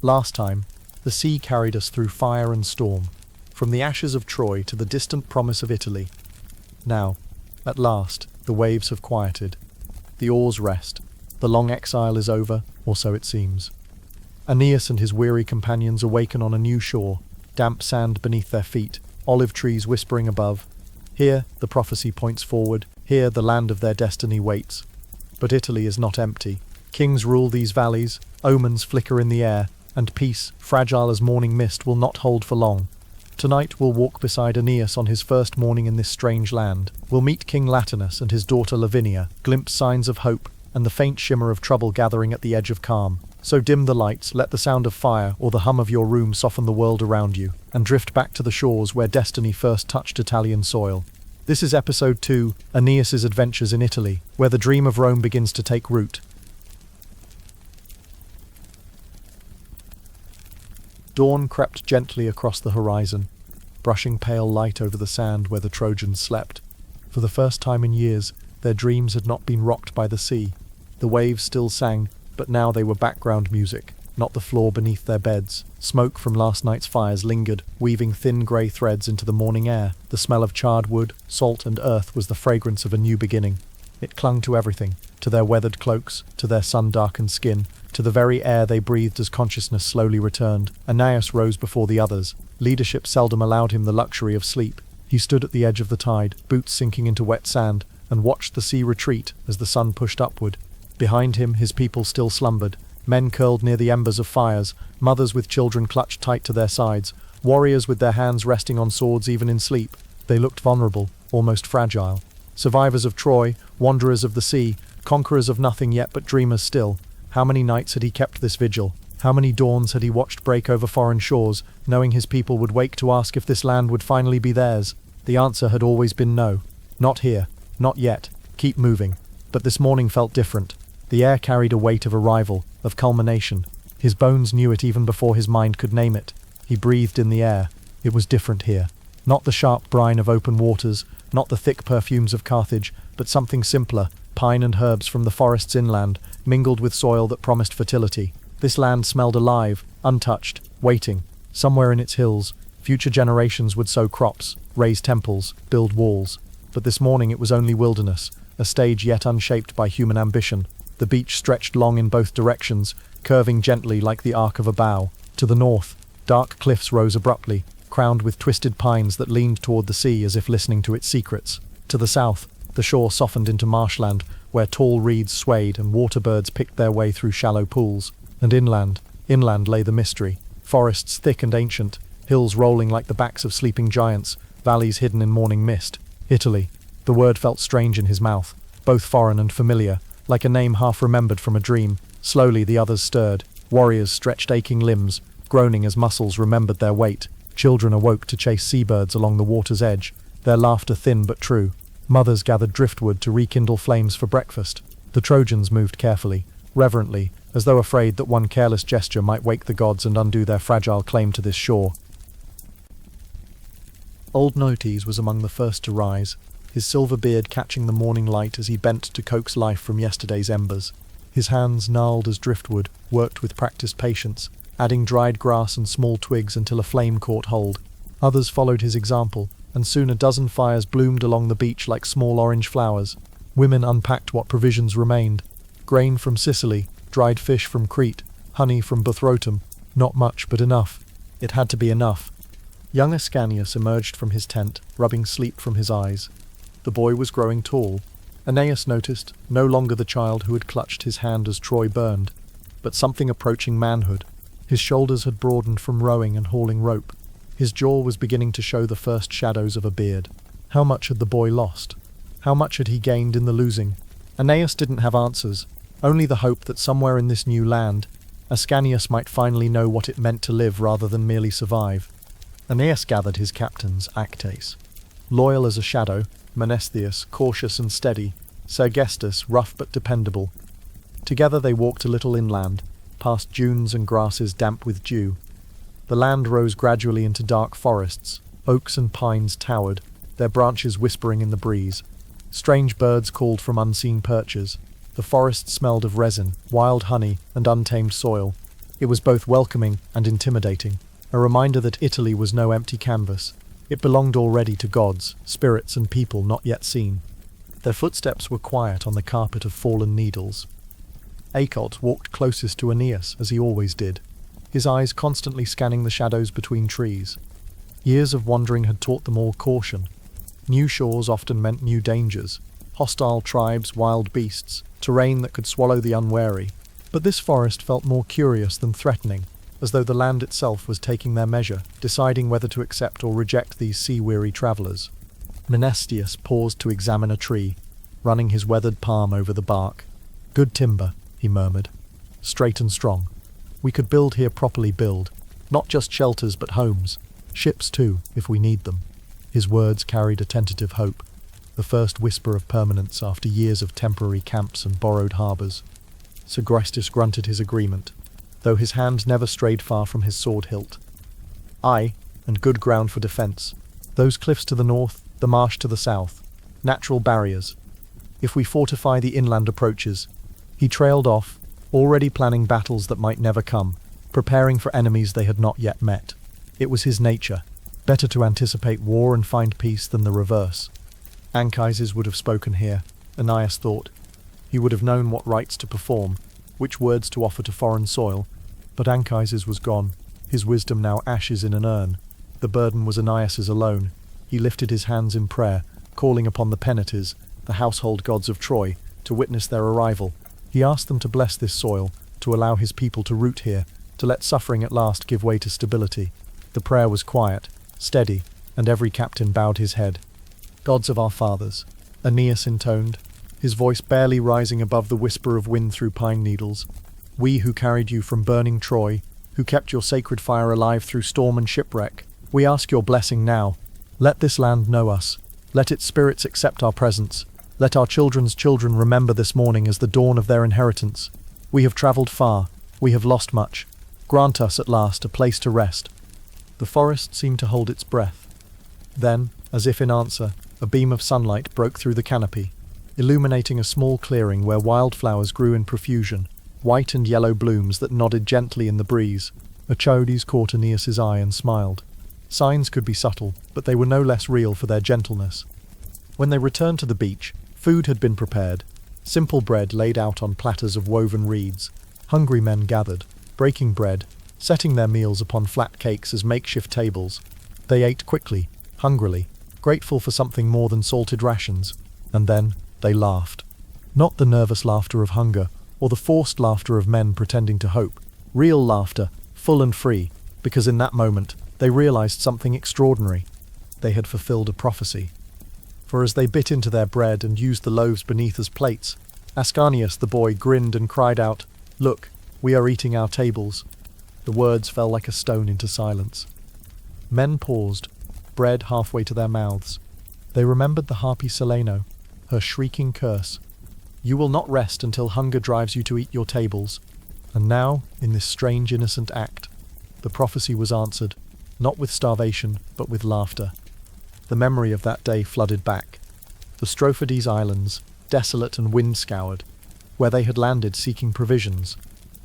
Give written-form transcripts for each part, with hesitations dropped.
Last time, the sea carried us through fire and storm, from the ashes of Troy to the distant promise of Italy. Now, at last, the waves have quieted. The oars rest. The long exile is over, or so it seems. Aeneas and his weary companions awaken on a new shore, damp sand beneath their feet, olive trees whispering above. Here, the prophecy points forward. Here, the land of their destiny waits. But Italy is not empty. Kings rule these valleys, omens flicker in the air, and peace, fragile as morning mist, will not hold for long. Tonight we'll walk beside Aeneas on his first morning in this strange land. We'll meet King Latinus and his daughter Lavinia, glimpse signs of hope, and the faint shimmer of trouble gathering at the edge of calm. So dim the lights, let the sound of fire or the hum of your room soften the world around you, and drift back to the shores where destiny first touched Italian soil. This is episode 2, Aeneas's adventures in Italy, where the dream of Rome begins to take root. Dawn crept gently across the horizon, brushing pale light over the sand where the Trojans slept. For the first time in years, their dreams had not been rocked by the sea. The waves still sang, but now they were background music, not the floor beneath their beds. Smoke from last night's fires lingered, weaving thin grey threads into the morning air. The smell of charred wood, salt and earth was the fragrance of a new beginning. It clung to everything, to their weathered cloaks, to their sun-darkened skin, to the very air they breathed as consciousness slowly returned. Aeneas rose before the others. Leadership seldom allowed him the luxury of sleep. He stood at the edge of the tide, boots sinking into wet sand, and watched the sea retreat as the sun pushed upward. Behind him, his people still slumbered. Men curled near the embers of fires, mothers with children clutched tight to their sides, warriors with their hands resting on swords even in sleep. They looked vulnerable, almost fragile. Survivors of Troy, wanderers of the sea, conquerors of nothing yet but dreamers still. How many nights had he kept this vigil? How many dawns had he watched break over foreign shores, knowing his people would wake to ask if this land would finally be theirs? The answer had always been no. Not here. Not yet. Keep moving. But this morning felt different. The air carried a weight of arrival, of culmination. His bones knew it even before his mind could name it. He breathed in the air. It was different here. Not the sharp brine of open waters, not the thick perfumes of Carthage, but something simpler, pine and herbs from the forests inland, mingled with soil that promised fertility. This land smelled alive, untouched, waiting. Somewhere in its hills, future generations would sow crops, raise temples, build walls. But this morning it was only wilderness, a stage yet unshaped by human ambition. The beach stretched long in both directions, curving gently like the arc of a bow. To the north, dark cliffs rose abruptly, crowned with twisted pines that leaned toward the sea as if listening to its secrets. To the south, the shore softened into marshland, where tall reeds swayed and waterbirds picked their way through shallow pools. And inland lay the mystery. Forests thick and ancient, hills rolling like the backs of sleeping giants, valleys hidden in morning mist. Italy. The word felt strange in his mouth, both foreign and familiar, like a name half remembered from a dream. Slowly the others stirred. Warriors stretched aching limbs, groaning as muscles remembered their weight. Children awoke to chase seabirds along the water's edge, their laughter thin but true. Mothers gathered driftwood to rekindle flames for breakfast. The Trojans moved carefully, reverently, as though afraid that one careless gesture might wake the gods and undo their fragile claim to this shore. Old Notes was among the first to rise, his silver beard catching the morning light as he bent to coax life from yesterday's embers. His hands, gnarled as driftwood, worked with practiced patience, adding dried grass and small twigs until a flame caught hold. Others followed his example, and soon a dozen fires bloomed along the beach like small orange flowers. Women unpacked what provisions remained. Grain from Sicily, dried fish from Crete, honey from Buthrotum. Not much, but enough. It had to be enough. Young Ascanius emerged from his tent, rubbing sleep from his eyes. The boy was growing tall. Aeneas noticed, no longer the child who had clutched his hand as Troy burned, but something approaching manhood. His shoulders had broadened from rowing and hauling rope. His jaw was beginning to show the first shadows of a beard. How much had the boy lost? How much had he gained in the losing? Aeneas didn't have answers, only the hope that somewhere in this new land, Ascanius might finally know what it meant to live rather than merely survive. Aeneas gathered his captains, Actes. Loyal as a shadow, Menestheus, cautious and steady, Sergestus, rough but dependable. Together they walked a little inland, past dunes and grasses damp with dew. The land rose gradually into dark forests. Oaks and pines towered, their branches whispering in the breeze. Strange birds called from unseen perches. The forest smelled of resin, wild honey, and untamed soil. It was both welcoming and intimidating, a reminder that Italy was no empty canvas. It belonged already to gods, spirits and people not yet seen. Their footsteps were quiet on the carpet of fallen needles. Acot walked closest to Aeneas, as he always did, his eyes constantly scanning the shadows between trees. Years of wandering had taught them all caution. New shores often meant new dangers, hostile tribes, wild beasts, terrain that could swallow the unwary. But this forest felt more curious than threatening, as though the land itself was taking their measure, deciding whether to accept or reject these sea-weary travellers. Menestius paused to examine a tree, running his weathered palm over the bark. "Good timber," he murmured. "Straight and strong. We could build here properly build, not just shelters but homes. Ships too, if we need them." His words carried a tentative hope, the first whisper of permanence after years of temporary camps and borrowed harbours. Segrestus grunted his agreement, though his hand never strayed far from his sword hilt. "Aye, and good ground for defence. Those cliffs to the north, the marsh to the south. Natural barriers. If we fortify the inland approaches." He trailed off, already planning battles that might never come, preparing for enemies they had not yet met. It was his nature. Better to anticipate war and find peace than the reverse. Anchises would have spoken here, Aeneas thought. He would have known what rites to perform, which words to offer to foreign soil, but Anchises was gone, his wisdom now ashes in an urn. The burden was Aeneas's alone. He lifted his hands in prayer, calling upon the Penates, the household gods of Troy, to witness their arrival. He asked them to bless this soil, to allow his people to root here, to let suffering at last give way to stability. The prayer was quiet, steady, and every captain bowed his head. "Gods of our fathers," Aeneas intoned, his voice barely rising above the whisper of wind through pine needles. "We who carried you from burning Troy, who kept your sacred fire alive through storm and shipwreck, we ask your blessing now. Let this land know us. Let its spirits accept our presence. Let our children's children remember this morning as the dawn of their inheritance. We have travelled far. We have lost much. Grant us at last a place to rest." The forest seemed to hold its breath. Then, as if in answer, a beam of sunlight broke through the canopy, illuminating a small clearing where wildflowers grew in profusion, white and yellow blooms that nodded gently in the breeze. Achodes caught Aeneas's eye and smiled. Signs could be subtle, but they were no less real for their gentleness. When they returned to the beach, food had been prepared, simple bread laid out on platters of woven reeds. Hungry men gathered, breaking bread, setting their meals upon flat cakes as makeshift tables. They ate quickly, hungrily, grateful for something more than salted rations, and then they laughed. Not the nervous laughter of hunger, or the forced laughter of men pretending to hope. Real laughter, full and free, because in that moment they realized something extraordinary. They had fulfilled a prophecy. For as they bit into their bread and used the loaves beneath as plates, Ascanius the boy grinned and cried out, "Look, we are eating our tables." The words fell like a stone into silence. Men paused, bread halfway to their mouths. They remembered the harpy Celaeno, her shrieking curse. "You will not rest until hunger drives you to eat your tables." And now, in this strange innocent act, the prophecy was answered, not with starvation, but with laughter. The memory of that day flooded back. The Strophades Islands, desolate and wind-scoured, where they had landed seeking provisions.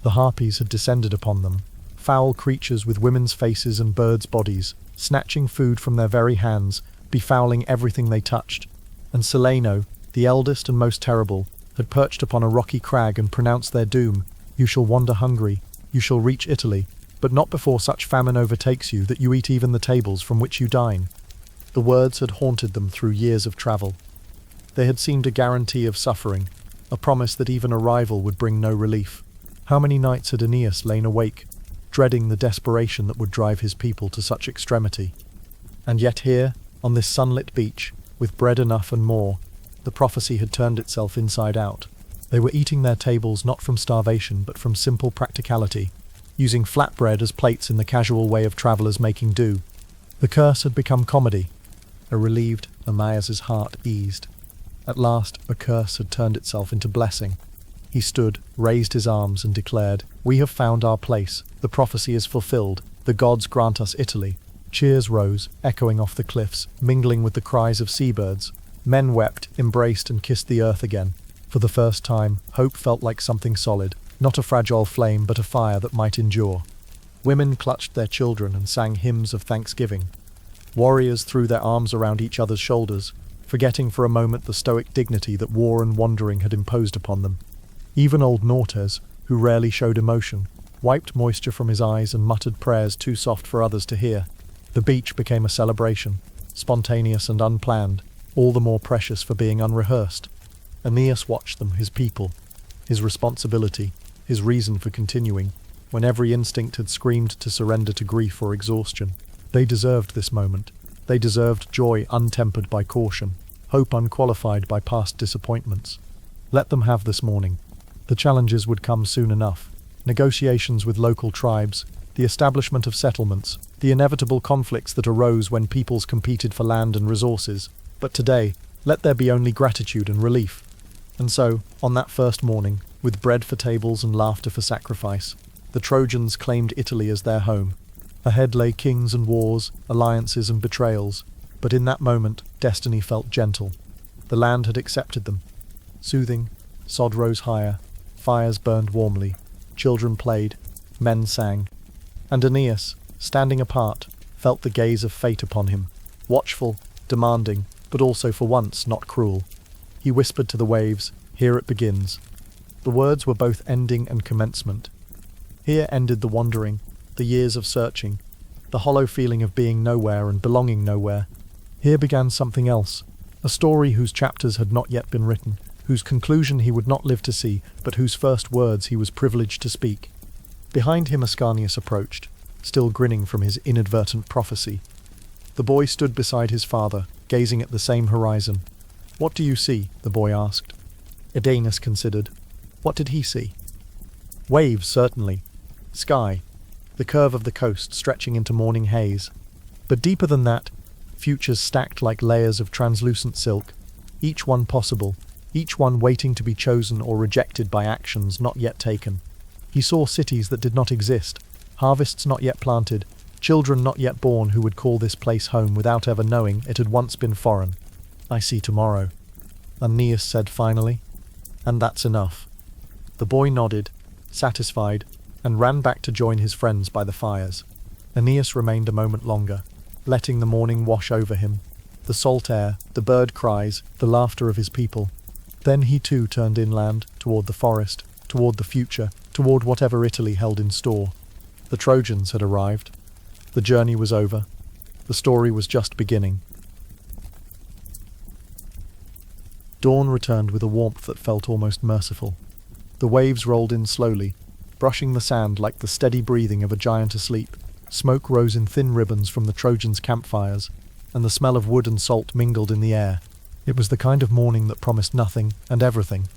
The harpies had descended upon them, foul creatures with women's faces and birds' bodies, snatching food from their very hands, befouling everything they touched. And Celaeno, the eldest and most terrible, had perched upon a rocky crag and pronounced their doom. "You shall wander hungry, you shall reach Italy, but not before such famine overtakes you that you eat even the tables from which you dine." The words had haunted them through years of travel. They had seemed a guarantee of suffering, a promise that even arrival would bring no relief. How many nights had Aeneas lain awake, dreading the desperation that would drive his people to such extremity? And yet here, on this sunlit beach, with bread enough and more, the prophecy had turned itself inside out. They were eating their tables not from starvation but from simple practicality, using flatbread as plates in the casual way of travellers making do. The curse had become comedy. A relieved Aeneas's heart eased. At last, a curse had turned itself into blessing. He stood, raised his arms, and declared, "We have found our place. The prophecy is fulfilled. The gods grant us Italy." Cheers rose, echoing off the cliffs, mingling with the cries of seabirds. Men wept, embraced, and kissed the earth again. For the first time, hope felt like something solid, not a fragile flame but a fire that might endure. Women clutched their children and sang hymns of thanksgiving. Warriors threw their arms around each other's shoulders, forgetting for a moment the stoic dignity that war and wandering had imposed upon them. Even old Nortes, who rarely showed emotion, wiped moisture from his eyes and muttered prayers too soft for others to hear. The beach became a celebration, spontaneous and unplanned, all the more precious for being unrehearsed. Aeneas watched them, his people, his responsibility, his reason for continuing, when every instinct had screamed to surrender to grief or exhaustion. They deserved this moment. They deserved joy untempered by caution, hope unqualified by past disappointments. Let them have this morning. The challenges would come soon enough. Negotiations with local tribes, the establishment of settlements, the inevitable conflicts that arose when peoples competed for land and resources. But today, let there be only gratitude and relief. And so, on that first morning, with bread for tables and laughter for sacrifice, the Trojans claimed Italy as their home. Ahead lay kings and wars, alliances and betrayals, but in that moment, destiny felt gentle. The land had accepted them. Soothing, sod rose higher, fires burned warmly, children played, men sang. And Aeneas, standing apart, felt the gaze of fate upon him, watchful, demanding, but also for once not cruel. He whispered to the waves, "Here it begins." The words were both ending and commencement. Here ended the wandering, the years of searching, the hollow feeling of being nowhere and belonging nowhere. Here began something else, a story whose chapters had not yet been written, whose conclusion he would not live to see, but whose first words he was privileged to speak. Behind him Ascanius approached, still grinning from his inadvertent prophecy. The boy stood beside his father, gazing at the same horizon. "What do you see?" the boy asked. Aeneas considered. What did he see? Waves, certainly. Sky. The curve of the coast stretching into morning haze. But deeper than that, futures stacked like layers of translucent silk, each one possible, each one waiting to be chosen or rejected by actions not yet taken. He saw cities that did not exist, harvests not yet planted, children not yet born who would call this place home without ever knowing it had once been foreign. "I see tomorrow," Aeneas said finally. "And that's enough." The boy nodded, satisfied, and ran back to join his friends by the fires. Aeneas remained a moment longer, letting the morning wash over him, the salt air, the bird cries, the laughter of his people. Then he too turned inland, toward the forest, toward the future, toward whatever Italy held in store. The Trojans had arrived. The journey was over. The story was just beginning. Dawn returned with a warmth that felt almost merciful. The waves rolled in slowly, brushing the sand like the steady breathing of a giant asleep. Smoke rose in thin ribbons from the Trojans' campfires, and the smell of wood and salt mingled in the air. It was the kind of morning that promised nothing and everything.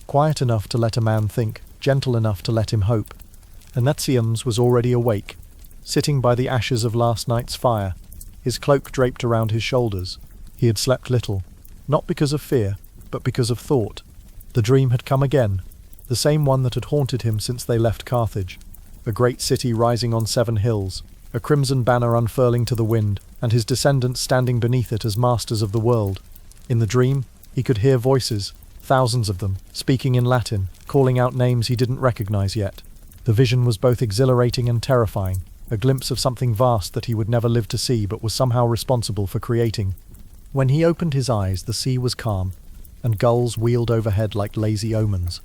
Quiet enough to let a man think, gentle enough to let him hope. Aeneas was already awake, sitting by the ashes of last night's fire, his cloak draped around his shoulders. He had slept little, not because of fear, but because of thought. The dream had come again, the same one that had haunted him since they left Carthage. A great city rising on 7 hills, a crimson banner unfurling to the wind, and his descendants standing beneath it as masters of the world. In the dream, he could hear voices, thousands of them, speaking in Latin, calling out names he didn't recognize yet. The vision was both exhilarating and terrifying, a glimpse of something vast that he would never live to see but was somehow responsible for creating. When he opened his eyes, the sea was calm, and gulls wheeled overhead like lazy omens.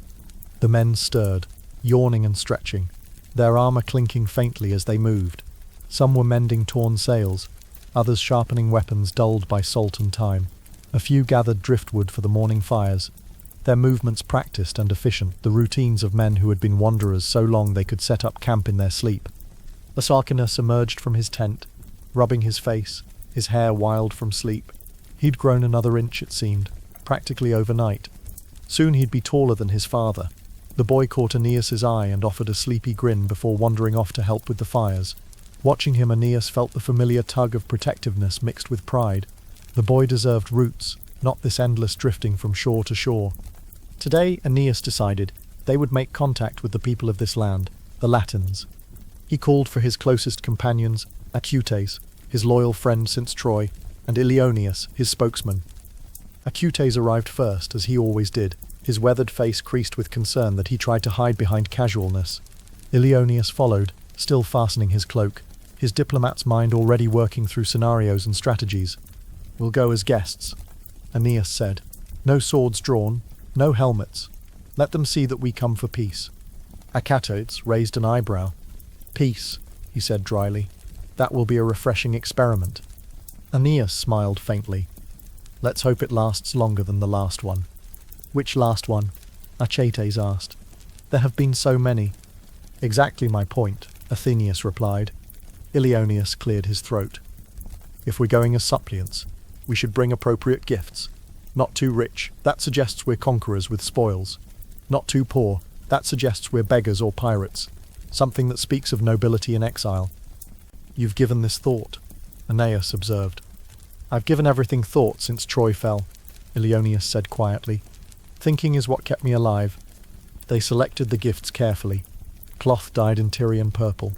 The men stirred, yawning and stretching, their armor clinking faintly as they moved. Some were mending torn sails, others sharpening weapons dulled by salt and time. A few gathered driftwood for the morning fires, their movements practiced and efficient, the routines of men who had been wanderers so long they could set up camp in their sleep. Ascanius emerged from his tent, rubbing his face, his hair wild from sleep. He'd grown another inch, it seemed, practically overnight. Soon he'd be taller than his father. The boy caught Aeneas's eye and offered a sleepy grin before wandering off to help with the fires. Watching him, Aeneas felt the familiar tug of protectiveness mixed with pride. The boy deserved roots, not this endless drifting from shore to shore. Today, Aeneas decided they would make contact with the people of this land, the Latins. He called for his closest companions, Acutes, his loyal friend since Troy, and Ilioneus, his spokesman. Acutes arrived first, as he always did, his weathered face creased with concern that he tried to hide behind casualness. Ilioneus followed, still fastening his cloak, his diplomat's mind already working through scenarios and strategies. "We'll go as guests," Aeneas said. "No swords drawn, no helmets. Let them see that we come for peace." Achates raised an eyebrow. "Peace," he said dryly. "That will be a refreshing experiment." Aeneas smiled faintly. "Let's hope it lasts longer than the last one." "Which last one?" Achates asked. "There have been so many." "Exactly my point," Aeneas replied. Ilioneus cleared his throat. "If we're going as suppliants, we should bring appropriate gifts. Not too rich, that suggests we're conquerors with spoils. Not too poor, that suggests we're beggars or pirates. Something that speaks of nobility in exile." "You've given this thought," Aeneas observed. "I've given everything thought since Troy fell," Ilioneus said quietly. "Thinking is what kept me alive." They selected the gifts carefully. Cloth dyed in Tyrian purple,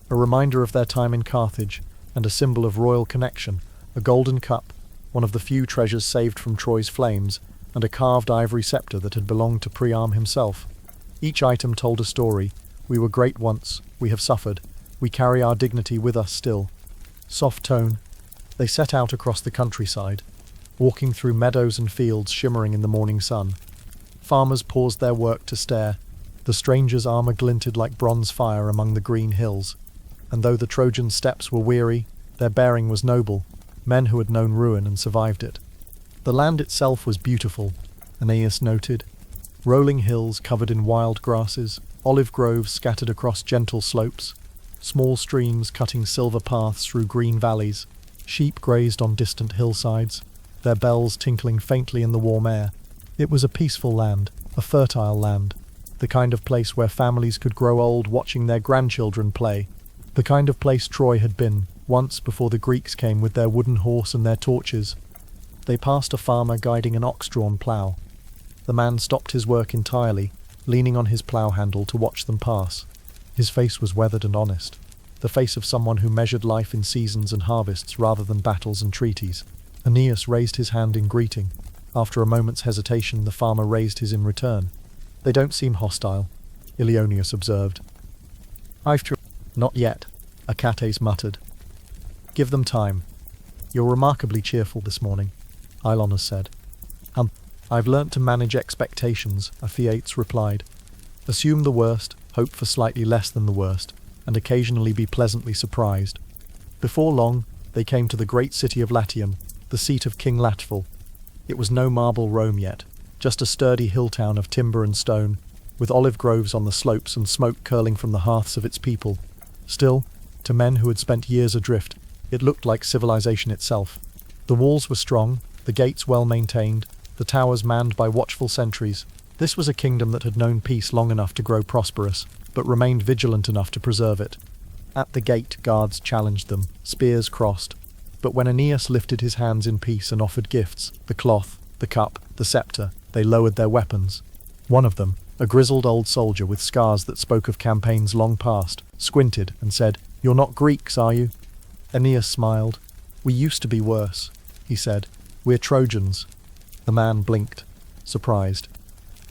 a reminder of their time in Carthage, and a symbol of royal connection, a golden cup, one of the few treasures saved from Troy's flames, and a carved ivory scepter that had belonged to Priam himself. Each item told a story. "We were great once, we have suffered, we carry our dignity with us still." Soft tone. They set out across the countryside, walking through meadows and fields shimmering in the morning sun. Farmers paused their work to stare. The strangers' armor glinted like bronze fire among the green hills. And though the Trojan steps were weary, their bearing was noble, men who had known ruin and survived it. The land itself was beautiful, Aeneas noted. Rolling hills covered in wild grasses, olive groves scattered across gentle slopes, small streams cutting silver paths through green valleys, sheep grazed on distant hillsides, their bells tinkling faintly in the warm air. It was a peaceful land, a fertile land, the kind of place where families could grow old watching their grandchildren play, the kind of place Troy had been, once before the Greeks came with their wooden horse and their torches. They passed a farmer guiding an ox-drawn plough. The man stopped his work entirely, leaning on his plough handle to watch them pass. His face was weathered and honest, the face of someone who measured life in seasons and harvests rather than battles and treaties. Aeneas raised his hand in greeting. After a moment's hesitation, the farmer raised his in return. "They don't seem hostile," Ilioneus observed. "Not yet," Achates muttered. "Give them time. You're remarkably cheerful this morning," Ilonus said. "I've learnt to manage expectations," Achates replied. "Assume the worst, hope for slightly less than the worst, and occasionally be pleasantly surprised." Before long, they came to the great city of Latium, the seat of King Latinus. It was no marble Rome yet, just a sturdy hill town of timber and stone, with olive groves on the slopes and smoke curling from the hearths of its people. Still, to men who had spent years adrift, it looked like civilization itself. The walls were strong, the gates well maintained, the towers manned by watchful sentries. This was a kingdom that had known peace long enough to grow prosperous, but remained vigilant enough to preserve it. At the gate, guards challenged them, spears crossed. But when Aeneas lifted his hands in peace and offered gifts, the cloth, the cup, the scepter, they lowered their weapons. One of them, a grizzled old soldier with scars that spoke of campaigns long past, squinted and said, "You're not Greeks, are you?" Aeneas smiled. "We used to be worse," he said. "We're Trojans." The man blinked, surprised.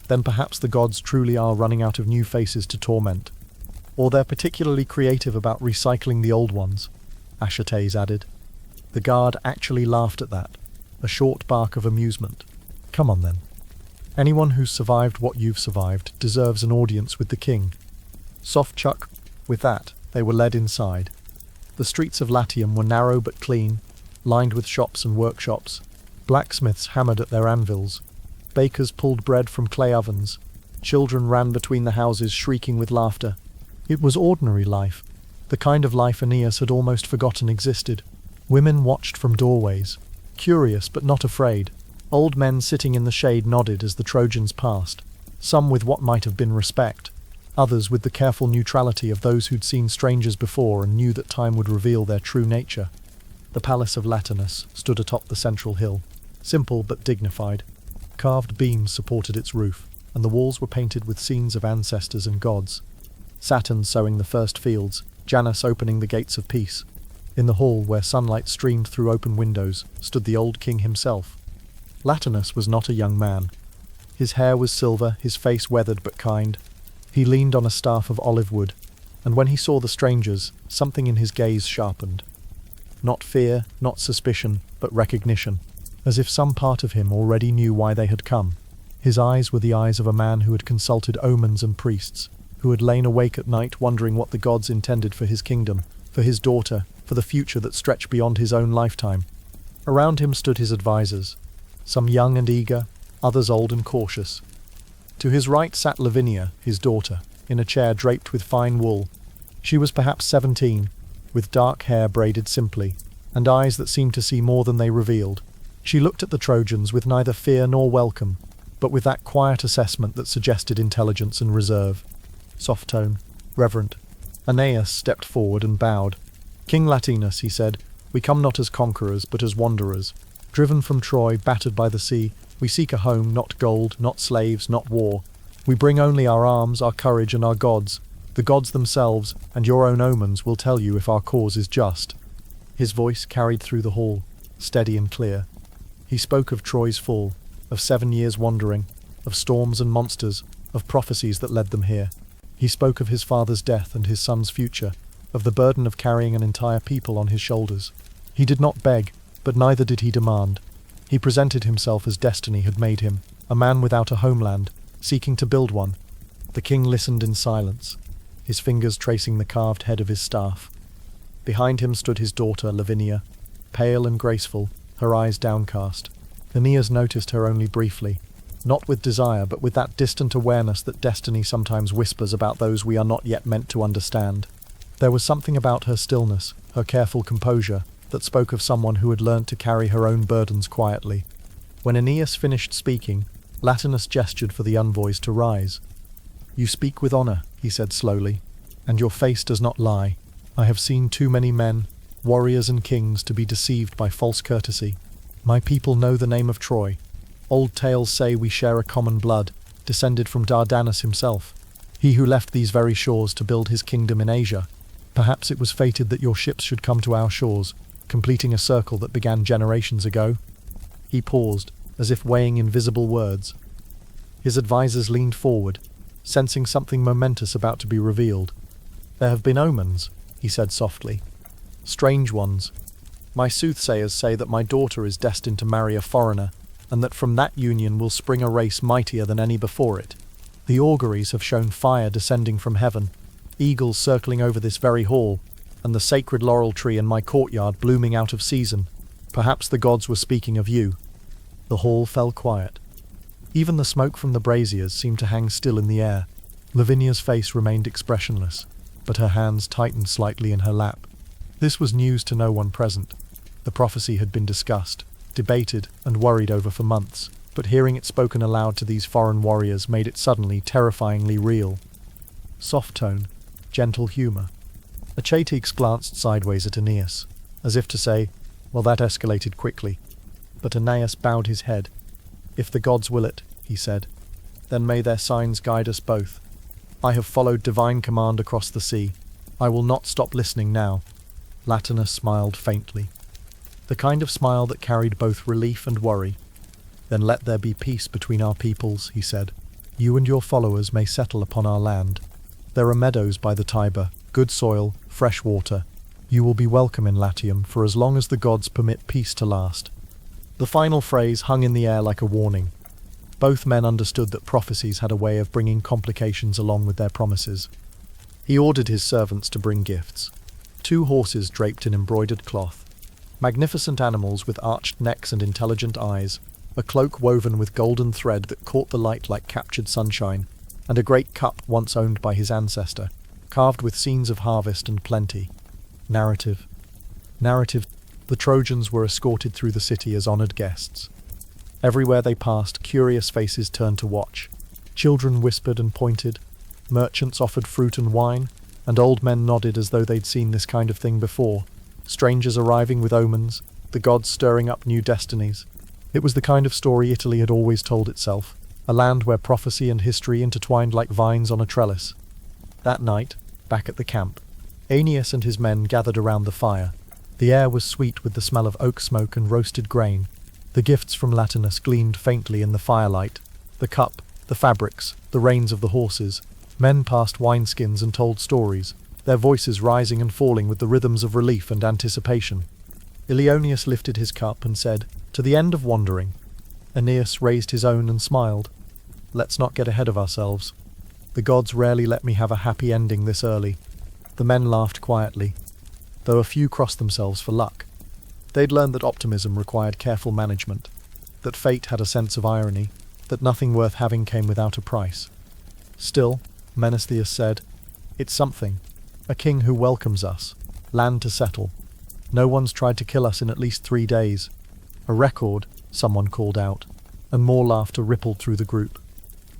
"Then perhaps the gods truly are running out of new faces to torment. Or they're particularly creative about recycling the old ones," Achates added. The guard actually laughed at that, a short bark of amusement. "Come on then. Anyone who's survived what you've survived deserves an audience with the king." Soft chuck. With that, they were led inside. The streets of Latium were narrow but clean, lined with shops and workshops. Blacksmiths hammered at their anvils. Bakers pulled bread from clay ovens. Children ran between the houses shrieking with laughter. It was ordinary life, the kind of life Aeneas had almost forgotten existed. Women watched from doorways, curious but not afraid. Old men sitting in the shade nodded as the Trojans passed, some with what might have been respect, others with the careful neutrality of those who'd seen strangers before and knew that time would reveal their true nature. The palace of Latinus stood atop the central hill, simple but dignified. Carved beams supported its roof, and the walls were painted with scenes of ancestors and gods. Saturn sowing the first fields, Janus opening the gates of peace. In the hall, where sunlight streamed through open windows, stood the old king himself. Latinus was not a young man. His hair was silver, his face weathered but kind. He leaned on a staff of olive wood, and when he saw the strangers, something in his gaze sharpened. Not fear, not suspicion, but recognition, as if some part of him already knew why they had come. His eyes were the eyes of a man who had consulted omens and priests, who had lain awake at night wondering what the gods intended for his kingdom, for his daughter, for the future that stretched beyond his own lifetime. Around him stood his advisors, some young and eager, others old and cautious. To his right sat Lavinia, his daughter, in a chair draped with fine wool. She was perhaps 17, with dark hair braided simply, and eyes that seemed to see more than they revealed. She looked at the Trojans with neither fear nor welcome, but with that quiet assessment that suggested intelligence and reserve. Soft tone, reverent. Aeneas stepped forward and bowed. "King Latinus," he said, "we come not as conquerors, but as wanderers. Driven from Troy, battered by the sea, we seek a home, not gold, not slaves, not war. We bring only our arms, our courage, and our gods. The gods themselves, and your own omens, will tell you if our cause is just." His voice carried through the hall, steady and clear. He spoke of Troy's fall, of 7 years' wandering, of storms and monsters, of prophecies that led them here. He spoke of his father's death and his son's future, of the burden of carrying an entire people on his shoulders. He did not beg, but neither did he demand. He presented himself as destiny had made him, a man without a homeland, seeking to build one. The king listened in silence, his fingers tracing the carved head of his staff. Behind him stood his daughter, Lavinia, pale and graceful, her eyes downcast. Aeneas noticed her only briefly, not with desire but with that distant awareness that destiny sometimes whispers about those we are not yet meant to understand. There was something about her stillness, her careful composure, that spoke of someone who had learnt to carry her own burdens quietly. When Aeneas finished speaking, Latinus gestured for the envoys to rise. "You speak with honour," he said slowly, "and your face does not lie. I have seen too many men, warriors and kings, to be deceived by false courtesy. My people know the name of Troy. Old tales say we share a common blood, descended from Dardanus himself, he who left these very shores to build his kingdom in Asia. Perhaps it was fated that your ships should come to our shores, completing a circle that began generations ago." He paused, as if weighing invisible words. His advisors leaned forward, sensing something momentous about to be revealed. "There have been omens," he said softly. "Strange ones. My soothsayers say that my daughter is destined to marry a foreigner, and that from that union will spring a race mightier than any before it. The auguries have shown fire descending from heaven, eagles circling over this very hall, and the sacred laurel tree in my courtyard blooming out of season. Perhaps the gods were speaking of you." The hall fell quiet. Even the smoke from the braziers seemed to hang still in the air. Lavinia's face remained expressionless, but her hands tightened slightly in her lap. This was news to no one present. The prophecy had been discussed, debated, and worried over for months, but hearing it spoken aloud to these foreign warriors made it suddenly terrifyingly real. Soft tone, gentle humour. Achates glanced sideways at Aeneas, as if to say, "Well, that escalated quickly." But Aeneas bowed his head. "If the gods will it," he said, "then may their signs guide us both. I have followed divine command across the sea. I will not stop listening now." Latinus smiled faintly, the kind of smile that carried both relief and worry. "Then let there be peace between our peoples," he said. "You and your followers may settle upon our land. There are meadows by the Tiber, good soil, fresh water. You will be welcome in Latium for as long as the gods permit peace to last." The final phrase hung in the air like a warning. Both men understood that prophecies had a way of bringing complications along with their promises. He ordered his servants to bring gifts. 2 horses draped in embroidered cloth, magnificent animals with arched necks and intelligent eyes, a cloak woven with golden thread that caught the light like captured sunshine, and a great cup once owned by his ancestor, carved with scenes of harvest and plenty. Narrative. The Trojans were escorted through the city as honoured guests. Everywhere they passed, curious faces turned to watch. Children whispered and pointed, merchants offered fruit and wine, and old men nodded as though they'd seen this kind of thing before. Strangers arriving with omens, the gods stirring up new destinies. It was the kind of story Italy had always told itself, a land where prophecy and history intertwined like vines on a trellis. That night, back at the camp, Aeneas and his men gathered around the fire. The air was sweet with the smell of oak smoke and roasted grain. The gifts from Latinus gleamed faintly in the firelight, The cup, the fabrics, the reins of the horses. Men passed wineskins and told stories, their voices rising and falling with the rhythms of relief and anticipation. Aeneas lifted his cup and said, "To the end of wandering." Aeneas raised his own and smiled. "Let's not get ahead of ourselves. The gods rarely let me have a happy ending this early." The men laughed quietly, though a few crossed themselves for luck. They'd learned that optimism required careful management, that fate had a sense of irony, that nothing worth having came without a price. Still, Menesthius said, "It's something. A king who welcomes us. Land to settle. No one's tried to kill us in at least 3 days. A record," someone called out, and more laughter rippled through the group.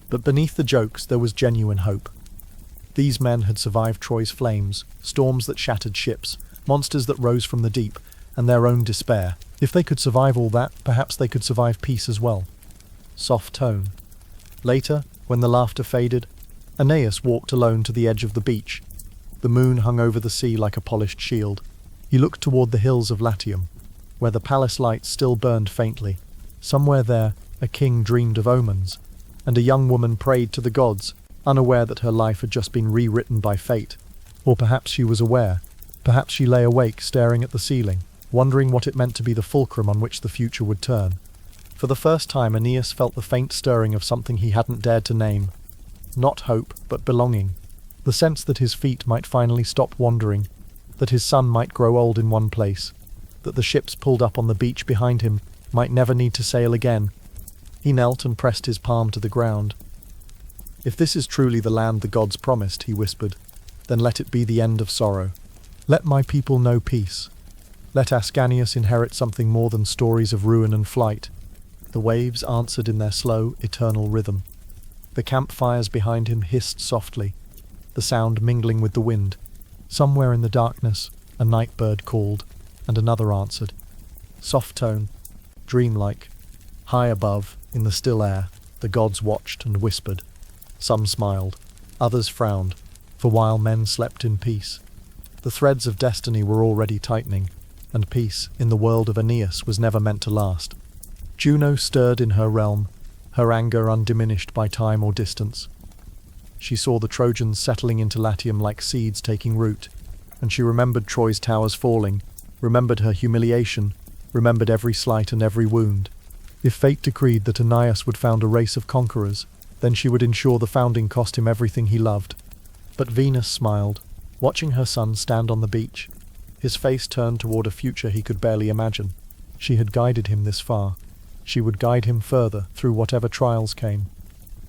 But beneath the jokes there was genuine hope. These men had survived Troy's flames, storms that shattered ships, monsters that rose from the deep, and their own despair. If they could survive all that, perhaps they could survive peace as well. Soft tone. Later, when the laughter faded, Aeneas walked alone to the edge of the beach. The moon hung over the sea like a polished shield. He looked toward the hills of Latium, where the palace lights still burned faintly. Somewhere there, a king dreamed of omens, and a young woman prayed to the gods, unaware that her life had just been rewritten by fate. Or perhaps she was aware. Perhaps she lay awake staring at the ceiling, wondering what it meant to be the fulcrum on which the future would turn. For the first time, Aeneas felt the faint stirring of something he hadn't dared to name. Not hope, but belonging. The sense that his feet might finally stop wandering, that his son might grow old in one place, that the ships pulled up on the beach behind him might never need to sail again. He knelt and pressed his palm to the ground. "If this is truly the land the gods promised," he whispered, "then let it be the end of sorrow. Let my people know peace. Let Ascanius inherit something more than stories of ruin and flight." The waves answered in their slow, eternal rhythm. The campfires behind him hissed softly, the sound mingling with the wind. Somewhere in the darkness, a night bird called, and another answered. Soft tone, dreamlike. High above, in the still air, the gods watched and whispered. Some smiled, others frowned, for while men slept in peace, the threads of destiny were already tightening, and peace, in the world of Aeneas, was never meant to last. Juno stirred in her realm, her anger undiminished by time or distance. She saw the Trojans settling into Latium like seeds taking root, and she remembered Troy's towers falling, remembered her humiliation, remembered every slight and every wound. If fate decreed that Aeneas would found a race of conquerors, then she would ensure the founding cost him everything he loved. But Venus smiled, watching her son stand on the beach, his face turned toward a future he could barely imagine. She had guided him this far. She would guide him further through whatever trials came.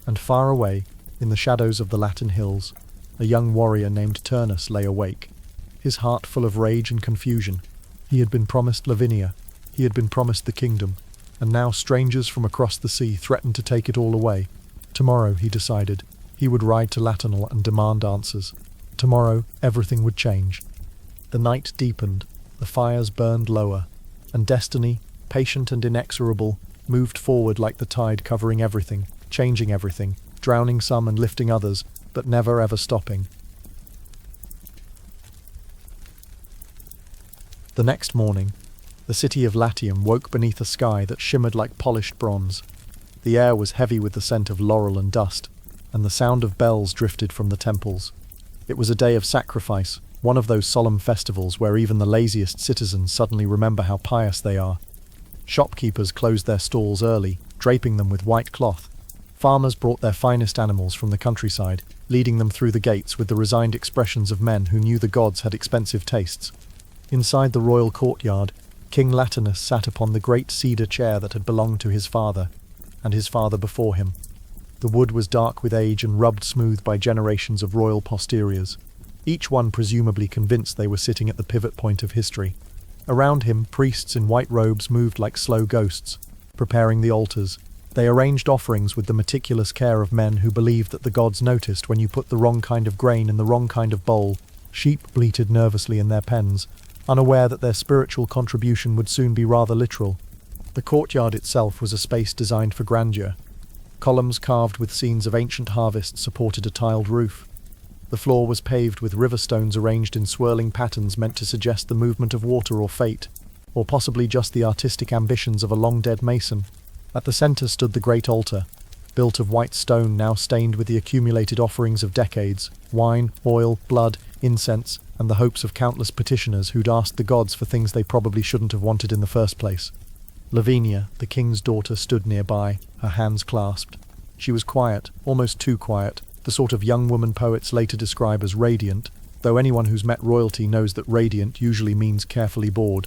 And far away, in the shadows of the Latin hills, a young warrior named Turnus lay awake, his heart full of rage and confusion. He had been promised Lavinia, he had been promised the kingdom, and now strangers from across the sea threatened to take it all away. Tomorrow, he decided, he would ride to Latinal and demand answers. Tomorrow, everything would change. The night deepened, the fires burned lower, and destiny, patient and inexorable, moved forward like the tide covering everything, changing everything, drowning some and lifting others, but never ever stopping. The next morning, the city of Latium woke beneath a sky that shimmered like polished bronze. The air was heavy with the scent of laurel and dust, and the sound of bells drifted from the temples. It was a day of sacrifice, one of those solemn festivals where even the laziest citizens suddenly remember how pious they are. Shopkeepers closed their stalls early, draping them with white cloth. Farmers brought their finest animals from the countryside, leading them through the gates with the resigned expressions of men who knew the gods had expensive tastes. Inside the royal courtyard, King Latinus sat upon the great cedar chair that had belonged to his father, and his father before him. The wood was dark with age and rubbed smooth by generations of royal posteriors, each one presumably convinced they were sitting at the pivot point of history. Around him, priests in white robes moved like slow ghosts, preparing the altars. They arranged offerings with the meticulous care of men who believed that the gods noticed when you put the wrong kind of grain in the wrong kind of bowl. Sheep bleated nervously in their pens, unaware that their spiritual contribution would soon be rather literal. The courtyard itself was a space designed for grandeur. Columns carved with scenes of ancient harvests supported a tiled roof. The floor was paved with river stones arranged in swirling patterns meant to suggest the movement of water or fate, or possibly just the artistic ambitions of a long-dead mason. At the center stood the great altar, built of white stone now stained with the accumulated offerings of decades, wine, oil, blood, incense, and the hopes of countless petitioners who'd asked the gods for things they probably shouldn't have wanted in the first place. Lavinia, the king's daughter, stood nearby, her hands clasped. She was quiet, almost too quiet, the sort of young woman poets later describe as radiant, though anyone who's met royalty knows that radiant usually means carefully bored.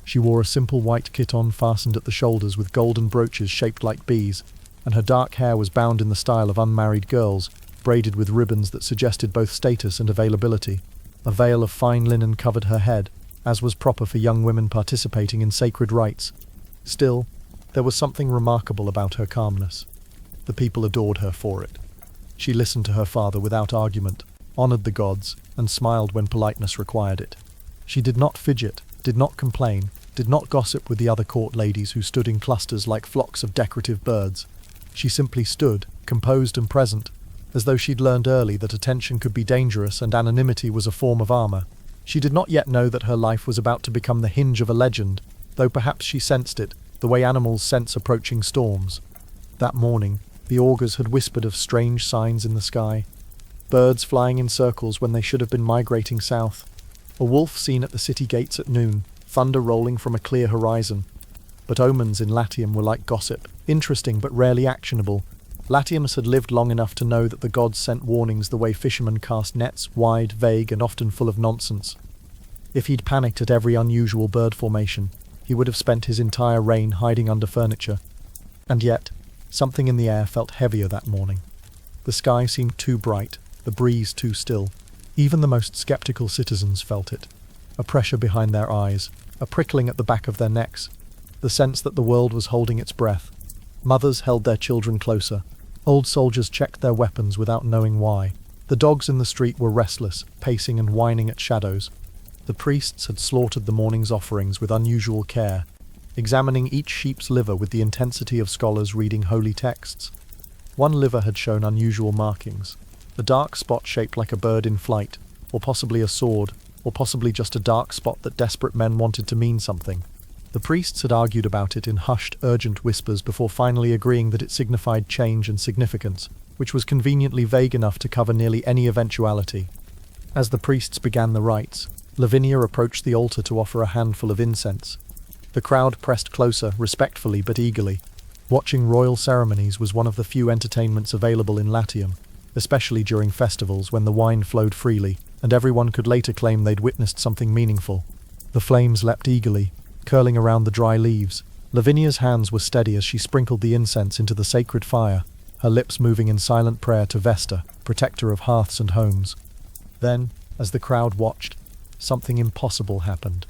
She wore a simple white chiton fastened at the shoulders with golden brooches shaped like bees, and her dark hair was bound in the style of unmarried girls, braided with ribbons that suggested both status and availability. A veil of fine linen covered her head, as was proper for young women participating in sacred rites. Still, there was something remarkable about her calmness. The people adored her for it. She listened to her father without argument, honored the gods, and smiled when politeness required it. She did not fidget, did not complain, did not gossip with the other court ladies who stood in clusters like flocks of decorative birds. She simply stood, composed and present, as though she'd learned early that attention could be dangerous and anonymity was a form of armor. She did not yet know that her life was about to become the hinge of a legend, though perhaps she sensed it, the way animals sense approaching storms. That morning, the augurs had whispered of strange signs in the sky. Birds flying in circles when they should have been migrating south. A wolf seen at the city gates at noon, thunder rolling from a clear horizon. But omens in Latium were like gossip, interesting but rarely actionable. Latium had lived long enough to know that the gods sent warnings the way fishermen cast nets, wide, vague, and often full of nonsense. If he'd panicked at every unusual bird formation, he would have spent his entire reign hiding under furniture. And yet, something in the air felt heavier that morning. The sky seemed too bright, the breeze too still. Even the most skeptical citizens felt it. A pressure behind their eyes, a prickling at the back of their necks, the sense that the world was holding its breath. Mothers held their children closer. Old soldiers checked their weapons without knowing why. The dogs in the street were restless, pacing and whining at shadows. The priests had slaughtered the morning's offerings with unusual care, examining each sheep's liver with the intensity of scholars reading holy texts. One liver had shown unusual markings, a dark spot shaped like a bird in flight, or possibly a sword, or possibly just a dark spot that desperate men wanted to mean something. The priests had argued about it in hushed, urgent whispers before finally agreeing that it signified change and significance, which was conveniently vague enough to cover nearly any eventuality. As the priests began the rites, Lavinia approached the altar to offer a handful of incense. The crowd pressed closer, respectfully but eagerly. Watching royal ceremonies was one of the few entertainments available in Latium, especially during festivals when the wine flowed freely, and everyone could later claim they'd witnessed something meaningful. The flames leapt eagerly, curling around the dry leaves. Lavinia's hands were steady as she sprinkled the incense into the sacred fire, her lips moving in silent prayer to Vesta, protector of hearths and homes. Then, as the crowd watched, something impossible happened.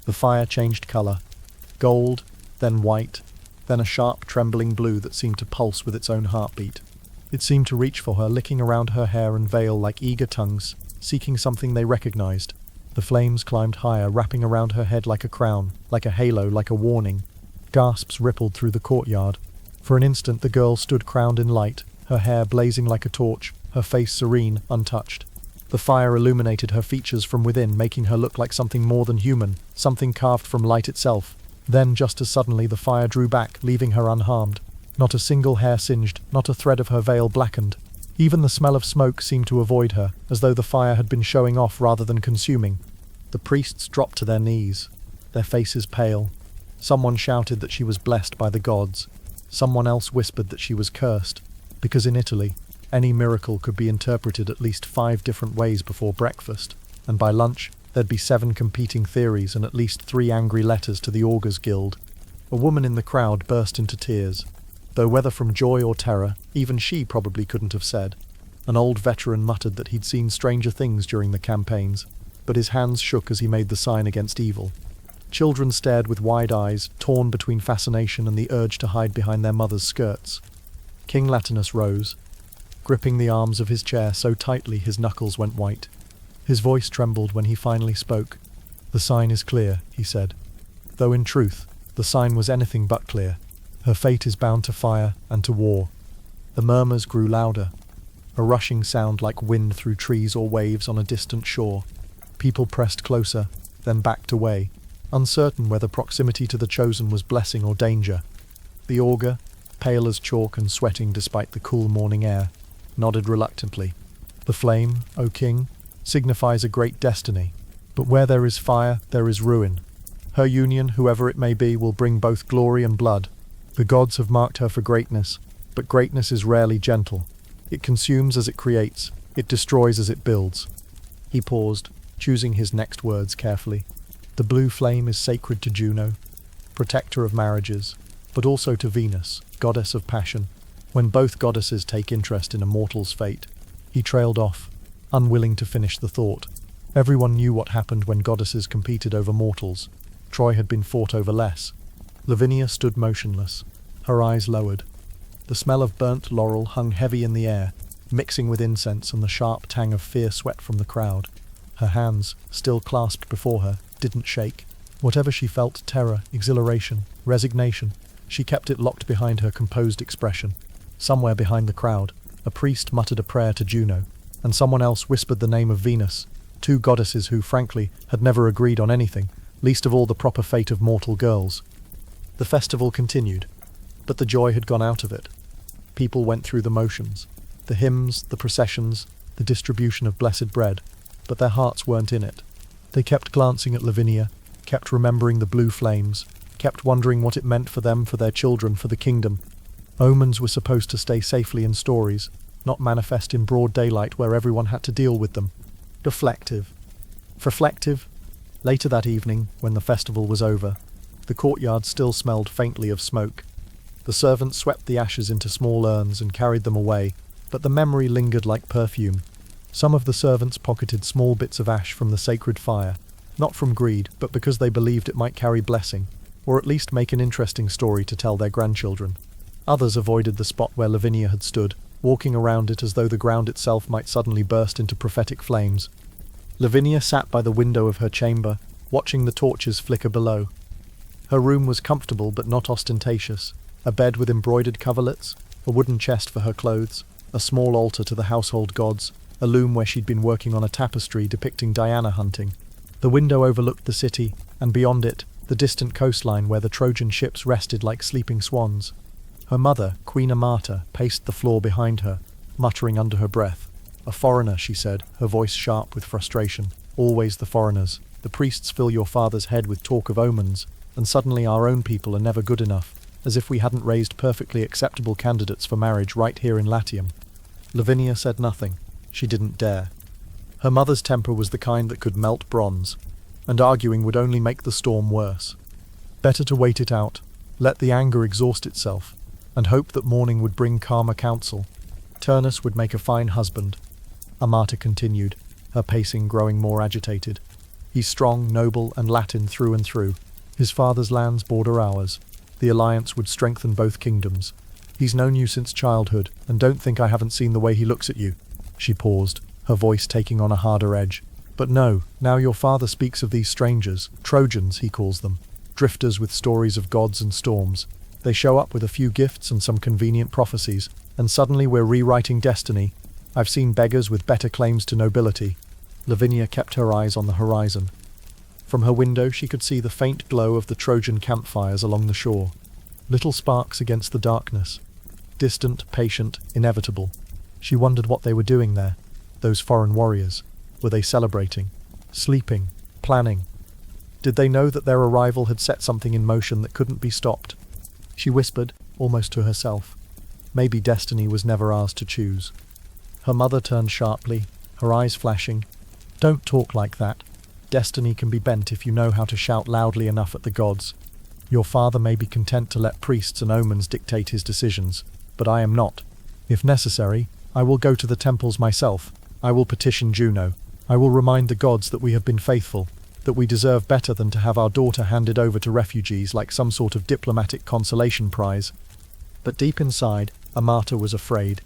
The fire changed color. Gold, then white, then a sharp, trembling blue that seemed to pulse with its own heartbeat. It seemed to reach for her, licking around her hair and veil like eager tongues, seeking something they recognized. The flames climbed higher, wrapping around her head like a crown, like a halo, like a warning. Gasps rippled through the courtyard. For an instant the girl stood crowned in light, her hair blazing like a torch, her face serene, untouched. The fire illuminated her features from within, making her look like something more than human, something carved from light itself. Then, just as suddenly, the fire drew back, leaving her unharmed. Not a single hair singed, not a thread of her veil blackened. Even the smell of smoke seemed to avoid her, as though the fire had been showing off rather than consuming. The priests dropped to their knees, their faces pale. Someone shouted that she was blessed by the gods. Someone else whispered that she was cursed, because in Italy, any miracle could be interpreted at least 5 different ways before breakfast, and by lunch, there'd be 7 competing theories and at least 3 angry letters to the Augurs Guild. A woman in the crowd burst into tears, though whether from joy or terror, even she probably couldn't have said. An old veteran muttered that he'd seen stranger things during the campaigns, but his hands shook as he made the sign against evil. Children stared with wide eyes, torn between fascination and the urge to hide behind their mother's skirts. King Latinus rose, gripping the arms of his chair so tightly his knuckles went white. His voice trembled when he finally spoke. "The sign is clear," he said. Though in truth, the sign was anything but clear. Her fate is bound to fire and to war. The murmurs grew louder, a rushing sound like wind through trees or waves on a distant shore. People pressed closer, then backed away, uncertain whether proximity to the chosen was blessing or danger. The augur, pale as chalk and sweating despite the cool morning air, nodded reluctantly. "The flame, O king, signifies a great destiny, but where there is fire, there is ruin. Her union, whoever it may be, will bring both glory and blood. The gods have marked her for greatness, but greatness is rarely gentle. It consumes as it creates, it destroys as it builds." He paused, choosing his next words carefully. "The blue flame is sacred to Juno, protector of marriages, but also to Venus, goddess of passion. When both goddesses take interest in a mortal's fate." He trailed off, unwilling to finish the thought. Everyone knew what happened when goddesses competed over mortals. Troy had been fought over less. Lavinia stood motionless, her eyes lowered. The smell of burnt laurel hung heavy in the air, mixing with incense and the sharp tang of fear sweat from the crowd. Her hands, still clasped before her, didn't shake. Whatever she felt, terror, exhilaration, resignation, she kept it locked behind her composed expression. Somewhere behind the crowd, a priest muttered a prayer to Juno, and someone else whispered the name of Venus, two goddesses who, frankly, had never agreed on anything, least of all the proper fate of mortal girls. The festival continued, but the joy had gone out of it. People went through the motions, the hymns, the processions, the distribution of blessed bread, but their hearts weren't in it. They kept glancing at Lavinia, kept remembering the blue flames, kept wondering what it meant for them, for their children, for the kingdom. Omens were supposed to stay safely in stories, not manifest in broad daylight where everyone had to deal with them. Reflective. Later that evening, when the festival was over, the courtyard still smelled faintly of smoke. The servants swept the ashes into small urns and carried them away, but the memory lingered like perfume. Some of the servants pocketed small bits of ash from the sacred fire, not from greed, but because they believed it might carry blessing, or at least make an interesting story to tell their grandchildren. Others avoided the spot where Lavinia had stood, walking around it as though the ground itself might suddenly burst into prophetic flames. Lavinia sat by the window of her chamber, watching the torches flicker below. Her room was comfortable but not ostentatious. A bed with embroidered coverlets, a wooden chest for her clothes, a small altar to the household gods, a loom where she'd been working on a tapestry depicting Diana hunting. The window overlooked the city, and beyond it, the distant coastline where the Trojan ships rested like sleeping swans. Her mother, Queen Amata, paced the floor behind her, muttering under her breath. "A foreigner," she said, her voice sharp with frustration. "Always the foreigners. The priests fill your father's head with talk of omens, and suddenly our own people are never good enough, as if we hadn't raised perfectly acceptable candidates for marriage right here in Latium." Lavinia said nothing. She didn't dare. Her mother's temper was the kind that could melt bronze, and arguing would only make the storm worse. Better to wait it out, let the anger exhaust itself, and hope that morning would bring calmer counsel. Turnus would make a fine husband. Amata continued, her pacing growing more agitated. "He's strong, noble, and Latin through and through. His father's lands border ours. The alliance would strengthen both kingdoms. He's known you since childhood, and don't think I haven't seen the way he looks at you." She paused, her voice taking on a harder edge. "But no, now your father speaks of these strangers, Trojans, he calls them, drifters with stories of gods and storms. They show up with a few gifts and some convenient prophecies, and suddenly we're rewriting destiny. I've seen beggars with better claims to nobility." Lavinia kept her eyes on the horizon. From her window she could see the faint glow of the Trojan campfires along the shore. Little sparks against the darkness. Distant, patient, inevitable. She wondered what they were doing there, those foreign warriors. Were they celebrating? Sleeping? Planning? Did they know that their arrival had set something in motion that couldn't be stopped? She whispered, almost to herself. Maybe destiny was never ours to choose. Her mother turned sharply, her eyes flashing. "Don't talk like that. Destiny can be bent if you know how to shout loudly enough at the gods. Your father may be content to let priests and omens dictate his decisions, but I am not. If necessary, I will go to the temples myself. I will petition Juno. I will remind the gods that we have been faithful, that we deserve better than to have our daughter handed over to refugees like some sort of diplomatic consolation prize." But deep inside, Amata was afraid.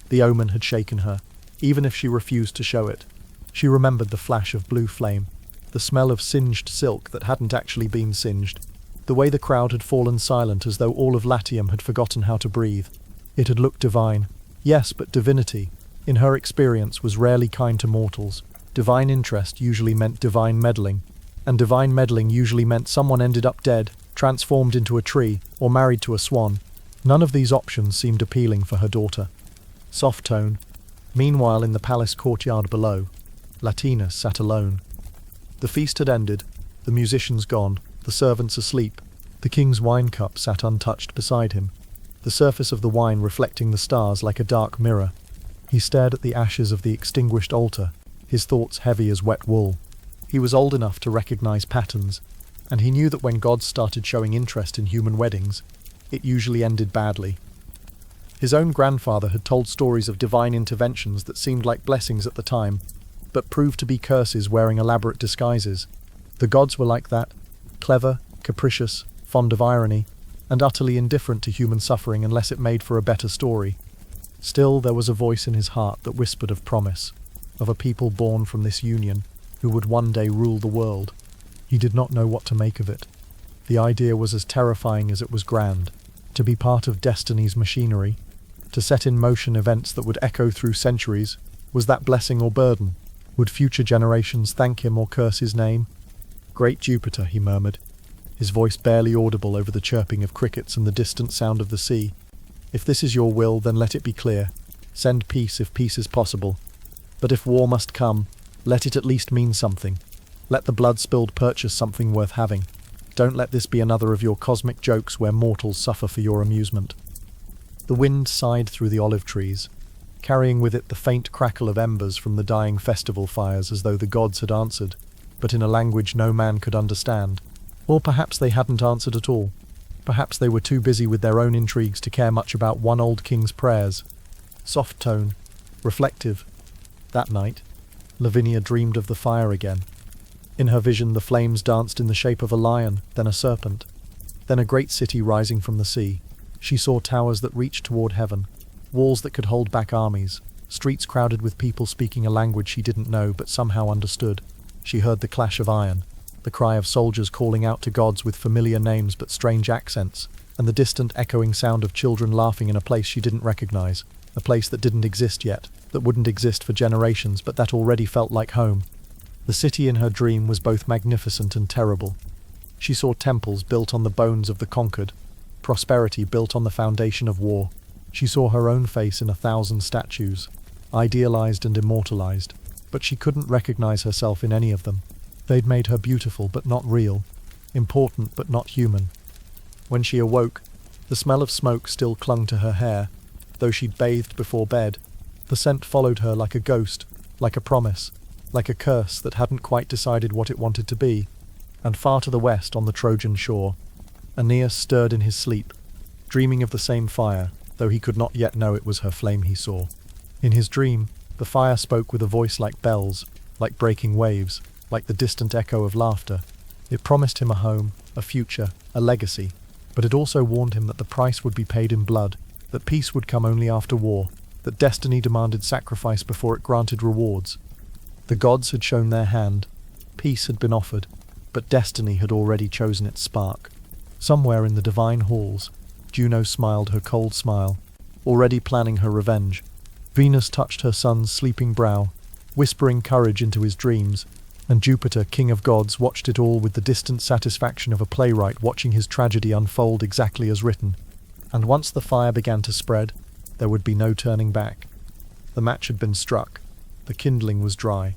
The omen had shaken her, even if she refused to show it. She remembered the flash of blue flame, the smell of singed silk that hadn't actually been singed, the way the crowd had fallen silent as though all of Latium had forgotten how to breathe. It had looked divine. Yes, but divinity, in her experience, was rarely kind to mortals. Divine interest usually meant divine meddling, and divine meddling usually meant someone ended up dead, transformed into a tree, or married to a swan. None of these options seemed appealing for her daughter. Soft tone. Meanwhile, in the palace courtyard below, Latinus sat alone. The feast had ended, the musicians gone, the servants asleep. The king's wine cup sat untouched beside him, the surface of the wine reflecting the stars like a dark mirror. He stared at the ashes of the extinguished altar, his thoughts heavy as wet wool. He was old enough to recognize patterns, and he knew that when gods started showing interest in human weddings, it usually ended badly. His own grandfather had told stories of divine interventions that seemed like blessings at the time, but proved to be curses wearing elaborate disguises. The gods were like that, clever, capricious, fond of irony, and utterly indifferent to human suffering unless it made for a better story. Still, there was a voice in his heart that whispered of promise, of a people born from this union, who would one day rule the world. He did not know what to make of it. The idea was as terrifying as it was grand. To be part of destiny's machinery, to set in motion events that would echo through centuries, was that blessing or burden? Would future generations thank him or curse his name? "Great Jupiter," he murmured, his voice barely audible over the chirping of crickets and the distant sound of the sea. "If this is your will, then let it be clear. Send peace if peace is possible. But if war must come, let it at least mean something. Let the blood spilled purchase something worth having. Don't let this be another of your cosmic jokes where mortals suffer for your amusement." The wind sighed through the olive trees, carrying with it the faint crackle of embers from the dying festival fires, as though the gods had answered, but in a language no man could understand. Or perhaps they hadn't answered at all. Perhaps they were too busy with their own intrigues to care much about one old king's prayers. Soft tone, reflective. That night, Lavinia dreamed of the fire again. In her vision, the flames danced in the shape of a lion, then a serpent, then a great city rising from the sea. She saw towers that reached toward heaven, walls that could hold back armies, streets crowded with people speaking a language she didn't know but somehow understood. She heard the clash of iron, the cry of soldiers calling out to gods with familiar names but strange accents, and the distant echoing sound of children laughing in a place she didn't recognize, a place that didn't exist yet, that wouldn't exist for generations but that already felt like home. The city in her dream was both magnificent and terrible. She saw temples built on the bones of the conquered, prosperity built on the foundation of war. She saw her own face in 1,000 statues, idealized and immortalized, but she couldn't recognize herself in any of them. They'd made her beautiful but not real, important but not human. When she awoke, the smell of smoke still clung to her hair, though she'd bathed before bed. The scent followed her like a ghost, like a promise, like a curse that hadn't quite decided what it wanted to be. And far to the west, on the Trojan shore, Aeneas stirred in his sleep, dreaming of the same fire, though he could not yet know it was her flame he saw. In his dream, the fire spoke with a voice like bells, like breaking waves, like the distant echo of laughter. It promised him a home, a future, a legacy, but it also warned him that the price would be paid in blood, that peace would come only after war, that destiny demanded sacrifice before it granted rewards. The gods had shown their hand, peace had been offered, but destiny had already chosen its spark. Somewhere in the divine halls, Juno smiled her cold smile, already planning her revenge. Venus touched her son's sleeping brow, whispering courage into his dreams, and Jupiter, king of gods, watched it all with the distant satisfaction of a playwright watching his tragedy unfold exactly as written. And once the fire began to spread, there would be no turning back. The match had been struck, the kindling was dry.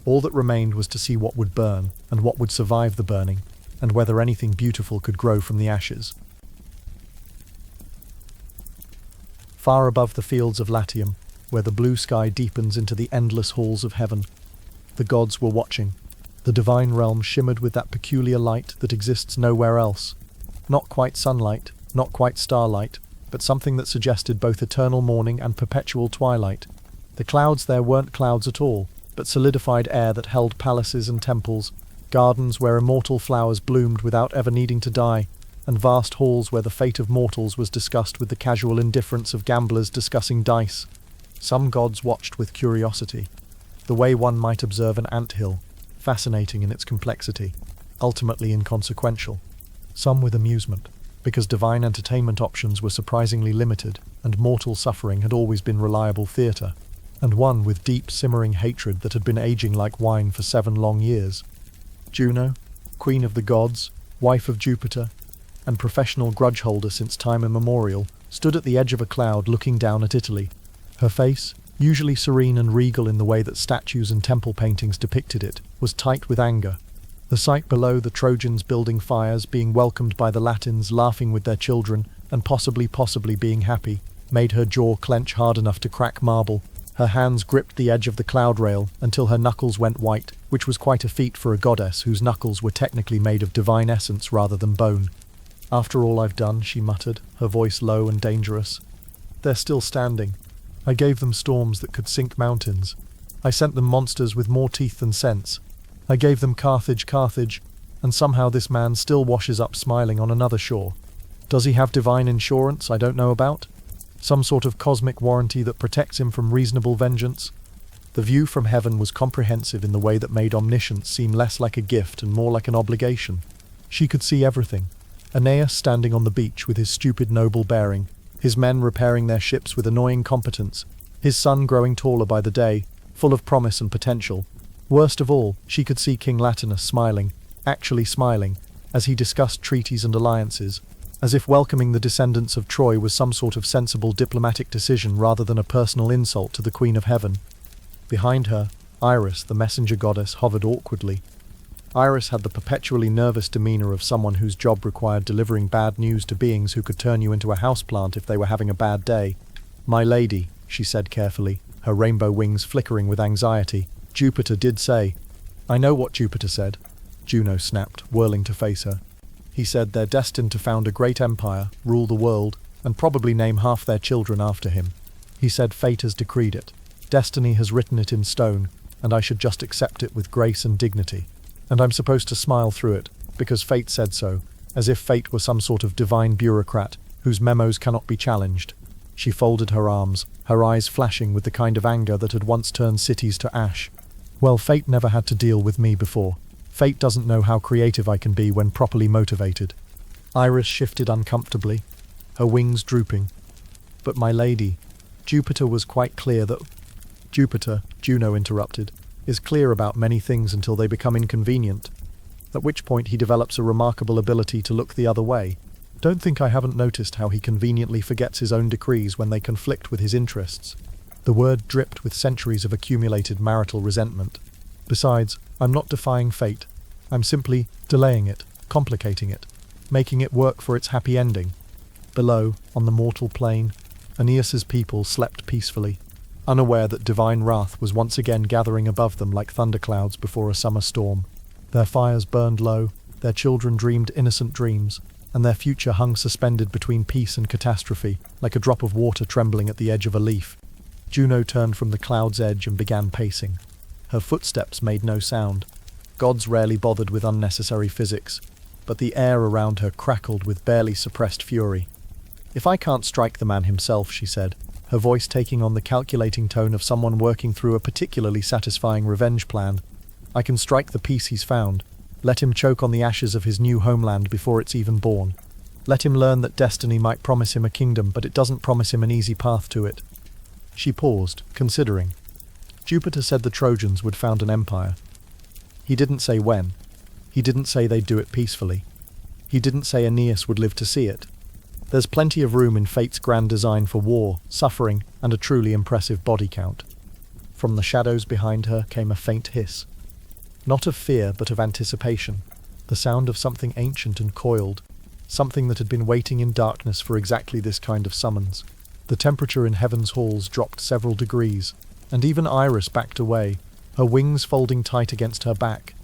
All that remained was to see what would burn, and what would survive the burning, and whether anything beautiful could grow from the ashes. Far above the fields of Latium, where the blue sky deepens into the endless halls of heaven, the gods were watching. The divine realm shimmered with that peculiar light that exists nowhere else. Not quite sunlight, not quite starlight, but something that suggested both eternal morning and perpetual twilight. The clouds there weren't clouds at all, but solidified air that held palaces and temples, gardens where immortal flowers bloomed without ever needing to die, and vast halls where the fate of mortals was discussed with the casual indifference of gamblers discussing dice. Some gods watched with curiosity, the way one might observe an anthill, fascinating in its complexity, ultimately inconsequential. Some with amusement, because divine entertainment options were surprisingly limited, and mortal suffering had always been reliable theatre, and one with deep simmering hatred that had been aging like wine for 7 long years. Juno, queen of the gods, wife of Jupiter, and professional grudge holder since time immemorial, stood at the edge of a cloud looking down at Italy. Her face, usually serene and regal in the way that statues and temple paintings depicted it, was tight with anger. The sight below, the Trojans building fires, being welcomed by the Latins, laughing with their children, and possibly being happy, made her jaw clench hard enough to crack marble. Her hands gripped the edge of the cloud rail until her knuckles went white, which was quite a feat for a goddess whose knuckles were technically made of divine essence rather than bone. "After all I've done," she muttered, her voice low and dangerous. "They're still standing. I gave them storms that could sink mountains. I sent them monsters with more teeth than sense. I gave them Carthage, and somehow this man still washes up smiling on another shore. Does he have divine insurance I don't know about? Some sort of cosmic warranty that protects him from reasonable vengeance?" The view from heaven was comprehensive in the way that made omniscience seem less like a gift and more like an obligation. She could see everything. Aeneas standing on the beach with his stupid noble bearing, his men repairing their ships with annoying competence, his son growing taller by the day, full of promise and potential. Worst of all, she could see King Latinus smiling, actually smiling, as he discussed treaties and alliances, as if welcoming the descendants of Troy was some sort of sensible diplomatic decision rather than a personal insult to the Queen of Heaven. Behind her, Iris, the messenger goddess, hovered awkwardly. Iris had the perpetually nervous demeanor of someone whose job required delivering bad news to beings who could turn you into a houseplant if they were having a bad day. "My lady," she said carefully, her rainbow wings flickering with anxiety, "Jupiter did say—" "I know what Jupiter said," Juno snapped, whirling to face her. "He said they're destined to found a great empire, rule the world, and probably name half their children after him. He said fate has decreed it. Destiny has written it in stone, and I should just accept it with grace and dignity. And I'm supposed to smile through it, because fate said so, as if fate were some sort of divine bureaucrat whose memos cannot be challenged." She folded her arms, her eyes flashing with the kind of anger that had once turned cities to ash. "Well, fate never had to deal with me before. Fate doesn't know how creative I can be when properly motivated." Iris shifted uncomfortably, her wings drooping. "But my lady, Jupiter was quite clear that—" "Jupiter," Juno interrupted, "is clear about many things until they become inconvenient, at which point he develops a remarkable ability to look the other way. Don't think I haven't noticed how he conveniently forgets his own decrees when they conflict with his interests." The word dripped with centuries of accumulated marital resentment. "Besides, I'm not defying fate. I'm simply delaying it, complicating it, making it work for its happy ending." Below, on the mortal plane, Aeneas's people slept peacefully, unaware that divine wrath was once again gathering above them like thunderclouds before a summer storm. Their fires burned low, their children dreamed innocent dreams, and their future hung suspended between peace and catastrophe, like a drop of water trembling at the edge of a leaf. Juno turned from the cloud's edge and began pacing. Her footsteps made no sound. Gods rarely bothered with unnecessary physics, but the air around her crackled with barely suppressed fury. "If I can't strike the man himself," she said, her voice taking on the calculating tone of someone working through a particularly satisfying revenge plan, "I can strike the peace he's found. Let him choke on the ashes of his new homeland before it's even born. Let him learn that destiny might promise him a kingdom, but it doesn't promise him an easy path to it." She paused, considering. Jupiter said the Trojans would found an empire. He didn't say when. He didn't say they'd do it peacefully. He didn't say Aeneas would live to see it. There's plenty of room in fate's grand design for war, suffering, and a truly impressive body count. From the shadows behind her came a faint hiss. Not of fear, but of anticipation. The sound of something ancient and coiled. Something that had been waiting in darkness for exactly this kind of summons. The temperature in heaven's halls dropped several degrees, and even Iris backed away, her wings folding tight against her back.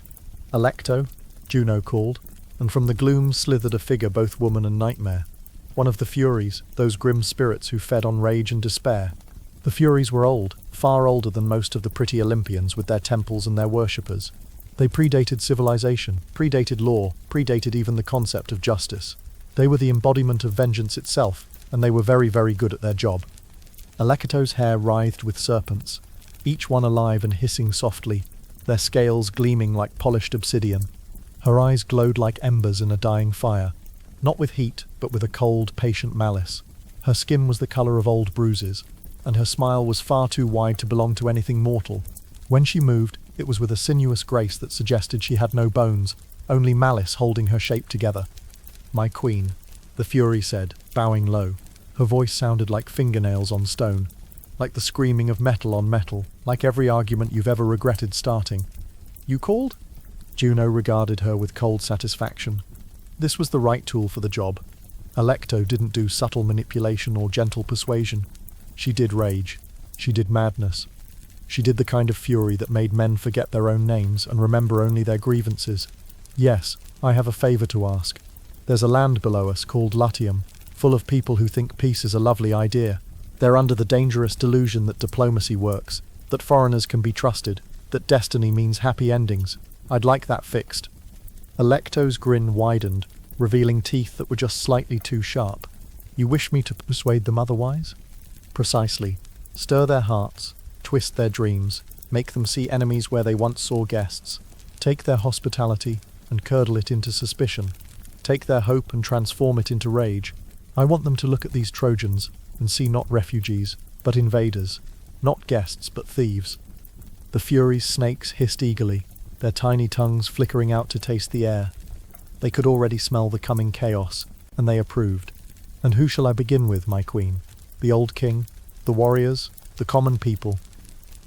"Alecto," Juno called, and from the gloom slithered a figure both woman and nightmare. One of the Furies, those grim spirits who fed on rage and despair. The Furies were old, far older than most of the pretty Olympians with their temples and their worshippers. They predated civilization, predated law, predated even the concept of justice. They were the embodiment of vengeance itself, and they were very, very good at their job. Alecto's hair writhed with serpents, each one alive and hissing softly, their scales gleaming like polished obsidian. Her eyes glowed like embers in a dying fire, not with heat, but with a cold, patient malice. Her skin was the colour of old bruises, and her smile was far too wide to belong to anything mortal. When she moved, it was with a sinuous grace that suggested she had no bones, only malice holding her shape together. "My queen," the Fury said, bowing low. Her voice sounded like fingernails on stone, like the screaming of metal on metal, like every argument you've ever regretted starting. "You called?" Juno regarded her with cold satisfaction. This was the right tool for the job. Alecto didn't do subtle manipulation or gentle persuasion. She did rage. She did madness. She did the kind of fury that made men forget their own names and remember only their grievances. "Yes, I have a favor to ask. There's a land below us called Latium, full of people who think peace is a lovely idea. They're under the dangerous delusion that diplomacy works, that foreigners can be trusted, that destiny means happy endings. I'd like that fixed." Alecto's grin widened, revealing teeth that were just slightly too sharp. "You wish me to persuade them otherwise?" "Precisely. Stir their hearts, twist their dreams, make them see enemies where they once saw guests. Take their hospitality and curdle it into suspicion. Take their hope and transform it into rage. I want them to look at these Trojans and see not refugees, but invaders, not guests, but thieves." The Furies' snakes hissed eagerly, their tiny tongues flickering out to taste the air. They could already smell the coming chaos, and they approved. "And who shall I begin with, my queen? The old king? The warriors? The common people?"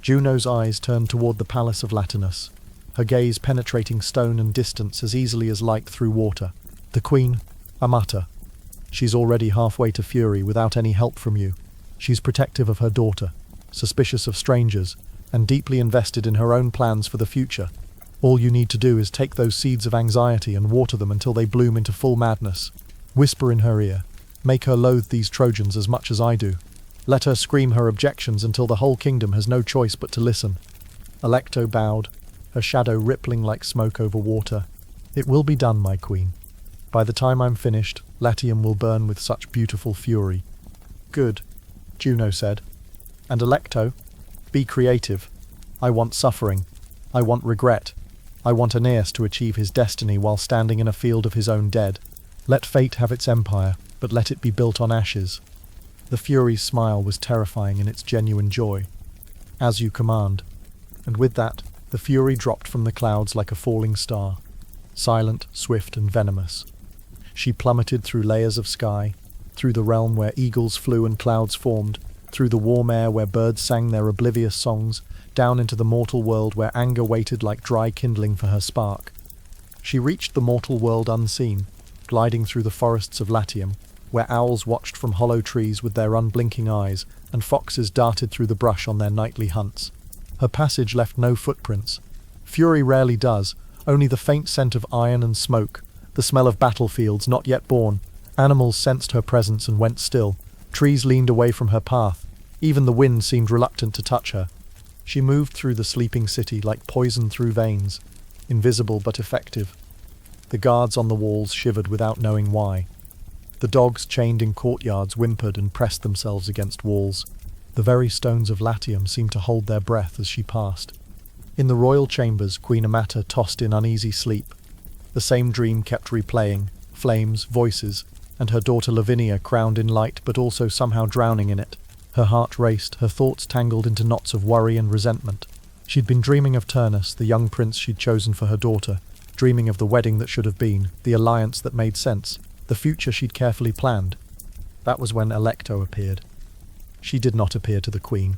Juno's eyes turned toward the palace of Latinus, her gaze penetrating stone and distance as easily as light through water. "The queen, Amata. She's already halfway to fury without any help from you. She's protective of her daughter, suspicious of strangers, and deeply invested in her own plans for the future. All you need to do is take those seeds of anxiety and water them until they bloom into full madness. Whisper in her ear. Make her loathe these Trojans as much as I do. Let her scream her objections until the whole kingdom has no choice but to listen." Alecto bowed, her shadow rippling like smoke over water. "It will be done, my queen. By the time I'm finished, Latium will burn with such beautiful fury." "Good," Juno said. "And Alecto, be creative. I want suffering. I want regret. I want Aeneas to achieve his destiny while standing in a field of his own dead. Let fate have its empire, but let it be built on ashes." The Fury's smile was terrifying in its genuine joy. "As you command." And with that, the Fury dropped from the clouds like a falling star, silent, swift, and venomous. She plummeted through layers of sky, through the realm where eagles flew and clouds formed, through the warm air where birds sang their oblivious songs, down into the mortal world where anger waited like dry kindling for her spark. She reached the mortal world unseen, gliding through the forests of Latium, where owls watched from hollow trees with their unblinking eyes, and foxes darted through the brush on their nightly hunts. Her passage left no footprints. Fury rarely does, only the faint scent of iron and smoke, the smell of battlefields not yet born. Animals sensed her presence and went still. Trees leaned away from her path. Even the wind seemed reluctant to touch her. She moved through the sleeping city like poison through veins, invisible but effective. The guards on the walls shivered without knowing why. The dogs chained in courtyards whimpered and pressed themselves against walls. The very stones of Latium seemed to hold their breath as she passed. In the royal chambers, Queen Amata tossed in uneasy sleep. The same dream kept replaying, flames, voices, and her daughter Lavinia crowned in light but also somehow drowning in it. Her heart raced, her thoughts tangled into knots of worry and resentment. She'd been dreaming of Turnus, the young prince she'd chosen for her daughter, dreaming of the wedding that should have been, the alliance that made sense, the future she'd carefully planned. That was when Alecto appeared. She did not appear to the queen.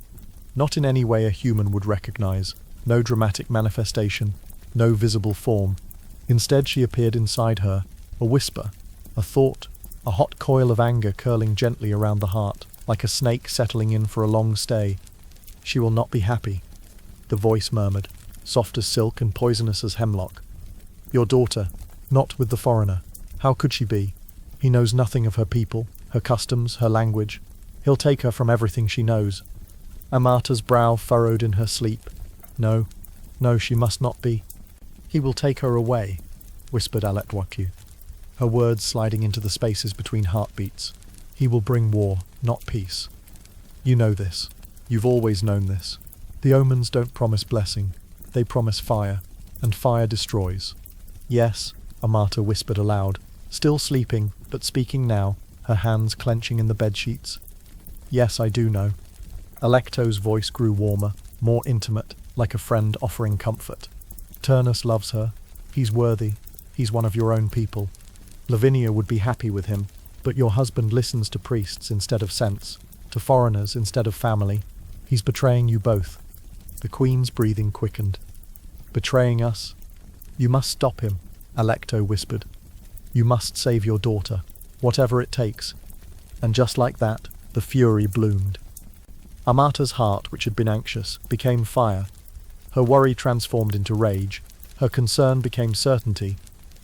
Not in any way a human would recognize. No dramatic manifestation, no visible form. Instead she appeared inside her, a whisper, a thought, a hot coil of anger curling gently around the heart, like a snake settling in for a long stay. "She will not be happy," the voice murmured, soft as silk and poisonous as hemlock. "Your daughter, not with the foreigner. How could she be? He knows nothing of her people, her customs, her language. He'll take her from everything she knows." Amata's brow furrowed in her sleep. No, she must not be. "He will take her away," whispered Aletwaku, her words sliding into the spaces between heartbeats. "He will bring war, not peace. You know this. You've always known this. The omens don't promise blessing. They promise fire, and fire destroys." "Yes," Amata whispered aloud, still sleeping, but speaking now, her hands clenching in the bedsheets. "Yes, I do know." Alecto's voice grew warmer, more intimate, like a friend offering comfort. "Turnus loves her. He's worthy. He's one of your own people. Lavinia would be happy with him, But your husband listens to priests instead of sense, to foreigners instead of family. He's betraying you both." The queen's breathing quickened. "Betraying us? You must stop him," Alecto whispered. "You must save your daughter, whatever it takes." And just like that, the fury bloomed. Amata's heart, which had been anxious, became fire. Her worry transformed into rage. Her concern became certainty.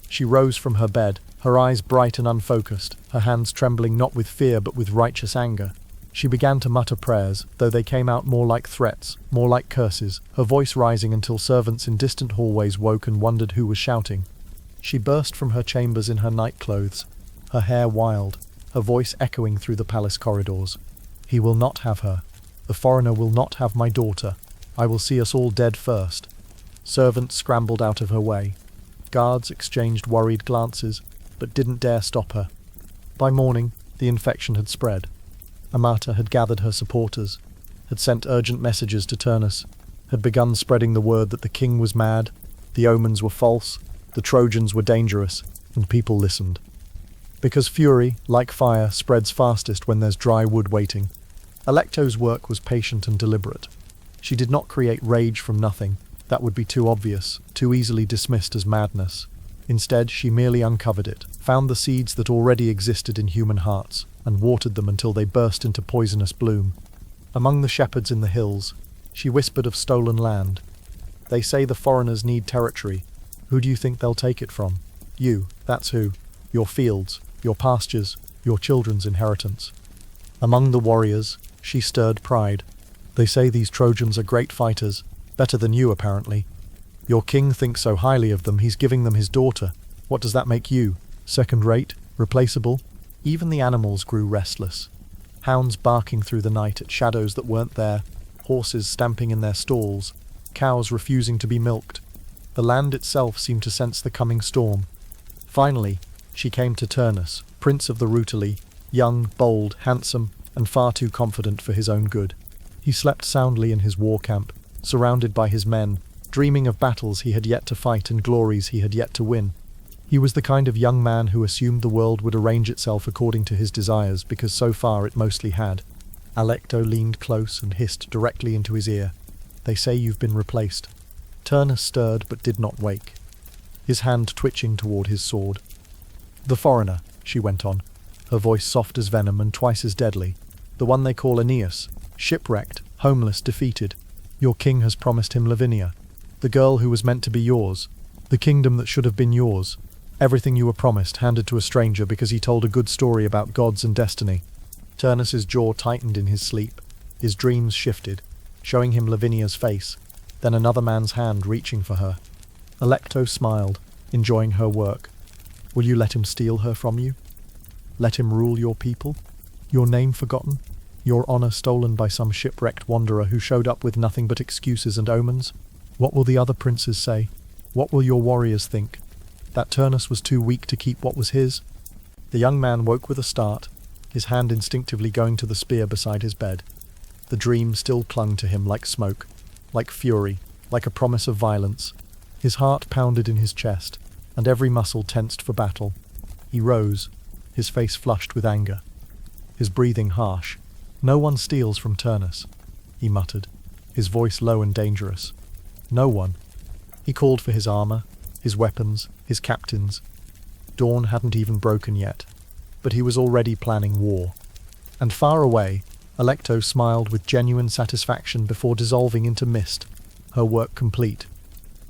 She rose from her bed, her eyes bright and unfocused, her hands trembling not with fear but with righteous anger. She began to mutter prayers, though they came out more like threats, more like curses, her voice rising until servants in distant hallways woke and wondered who was shouting. She burst from her chambers in her nightclothes, her hair wild, her voice echoing through the palace corridors. "He will not have her. The foreigner will not have my daughter. I will see us all dead first." Servants scrambled out of her way. Guards exchanged worried glances, but didn't dare stop her. By morning, the infection had spread. Amata had gathered her supporters, had sent urgent messages to Turnus, had begun spreading the word that the king was mad, the omens were false, the Trojans were dangerous, and people listened. Because fury, like fire, spreads fastest when there's dry wood waiting. Alecto's work was patient and deliberate. She did not create rage from nothing. That would be too obvious, too easily dismissed as madness. Instead, she merely uncovered it, found the seeds that already existed in human hearts, and watered them until they burst into poisonous bloom. Among the shepherds in the hills, she whispered of stolen land. "They say the foreigners need territory. Who do you think they'll take it from? You, that's who. Your fields, your pastures, your children's inheritance." Among the warriors, she stirred pride. "They say these Trojans are great fighters, better than you apparently. Your king thinks so highly of them, he's giving them his daughter. What does that make you? Second-rate? Replaceable?" Even the animals grew restless. Hounds barking through the night at shadows that weren't there, horses stamping in their stalls, cows refusing to be milked. The land itself seemed to sense the coming storm. Finally, she came to Turnus, prince of the Retelling, young, bold, handsome, and far too confident for his own good. He slept soundly in his war camp, surrounded by his men, dreaming of battles he had yet to fight and glories he had yet to win. He was the kind of young man who assumed the world would arrange itself according to his desires, because so far it mostly had. Alecto leaned close and hissed directly into his ear. "They say you've been replaced." Turnus stirred but did not wake, his hand twitching toward his sword. "The foreigner," she went on, her voice soft as venom and twice as deadly. "The one they call Aeneas, shipwrecked, homeless, defeated. Your king has promised him Lavinia, the girl who was meant to be yours, the kingdom that should have been yours. Everything you were promised handed to a stranger because he told a good story about gods and destiny." Turnus's jaw tightened in his sleep. His dreams shifted, showing him Lavinia's face, then another man's hand reaching for her. Alecto smiled, enjoying her work. "Will you let him steal her from you? Let him rule your people? Your name forgotten? Your honor stolen by some shipwrecked wanderer who showed up with nothing but excuses and omens? What will the other princes say? What will your warriors think? That Turnus was too weak to keep what was his?" The young man woke with a start, his hand instinctively going to the spear beside his bed. The dream still clung to him like smoke, like fury, like a promise of violence. His heart pounded in his chest, and every muscle tensed for battle. He rose, his face flushed with anger, his breathing harsh. "No one steals from Turnus," he muttered, his voice low and dangerous. "No one." He called for his armor, his weapons, his captains. Dawn hadn't even broken yet, but he was already planning war. And far away, Alecto smiled with genuine satisfaction before dissolving into mist, her work complete.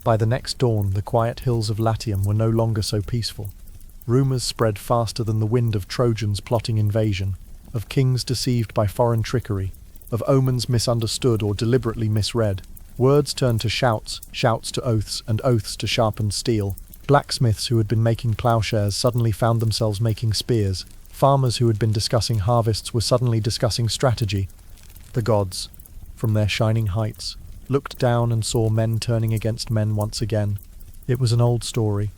By the next dawn, the quiet hills of Latium were no longer so peaceful. Rumors spread faster than the wind of Trojans plotting invasion, of kings deceived by foreign trickery, of omens misunderstood or deliberately misread. Words turned to shouts, shouts to oaths, and oaths to sharpened steel. Blacksmiths who had been making plowshares suddenly found themselves making spears. Farmers who had been discussing harvests were suddenly discussing strategy. The gods, from their shining heights, looked down and saw men turning against men once again. It was an old story,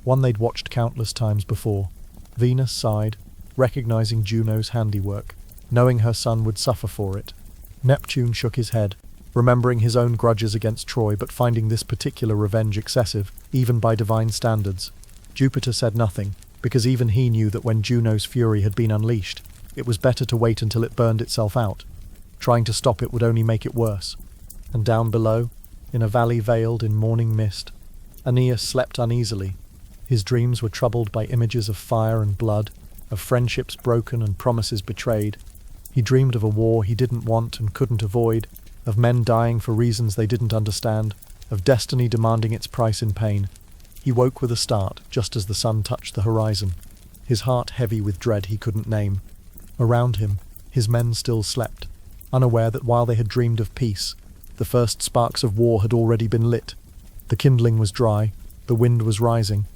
one they'd watched countless times before. Venus sighed, recognizing Juno's handiwork, knowing her son would suffer for it. Neptune shook his head, remembering his own grudges against Troy but finding this particular revenge excessive, even by divine standards. Jupiter said nothing, because even he knew that when Juno's fury had been unleashed, it was better to wait until it burned itself out. Trying to stop it would only make it worse. And down below, in a valley veiled in morning mist, Aeneas slept uneasily. His dreams were troubled by images of fire and blood, of friendships broken and promises betrayed. He dreamed of a war he didn't want and couldn't avoid, of men dying for reasons they didn't understand, of destiny demanding its price in pain. He woke with a start, just as the sun touched the horizon, his heart heavy with dread he couldn't name. Around him, his men still slept, unaware that while they had dreamed of peace, the first sparks of war had already been lit. The kindling was dry, the wind was rising,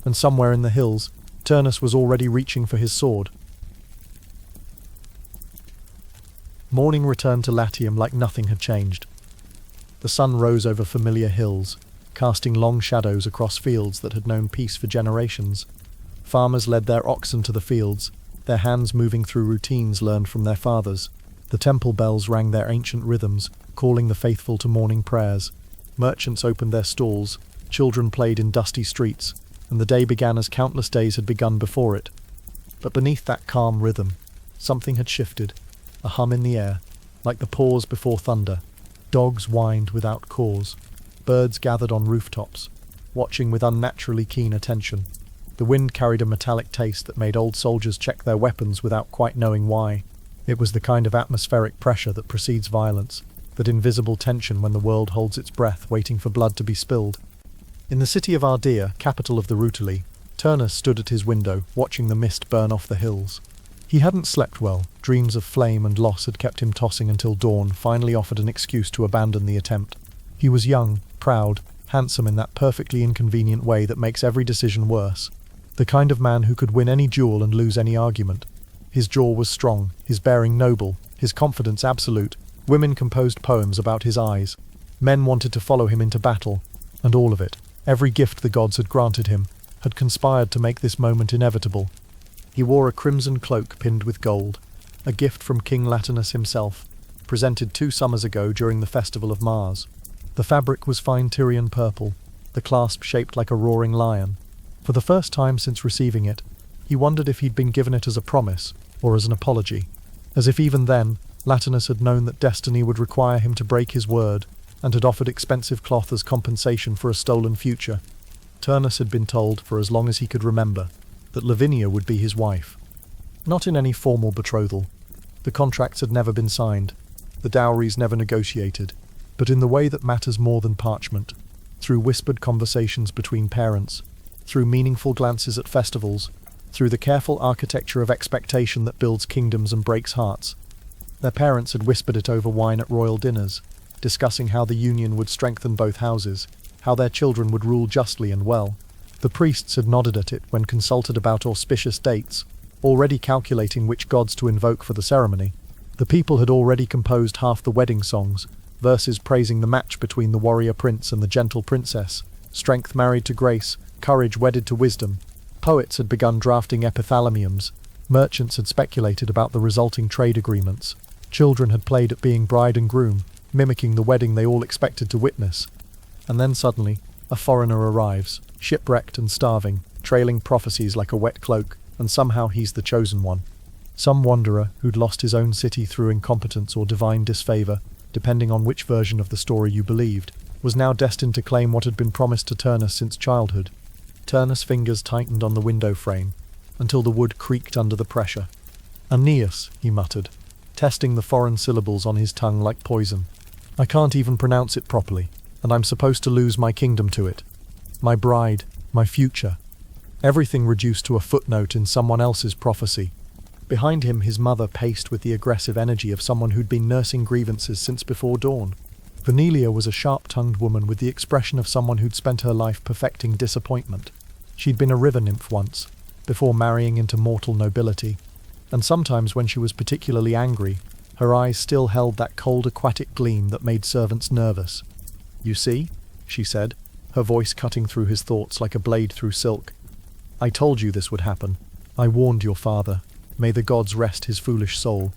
and somewhere in the hills, Turnus was already reaching for his sword. Morning returned to Latium like nothing had changed. The sun rose over familiar hills, casting long shadows across fields that had known peace for generations. Farmers led their oxen to the fields, their hands moving through routines learned from their fathers. The temple bells rang their ancient rhythms, calling the faithful to morning prayers. Merchants opened their stalls, children played in dusty streets, and the day began as countless days had begun before it. But beneath that calm rhythm, something had shifted, a hum in the air, like the pause before thunder. Dogs whined without cause. Birds gathered on rooftops, watching with unnaturally keen attention. The wind carried a metallic taste that made old soldiers check their weapons without quite knowing why. It was the kind of atmospheric pressure that precedes violence, that invisible tension when the world holds its breath waiting for blood to be spilled. In the city of Ardea, capital of the Retelling, Turnus stood at his window, watching the mist burn off the hills. He hadn't slept well. Dreams of flame and loss had kept him tossing until dawn finally offered an excuse to abandon the attempt. He was young, proud, handsome in that perfectly inconvenient way that makes every decision worse. The kind of man who could win any duel and lose any argument. His jaw was strong, his bearing noble, his confidence absolute. Women composed poems about his eyes. Men wanted to follow him into battle. And all of it, every gift the gods had granted him, had conspired to make this moment inevitable. He wore a crimson cloak pinned with gold, a gift from King Latinus himself, presented 2 summers ago during the festival of Mars. The fabric was fine Tyrian purple, the clasp shaped like a roaring lion. For the first time since receiving it, he wondered if he'd been given it as a promise, or as an apology. As if even then, Latinus had known that destiny would require him to break his word, and had offered expensive cloth as compensation for a stolen future. Turnus had been told, for as long as he could remember, that Lavinia would be his wife. Not in any formal betrothal. The contracts had never been signed, the dowries never negotiated, but in the way that matters more than parchment, through whispered conversations between parents, through meaningful glances at festivals, through the careful architecture of expectation that builds kingdoms and breaks hearts. Their parents had whispered it over wine at royal dinners, discussing how the union would strengthen both houses, how their children would rule justly and well. The priests had nodded at it when consulted about auspicious dates, already calculating which gods to invoke for the ceremony. The people had already composed half the wedding songs, verses praising the match between the warrior prince and the gentle princess, strength married to grace, courage wedded to wisdom. Poets had begun drafting epithalamiums, merchants had speculated about the resulting trade agreements, children had played at being bride and groom, mimicking the wedding they all expected to witness. And then suddenly, a foreigner arrives, shipwrecked and starving, trailing prophecies like a wet cloak, and somehow he's the chosen one. Some wanderer who'd lost his own city through incompetence or divine disfavor, depending on which version of the story you believed, was now destined to claim what had been promised to Turnus since childhood. Turnus' fingers tightened on the window frame, until the wood creaked under the pressure. "Aeneas," he muttered, testing the foreign syllables on his tongue like poison. "I can't even pronounce it properly, and I'm supposed to lose my kingdom to it. My bride, my future." Everything reduced to a footnote in someone else's prophecy. Behind him, his mother paced with the aggressive energy of someone who'd been nursing grievances since before dawn. Vernelia was a sharp-tongued woman with the expression of someone who'd spent her life perfecting disappointment. She'd been a river nymph once, before marrying into mortal nobility, and sometimes when she was particularly angry, her eyes still held that cold aquatic gleam that made servants nervous. "You see," she said, her voice cutting through his thoughts like a blade through silk. "I told you this would happen. I warned your father. May the gods rest his foolish soul."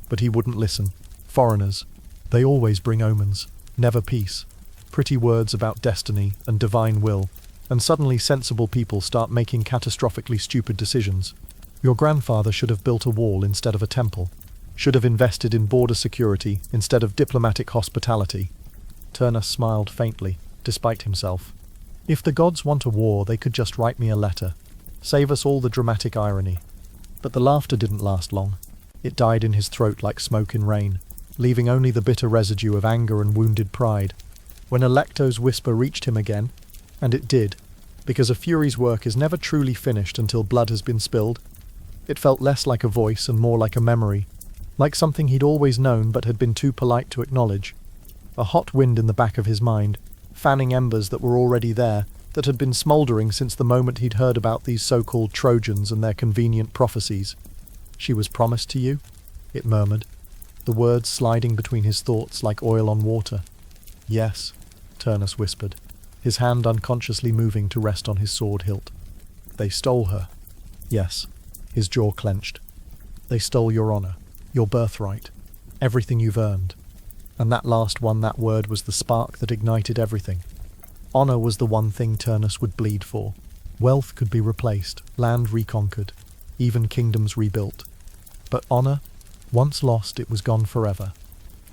But he wouldn't listen. Foreigners. They always bring omens, never peace. Pretty words about destiny and divine will. and suddenly sensible people start making catastrophically stupid decisions. Your grandfather should have built a wall instead of a temple, should have invested in border security instead of diplomatic hospitality. Turnus smiled faintly, despite himself. If the gods want a war, they could just write me a letter. Save us all the dramatic irony. But the laughter didn't last long. It died in his throat like smoke in rain, leaving only the bitter residue of anger and wounded pride. When Alecto's whisper reached him again, and it did, because a Fury's work is never truly finished until blood has been spilled, it felt less like a voice and more like a memory, like something he'd always known but had been too polite to acknowledge. A hot wind in the back of his mind, fanning embers that were already there, that had been smouldering since the moment he'd heard about these so-called Trojans and their convenient prophecies. "She was promised to you?" it murmured, the words sliding between his thoughts like oil on water. "Yes," Turnus whispered, his hand unconsciously moving to rest on his sword hilt. "They stole her." "Yes," his jaw clenched. "They stole your honor, your birthright, everything you've earned." And that last one, that word, was the spark that ignited everything. Honor was the one thing Turnus would bleed for. Wealth could be replaced, land reconquered, even kingdoms rebuilt. But honor, once lost, it was gone forever.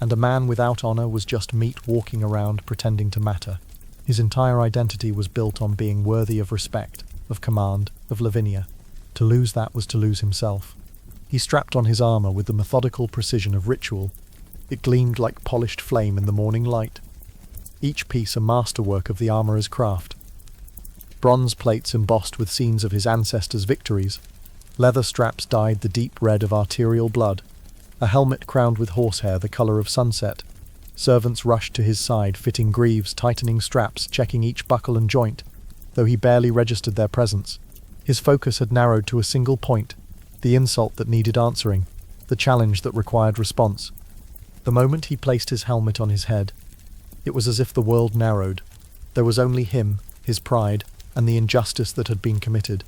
And a man without honor was just meat walking around pretending to matter. His entire identity was built on being worthy of respect, of command, of Lavinia. To lose that was to lose himself. He strapped on his armor with the methodical precision of ritual. It gleamed like polished flame in the morning light. Each piece a masterwork of the armorer's craft. Bronze plates embossed with scenes of his ancestors' victories. Leather straps dyed the deep red of arterial blood. A helmet crowned with horsehair the color of sunset. Servants rushed to his side, fitting greaves, tightening straps, checking each buckle and joint, though he barely registered their presence. His focus had narrowed to a single point, the insult that needed answering, the challenge that required response. The moment he placed his helmet on his head, it was as if the world narrowed. There was only him, his pride, and the injustice that had been committed.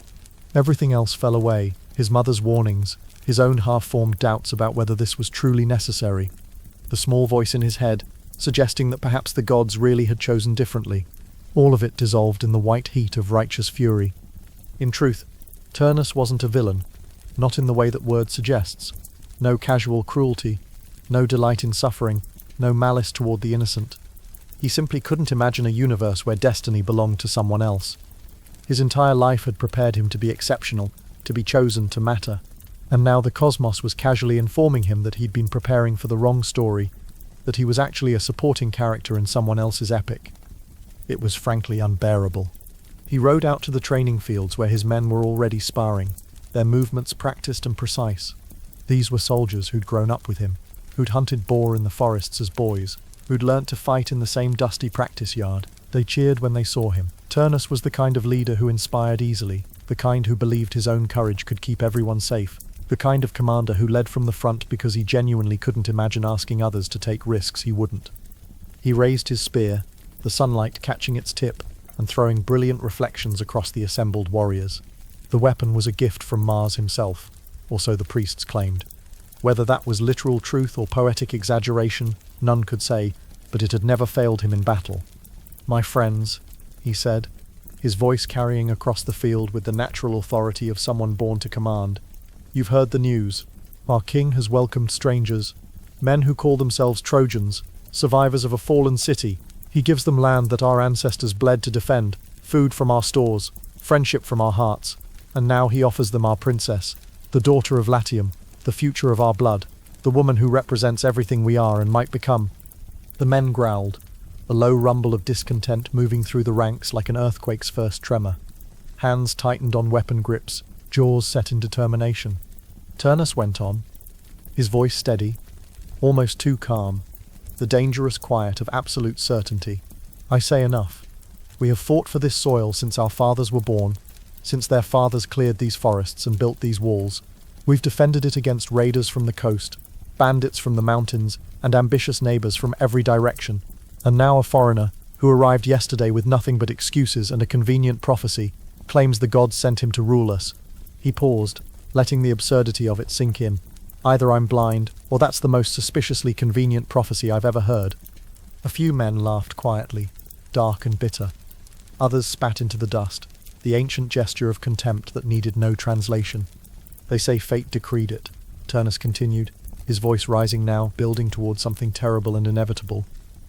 Everything else fell away, his mother's warnings, his own half-formed doubts about whether this was truly necessary, the small voice in his head, suggesting that perhaps the gods really had chosen differently. All of it dissolved in the white heat of righteous fury. In truth, Turnus wasn't a villain, not in the way that word suggests. No casual cruelty, no delight in suffering, no malice toward the innocent. He simply couldn't imagine a universe where destiny belonged to someone else. His entire life had prepared him to be exceptional, to be chosen, to matter. And now the cosmos was casually informing him that he'd been preparing for the wrong story, that he was actually a supporting character in someone else's epic. It was frankly unbearable. He rode out to the training fields where his men were already sparring, their movements practiced and precise. These were soldiers who'd grown up with him, who'd hunted boar in the forests as boys, who'd learnt to fight in the same dusty practice yard. They cheered when they saw him. Turnus was the kind of leader who inspired easily, the kind who believed his own courage could keep everyone safe, the kind of commander who led from the front because he genuinely couldn't imagine asking others to take risks he wouldn't. He raised his spear, the sunlight catching its tip and throwing brilliant reflections across the assembled warriors. The weapon was a gift from Mars himself, or so the priests claimed. Whether that was literal truth or poetic exaggeration, none could say, but it had never failed him in battle. "My friends," he said, his voice carrying across the field with the natural authority of someone born to command, "you've heard the news. Our king has welcomed strangers, men who call themselves Trojans, survivors of a fallen city. He gives them land that our ancestors bled to defend, food from our stores, friendship from our hearts, and now he offers them our princess, the daughter of Latium, the future of our blood, the woman who represents everything we are and might become." The men growled, a low rumble of discontent moving through the ranks like an earthquake's first tremor. Hands tightened on weapon grips, jaws set in determination. Turnus went on, his voice steady, almost too calm, the dangerous quiet of absolute certainty. "I say enough. We have fought for this soil since our fathers were born, since their fathers cleared these forests and built these walls. We've defended it against raiders from the coast, bandits from the mountains, and ambitious neighbors from every direction. And now a foreigner, who arrived yesterday with nothing but excuses and a convenient prophecy, claims the gods sent him to rule us." He paused, letting the absurdity of it sink in. "Either I'm blind, or that's the most suspiciously convenient prophecy I've ever heard." A few men laughed quietly, dark and bitter. Others spat into the dust, the ancient gesture of contempt that needed no translation. They say fate decreed it, Turnus continued, his voice rising now, building towards something terrible and inevitable.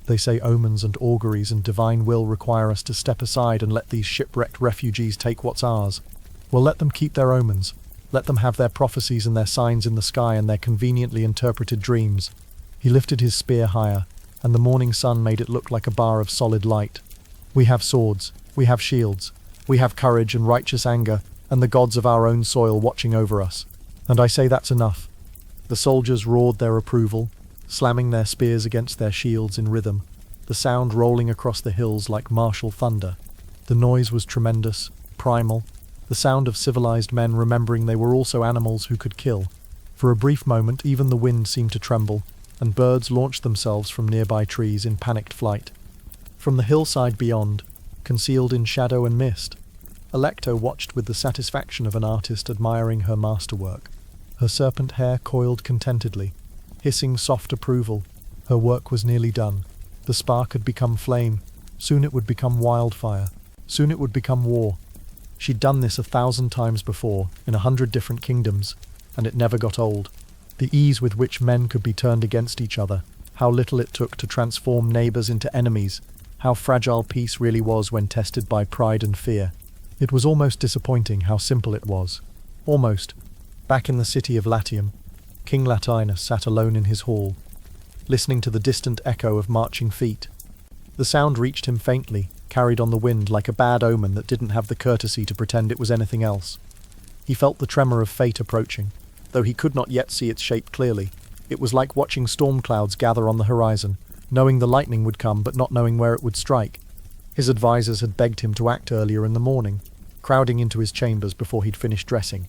They say omens and auguries and divine will require us to step aside and let these shipwrecked refugees take what's ours. Well, let them keep their omens. Let them have their prophecies and their signs in the sky and their conveniently interpreted dreams. He lifted his spear higher, and the morning sun made it look like a bar of solid light. We have swords, we have shields, we have courage and righteous anger, and the gods of our own soil watching over us. And I say that's enough. The soldiers roared their approval, slamming their spears against their shields in rhythm, the sound rolling across the hills like martial thunder. The noise was tremendous, primal, the sound of civilized men remembering they were also animals who could kill. For a brief moment even the wind seemed to tremble, and birds launched themselves from nearby trees in panicked flight. From the hillside beyond, concealed in shadow and mist, Alecto watched with the satisfaction of an artist admiring her masterwork. Her serpent hair coiled contentedly, hissing soft approval. Her work was nearly done. The spark had become flame. Soon it would become wildfire. Soon it would become war. She'd done this 1,000 times before, in 100 different kingdoms, and it never got old. The ease with which men could be turned against each other, how little it took to transform neighbors into enemies, how fragile peace really was when tested by pride and fear. It was almost disappointing how simple it was. Almost. Back in the city of Latium, King Latinus sat alone in his hall, listening to the distant echo of marching feet. The sound reached him faintly, carried on the wind like a bad omen that didn't have the courtesy to pretend it was anything else. He felt the tremor of fate approaching, though he could not yet see its shape clearly. It was like watching storm clouds gather on the horizon, knowing the lightning would come but not knowing where it would strike. His advisors had begged him to act earlier in the morning, crowding into his chambers before he'd finished dressing.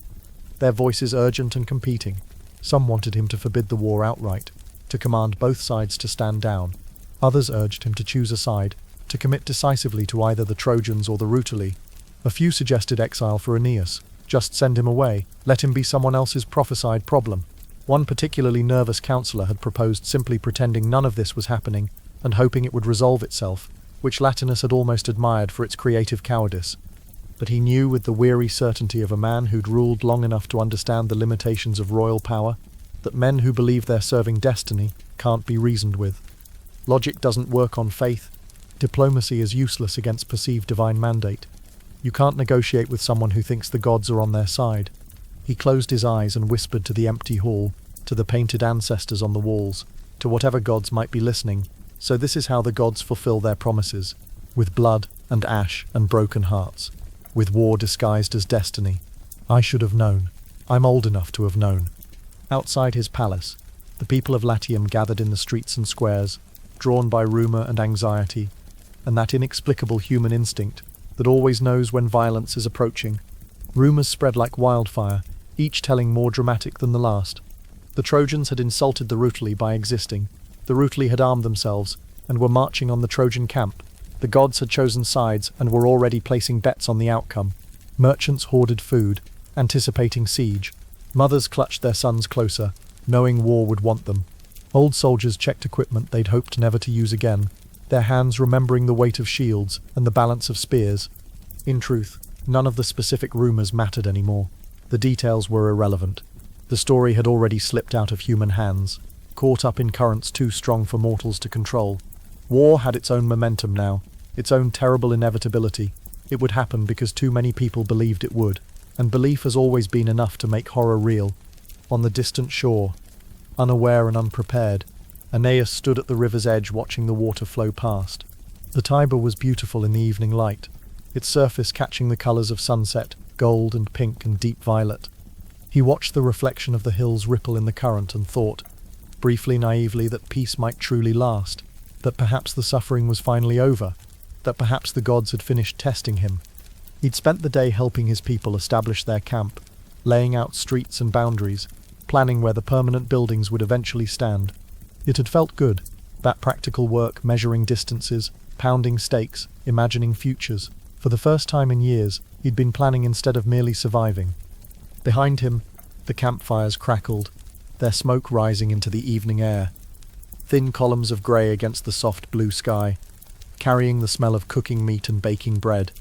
Their voices urgent and competing. Some wanted him to forbid the war outright, to command both sides to stand down. Others urged him to choose a side, to commit decisively to either the Trojans or the Retelling. A few suggested exile for Aeneas. Just send him away, let him be someone else's prophesied problem. One particularly nervous counsellor had proposed simply pretending none of this was happening and hoping it would resolve itself, which Latinus had almost admired for its creative cowardice. But he knew with the weary certainty of a man who'd ruled long enough to understand the limitations of royal power, that men who believe they're serving destiny can't be reasoned with. Logic doesn't work on faith. Diplomacy is useless against perceived divine mandate. You can't negotiate with someone who thinks the gods are on their side. He closed his eyes and whispered to the empty hall, to the painted ancestors on the walls, to whatever gods might be listening. So this is how the gods fulfill their promises, with blood and ash and broken hearts, with war disguised as destiny. I should have known. I'm old enough to have known. Outside his palace, the people of Latium gathered in the streets and squares, drawn by rumour and anxiety, and that inexplicable human instinct that always knows when violence is approaching. Rumours spread like wildfire, each telling more dramatic than the last. The Trojans had insulted the Retelling by existing. The Retelling had armed themselves, and were marching on the Trojan camp. The gods had chosen sides, and were already placing bets on the outcome. Merchants hoarded food, anticipating siege. Mothers clutched their sons closer, knowing war would want them. Old soldiers checked equipment they'd hoped never to use again, their hands remembering the weight of shields and the balance of spears. In truth, none of the specific rumours mattered anymore. The details were irrelevant. The story had already slipped out of human hands, caught up in currents too strong for mortals to control. War had its own momentum now, its own terrible inevitability. It would happen because too many people believed it would, and belief has always been enough to make horror real. On the distant shore, unaware and unprepared, Aeneas stood at the river's edge watching the water flow past. The Tiber was beautiful in the evening light, its surface catching the colours of sunset, gold and pink and deep violet. He watched the reflection of the hills ripple in the current and thought, briefly naively, that peace might truly last, that perhaps the suffering was finally over, that perhaps the gods had finished testing him. He'd spent the day helping his people establish their camp, laying out streets and boundaries, planning where the permanent buildings would eventually stand. It had felt good, that practical work, measuring distances, pounding stakes, imagining futures. For the first time in years, he'd been planning instead of merely surviving. Behind him, the campfires crackled, their smoke rising into the evening air. Thin columns of grey against the soft blue sky. carrying the smell of cooking meat and baking bread.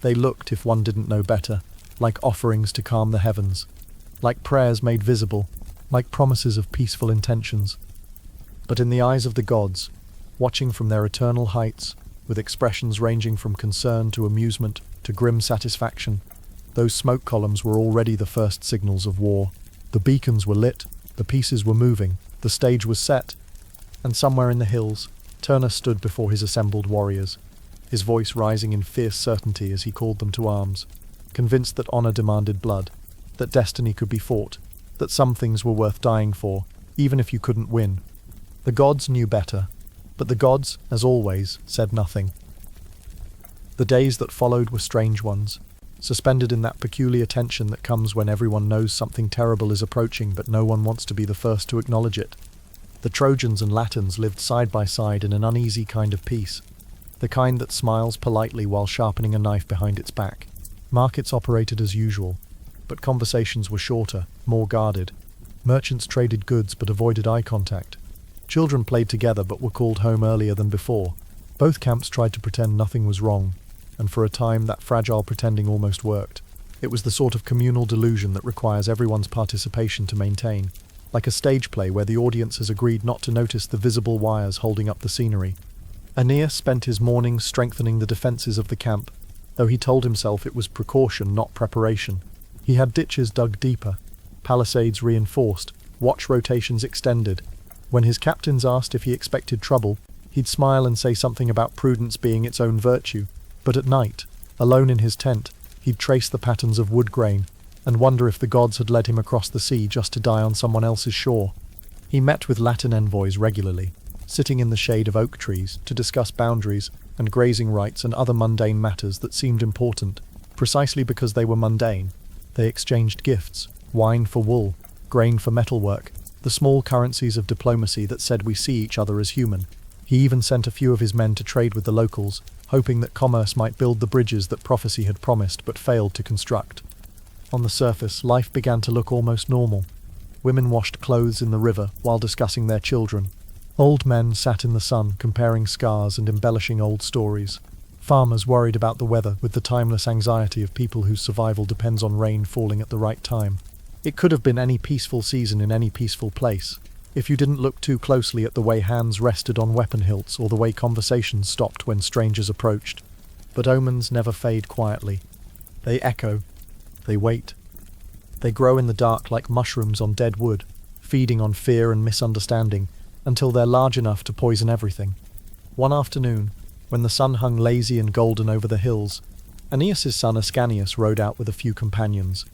They looked, if one didn't know better, like offerings to calm the heavens, like prayers made visible, like promises of peaceful intentions. But in the eyes of the gods, watching from their eternal heights, with expressions ranging from concern to amusement to grim satisfaction, those smoke columns were already the first signals of war. The beacons were lit, the pieces were moving, the stage was set, and somewhere in the hills, Turner stood before his assembled warriors, his voice rising in fierce certainty as he called them to arms, convinced that honor demanded blood, that destiny could be fought, that some things were worth dying for, even if you couldn't win. The gods knew better, but the gods, as always, said nothing. The days that followed were strange ones, suspended in that peculiar tension that comes when everyone knows something terrible is approaching but no one wants to be the first to acknowledge it. The Trojans and Latins lived side by side in an uneasy kind of peace, the kind that smiles politely while sharpening a knife behind its back. Markets operated as usual, but conversations were shorter, more guarded. Merchants traded goods but avoided eye contact. Children played together but were called home earlier than before. Both camps tried to pretend nothing was wrong, and for a time that fragile pretending almost worked. It was the sort of communal delusion that requires everyone's participation to maintain, like a stage play where the audience has agreed not to notice the visible wires holding up the scenery. Aeneas spent his mornings strengthening the defences of the camp, though he told himself it was precaution, not preparation. He had ditches dug deeper, palisades reinforced, watch rotations extended. When his captains asked if he expected trouble, he'd smile and say something about prudence being its own virtue. But at night, alone in his tent, he'd trace the patterns of wood grain and wonder if the gods had led him across the sea just to die on someone else's shore. He met with Latin envoys regularly, sitting in the shade of oak trees to discuss boundaries and grazing rights and other mundane matters that seemed important. Precisely because they were mundane, they exchanged gifts, wine for wool, grain for metalwork, the small currencies of diplomacy that said we see each other as human. He even sent a few of his men to trade with the locals, hoping that commerce might build the bridges that prophecy had promised but failed to construct. On the surface, life began to look almost normal. Women washed clothes in the river while discussing their children. Old men sat in the sun comparing scars and embellishing old stories. Farmers worried about the weather with the timeless anxiety of people whose survival depends on rain falling at the right time. It could have been any peaceful season in any peaceful place, if you didn't look too closely at the way hands rested on weapon hilts or the way conversations stopped when strangers approached. But omens never fade quietly. They echo. They wait. They grow in the dark like mushrooms on dead wood, feeding on fear and misunderstanding, until they're large enough to poison everything. One afternoon, when the sun hung lazy and golden over the hills, Aeneas' son Ascanius rode out with a few companions.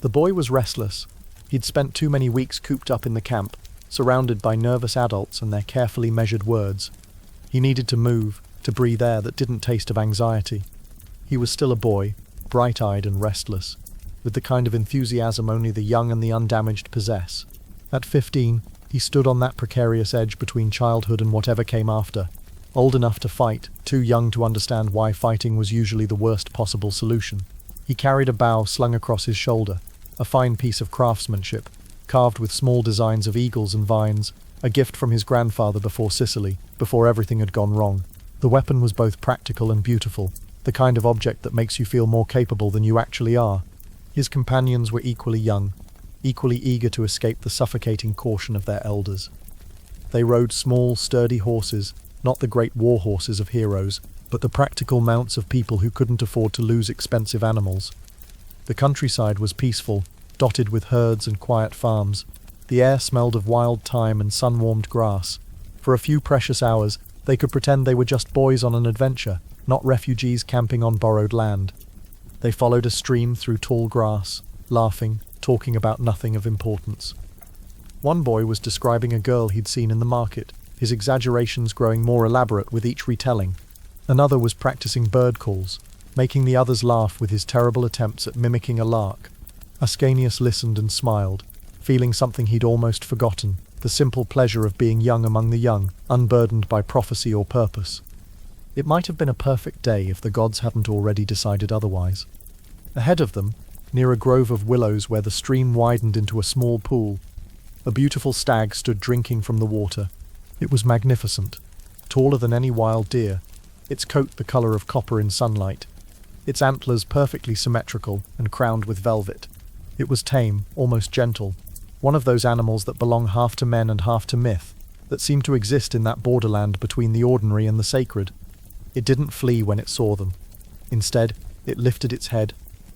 The boy was restless. He'd spent too many weeks cooped up in the camp, surrounded by nervous adults and their carefully measured words. He needed to move, to breathe air that didn't taste of anxiety. He was still a boy, bright-eyed and restless, with the kind of enthusiasm only the young and the undamaged possess. At 15, he stood on that precarious edge between childhood and whatever came after, old enough to fight, too young to understand why fighting was usually the worst possible solution. He carried a bow slung across his shoulder, a fine piece of craftsmanship, carved with small designs of eagles and vines, a gift from his grandfather before Sicily, before everything had gone wrong. The weapon was both practical and beautiful, the kind of object that makes you feel more capable than you actually are. His companions were equally young, equally eager to escape the suffocating caution of their elders. They rode small, sturdy horses, not the great war horses of heroes, but the practical mounts of people who couldn't afford to lose expensive animals. The countryside was peaceful, dotted with herds and quiet farms. The air smelled of wild thyme and sun-warmed grass. For a few precious hours, they could pretend they were just boys on an adventure, not refugees camping on borrowed land. They followed a stream through tall grass, laughing, talking about nothing of importance. One boy was describing a girl he'd seen in the market, his exaggerations growing more elaborate with each retelling. Another was practicing bird calls, making the others laugh with his terrible attempts at mimicking a lark. Ascanius listened and smiled, feeling something he'd almost forgotten, the simple pleasure of being young among the young, unburdened by prophecy or purpose. It might have been a perfect day if the gods hadn't already decided otherwise. Ahead of them, near a grove of willows where the stream widened into a small pool, a beautiful stag stood drinking from the water. It was magnificent, taller than any wild deer, its coat the color of copper in sunlight, its antlers perfectly symmetrical and crowned with velvet. It was tame, almost gentle, one of those animals that belong half to men and half to myth, that seem to exist in that borderland between the ordinary and the sacred. It didn't flee when it saw them. Instead, it lifted its head,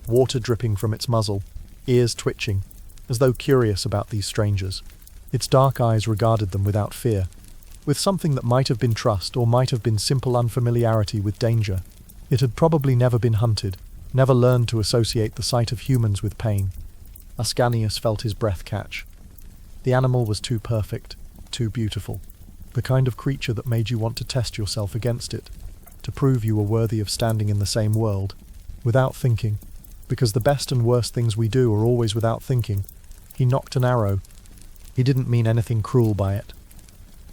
water dripping from its muzzle, ears twitching, as though curious about these strangers. Its dark eyes regarded them without fear, with something that might have been trust or might have been simple unfamiliarity with danger. It had probably never been hunted, never learned to associate the sight of humans with pain. Aeneas felt his breath catch. The animal was too perfect, too beautiful. The kind of creature that made you want to test yourself against it, to prove you were worthy of standing in the same world, without thinking, because the best and worst things we do are always without thinking. He knocked an arrow. He didn't mean anything cruel by it.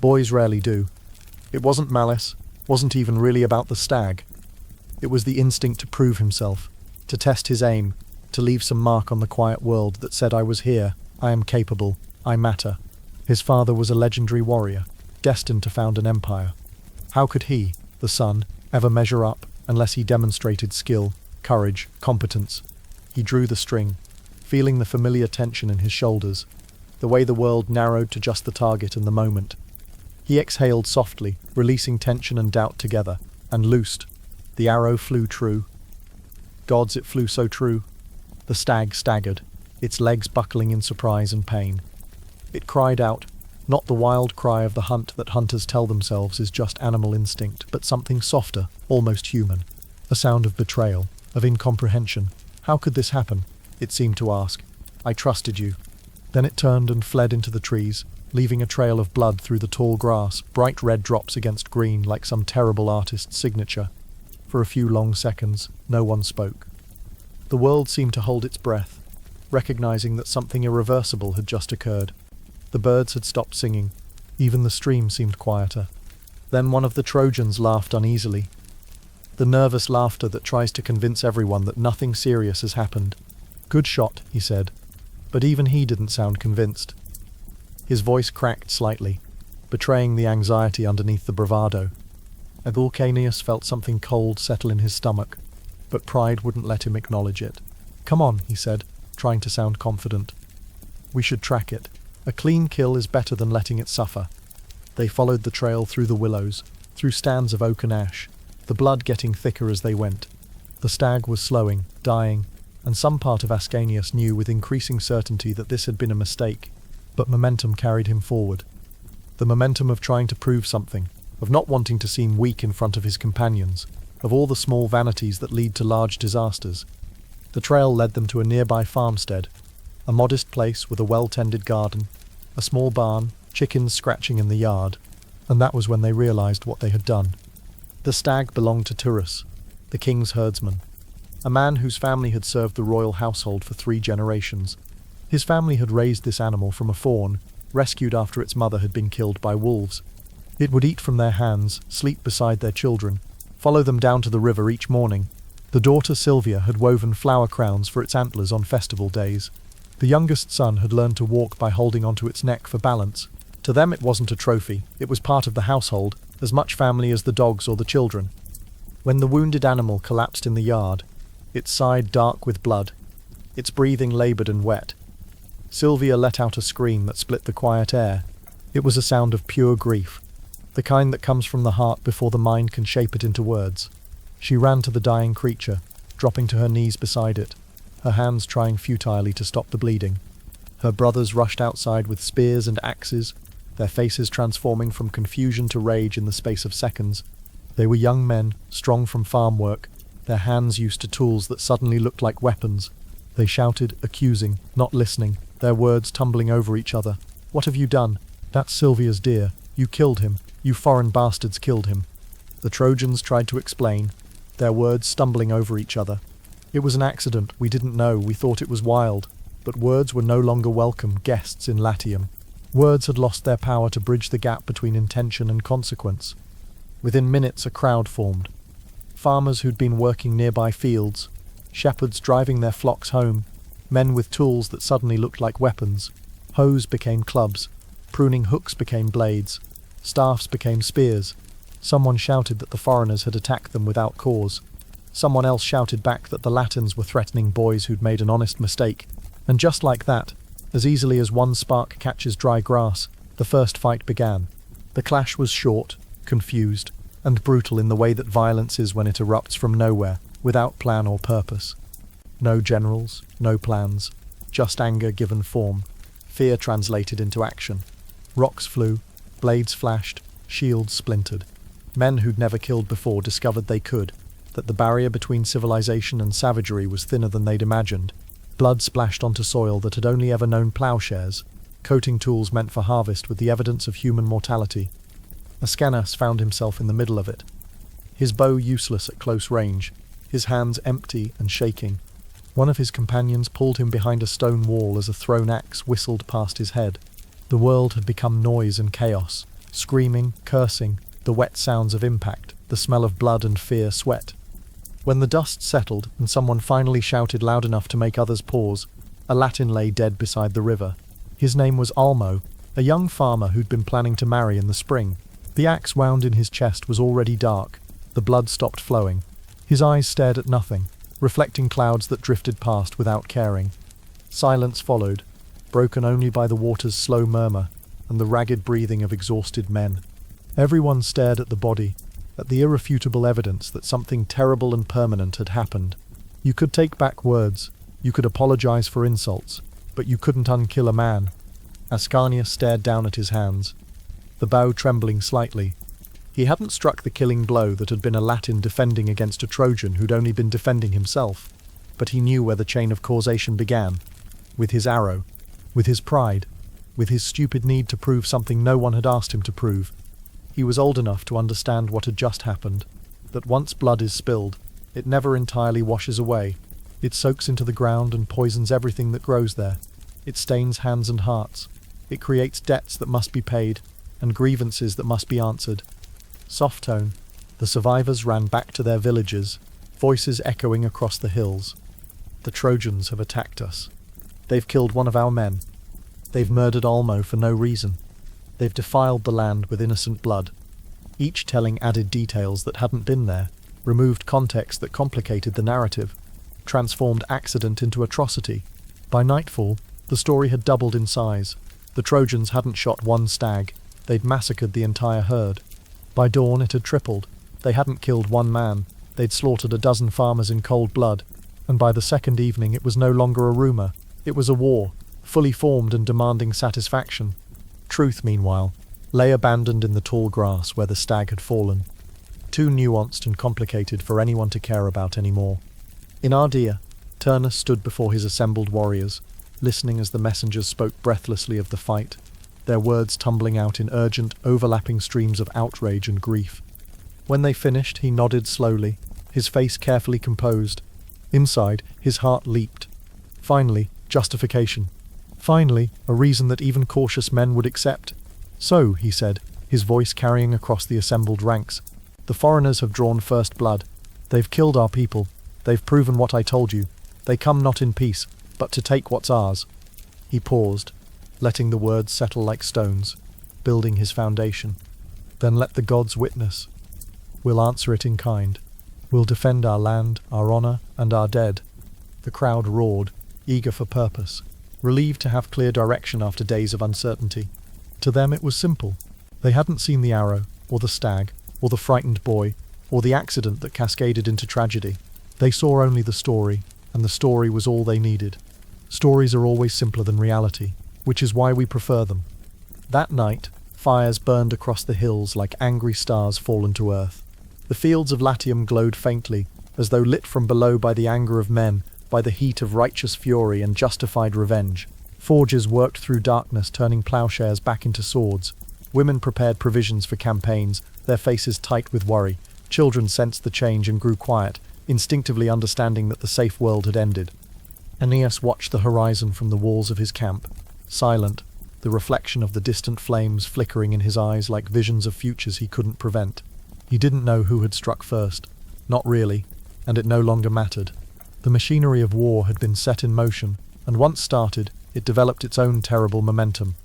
Boys rarely do. It wasn't malice, wasn't even really about the stag. It was the instinct to prove himself, to test his aim, to leave some mark on the quiet world that said, I was here, I am capable, I matter. His father was a legendary warrior, destined to found an empire. How could he, the son, ever measure up unless he demonstrated skill, courage, competence? He drew the string, feeling the familiar tension in his shoulders, the way the world narrowed to just the target and the moment. He exhaled softly, releasing tension and doubt together, and loosed. The arrow flew true. Gods, it flew so true. The stag staggered, its legs buckling in surprise and pain. It cried out, not the wild cry of the hunt that hunters tell themselves is just animal instinct, but something softer, almost human. A sound of betrayal, of incomprehension. How could this happen? It seemed to ask. I trusted you. Then it turned and fled into the trees, leaving a trail of blood through the tall grass, bright red drops against green like some terrible artist's signature. For a few long seconds, no one spoke. The world seemed to hold its breath, recognizing that something irreversible had just occurred. The birds had stopped singing. Even the stream seemed quieter. Then one of the Trojans laughed uneasily. The nervous laughter that tries to convince everyone that nothing serious has happened. Good shot, he said. But even he didn't sound convinced. His voice cracked slightly, betraying the anxiety underneath the bravado. Aeneas felt something cold settle in his stomach, but pride wouldn't let him acknowledge it. Come on, he said, trying to sound confident. We should track it. A clean kill is better than letting it suffer. They followed the trail through the willows, through stands of oak and ash, the blood getting thicker as they went. The stag was slowing, dying, and some part of Aeneas knew with increasing certainty that this had been a mistake, but momentum carried him forward. The momentum of trying to prove something, of not wanting to seem weak in front of his companions, of all the small vanities that lead to large disasters. The trail led them to a nearby farmstead, a modest place with a well-tended garden, a small barn, chickens scratching in the yard, and that was when they realized what they had done. The stag belonged to Turus, the king's herdsman, a man whose family had served the royal household for 3 generations. His family had raised this animal from a fawn, rescued after its mother had been killed by wolves. It would eat from their hands, sleep beside their children, follow them down to the river each morning. The daughter Sylvia had woven flower crowns for its antlers on festival days. The youngest son had learned to walk by holding onto its neck for balance. To them it wasn't a trophy, it was part of the household, as much family as the dogs or the children. When the wounded animal collapsed in the yard, its side dark with blood, its breathing laboured and wet, Sylvia let out a scream that split the quiet air. It was a sound of pure grief, the kind that comes from the heart before the mind can shape it into words. She ran to the dying creature, dropping to her knees beside it, her hands trying futilely to stop the bleeding. Her brothers rushed outside with spears and axes, their faces transforming from confusion to rage in the space of seconds. They were young men, strong from farm work, their hands used to tools that suddenly looked like weapons. They shouted, accusing, not listening, their words tumbling over each other. What have you done? That's Sylvia's deer. You killed him. You foreign bastards killed him. The Trojans tried to explain, their words stumbling over each other. It was an accident, we didn't know, we thought it was wild. But words were no longer welcome guests in Latium. Words had lost their power to bridge the gap between intention and consequence. Within minutes a crowd formed. Farmers who'd been working nearby fields, shepherds driving their flocks home, men with tools that suddenly looked like weapons. Hoes became clubs, pruning hooks became blades, staffs became spears. Someone shouted that the foreigners had attacked them without cause. Someone else shouted back that the Latins were threatening boys who'd made an honest mistake. And just like that, as easily as one spark catches dry grass, the first fight began. The clash was short, confused, and brutal in the way that violence is when it erupts from nowhere, without plan or purpose. No generals, no plans, just anger given form, fear translated into action. Rocks flew, blades flashed, shields splintered. Men who'd never killed before discovered they could, that the barrier between civilization and savagery was thinner than they'd imagined. Blood splashed onto soil that had only ever known plowshares, coating tools meant for harvest with the evidence of human mortality. Aeneas found himself in the middle of it. His bow useless at close range, his hands empty and shaking. One of his companions pulled him behind a stone wall as a thrown axe whistled past his head. The world had become noise and chaos, screaming, cursing, the wet sounds of impact, the smell of blood and fear sweat. When the dust settled and someone finally shouted loud enough to make others pause, a Latin lay dead beside the river. His name was Almo, a young farmer who'd been planning to marry in the spring. The axe wound in his chest was already dark. The blood stopped flowing. His eyes stared at nothing, reflecting clouds that drifted past without caring. Silence followed, broken only by the water's slow murmur and the ragged breathing of exhausted men. Everyone stared at the body, at the irrefutable evidence that something terrible and permanent had happened. You could take back words, you could apologize for insults, but you couldn't unkill a man. Aeneas stared down at his hands, the bow trembling slightly. He hadn't struck the killing blow that had been a Latin defending against a Trojan who'd only been defending himself, but he knew where the chain of causation began, with his arrow, with his pride, with his stupid need to prove something no one had asked him to prove. He was old enough to understand what had just happened, that once blood is spilled, it never entirely washes away. It soaks into the ground and poisons everything that grows there. It stains hands and hearts. It creates debts that must be paid, and grievances that must be answered. Soft tone. The survivors ran back to their villages, voices echoing across the hills. The Trojans have attacked us. They've killed one of our men. They've murdered Almo for no reason. They've defiled the land with innocent blood. Each telling added details that hadn't been there, removed context that complicated the narrative, transformed accident into atrocity. By nightfall, the story had doubled in size. The Trojans hadn't shot one stag, they'd massacred the entire herd. By dawn it had tripled. They hadn't killed one man, they'd slaughtered a dozen farmers in cold blood. And by the second evening it was no longer a rumour, it was a war, fully formed and demanding satisfaction. Truth, meanwhile, lay abandoned in the tall grass where the stag had fallen, too nuanced and complicated for anyone to care about anymore. In Ardea, Turnus stood before his assembled warriors, listening as the messengers spoke breathlessly of the fight, their words tumbling out in urgent, overlapping streams of outrage and grief. When they finished, he nodded slowly, his face carefully composed. Inside, his heart leaped. Finally, justification. Finally, a reason that even cautious men would accept. So, he said, his voice carrying across the assembled ranks, the foreigners have drawn first blood. They've killed our people. They've proven what I told you. They come not in peace, but to take what's ours. He paused, letting the words settle like stones, building his foundation. Then let the gods witness. We'll answer it in kind. We'll defend our land, our honour, and our dead. The crowd roared, eager for purpose, relieved to have clear direction after days of uncertainty. To them it was simple. They hadn't seen the arrow, or the stag, or the frightened boy, or the accident that cascaded into tragedy. They saw only the story, and the story was all they needed. Stories are always simpler than reality, which is why we prefer them. That night, fires burned across the hills like angry stars fallen to earth. The fields of Latium glowed faintly, as though lit from below by the anger of men, by the heat of righteous fury and justified revenge. Forgers worked through darkness, turning plowshares back into swords. Women prepared provisions for campaigns, their faces tight with worry. Children sensed the change and grew quiet, instinctively understanding that the safe world had ended. Aeneas watched the horizon from the walls of his camp, silent, the reflection of the distant flames flickering in his eyes like visions of futures he couldn't prevent. He didn't know who had struck first, not really, and it no longer mattered. The machinery of war had been set in motion, and once started, it developed its own terrible momentum.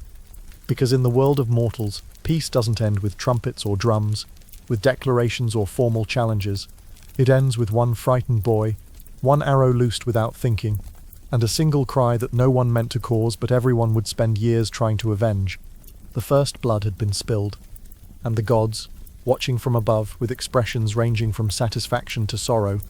Because in the world of mortals, peace doesn't end with trumpets or drums, with declarations or formal challenges. It ends with one frightened boy, one arrow loosed without thinking, and a single cry that no one meant to cause but everyone would spend years trying to avenge. The first blood had been spilled, and the gods, watching from above with expressions ranging from satisfaction to sorrow,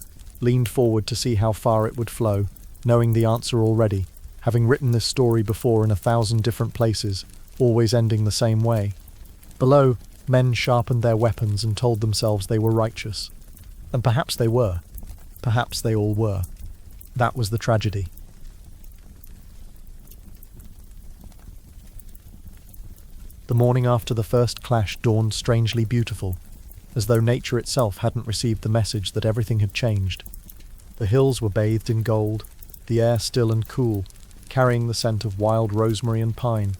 leaned forward to see how far it would flow, knowing the answer already, having written this story before in 1,000 different places, always ending the same way. Below, men sharpened their weapons and told themselves they were righteous. And perhaps they were. Perhaps they all were. That was the tragedy. The morning after the first clash dawned strangely beautiful, as though nature itself hadn't received the message that everything had changed. The hills were bathed in gold, the air still and cool, carrying the scent of wild rosemary and pine.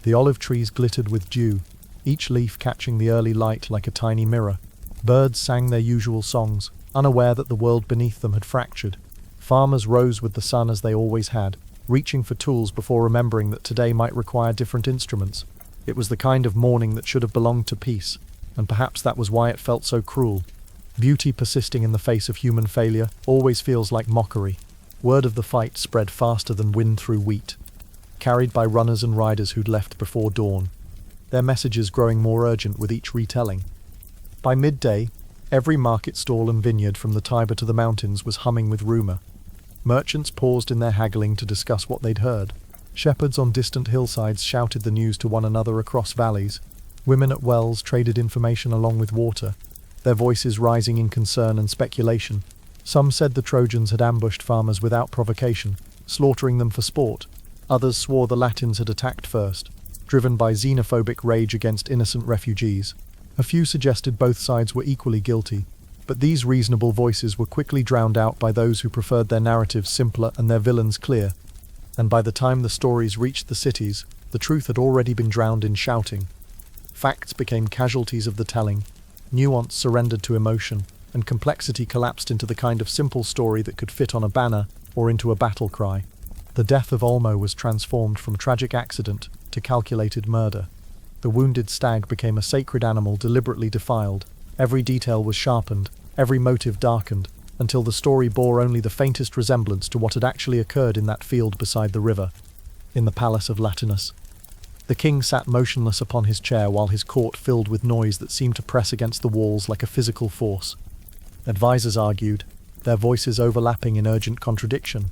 The olive trees glittered with dew, each leaf catching the early light like a tiny mirror. Birds sang their usual songs, unaware that the world beneath them had fractured. Farmers rose with the sun as they always had, reaching for tools before remembering that today might require different instruments. It was the kind of morning that should have belonged to peace, and perhaps that was why it felt so cruel. Beauty persisting in the face of human failure always feels like mockery. Word of the fight spread faster than wind through wheat, carried by runners and riders who'd left before dawn, their messages growing more urgent with each retelling. By midday, every market stall and vineyard from the Tiber to the mountains was humming with rumour. Merchants paused in their haggling to discuss what they'd heard. Shepherds on distant hillsides shouted the news to one another across valleys. Women at wells traded information along with water, their voices rising in concern and speculation. Some said the Trojans had ambushed farmers without provocation, slaughtering them for sport. Others swore the Latins had attacked first, driven by xenophobic rage against innocent refugees. A few suggested both sides were equally guilty, but these reasonable voices were quickly drowned out by those who preferred their narratives simpler and their villains clear. And by the time the stories reached the cities, the truth had already been drowned in shouting. Facts became casualties of the telling, nuance surrendered to emotion, and complexity collapsed into the kind of simple story that could fit on a banner or into a battle cry. The death of Olmo was transformed from tragic accident to calculated murder. The wounded stag became a sacred animal deliberately defiled. Every detail was sharpened, every motive darkened, until the story bore only the faintest resemblance to what had actually occurred in that field beside the river, in the palace of Latinus. The king sat motionless upon his chair while his court filled with noise that seemed to press against the walls like a physical force. Advisors argued, their voices overlapping in urgent contradiction.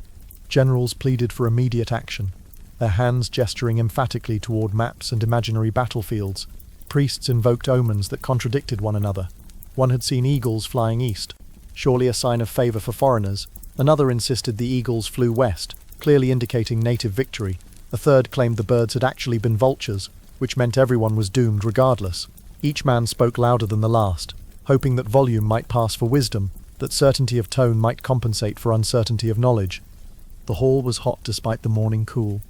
Generals pleaded for immediate action, their hands gesturing emphatically toward maps and imaginary battlefields. Priests invoked omens that contradicted one another. One had seen eagles flying east, surely a sign of favour for foreigners. Another insisted the eagles flew west, clearly indicating native victory. A third claimed the birds had actually been vultures, which meant everyone was doomed regardless. Each man spoke louder than the last, hoping that volume might pass for wisdom, that certainty of tone might compensate for uncertainty of knowledge. The hall was hot despite the morning cool,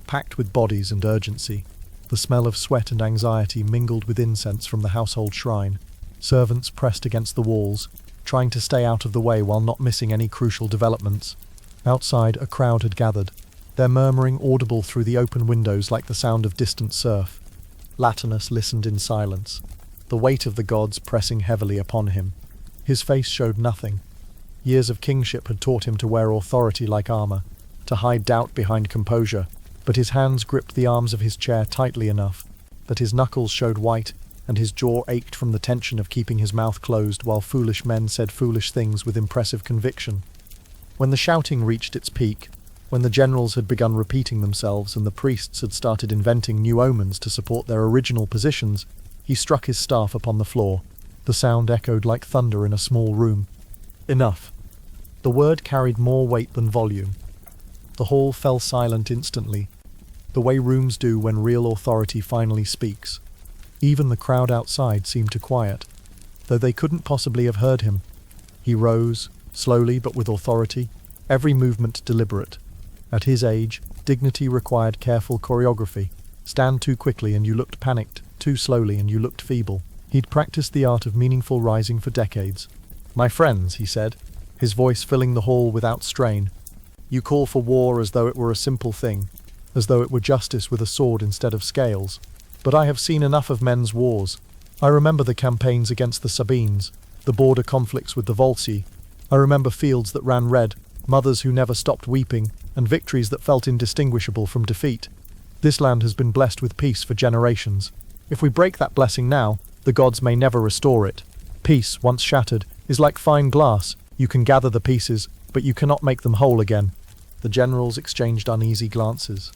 packed with bodies and urgency. The smell of sweat and anxiety mingled with incense from the household shrine. Servants pressed against the walls, trying to stay out of the way while not missing any crucial developments. Outside, a crowd had gathered, their murmuring audible through the open windows like the sound of distant surf. Latinus listened in silence, the weight of the gods pressing heavily upon him. His face showed nothing. Years of kingship had taught him to wear authority like armor, to hide doubt behind composure, but his hands gripped the arms of his chair tightly enough that his knuckles showed white and his jaw ached from the tension of keeping his mouth closed while foolish men said foolish things with impressive conviction. When the shouting reached its peak, when the generals had begun repeating themselves and the priests had started inventing new omens to support their original positions, he struck his staff upon the floor. The sound echoed like thunder in a small room. Enough. The word carried more weight than volume. The hall fell silent instantly, the way rooms do when real authority finally speaks. Even the crowd outside seemed to quiet, though they couldn't possibly have heard him. He rose, slowly but with authority, every movement deliberate. At his age, dignity required careful choreography. Stand too quickly and you looked panicked, too slowly and you looked feeble. He'd practiced the art of meaningful rising for decades. "My friends," he said, his voice filling the hall without strain, "you call for war as though it were a simple thing, as though it were justice with a sword instead of scales. But I have seen enough of men's wars. I remember the campaigns against the Sabines, the border conflicts with the Volsci. I remember fields that ran red, mothers who never stopped weeping, and victories that felt indistinguishable from defeat. This land has been blessed with peace for generations. If we break that blessing now, the gods may never restore it. Peace, once shattered, is like fine glass. You can gather the pieces, but you cannot make them whole again. The generals exchanged uneasy glances.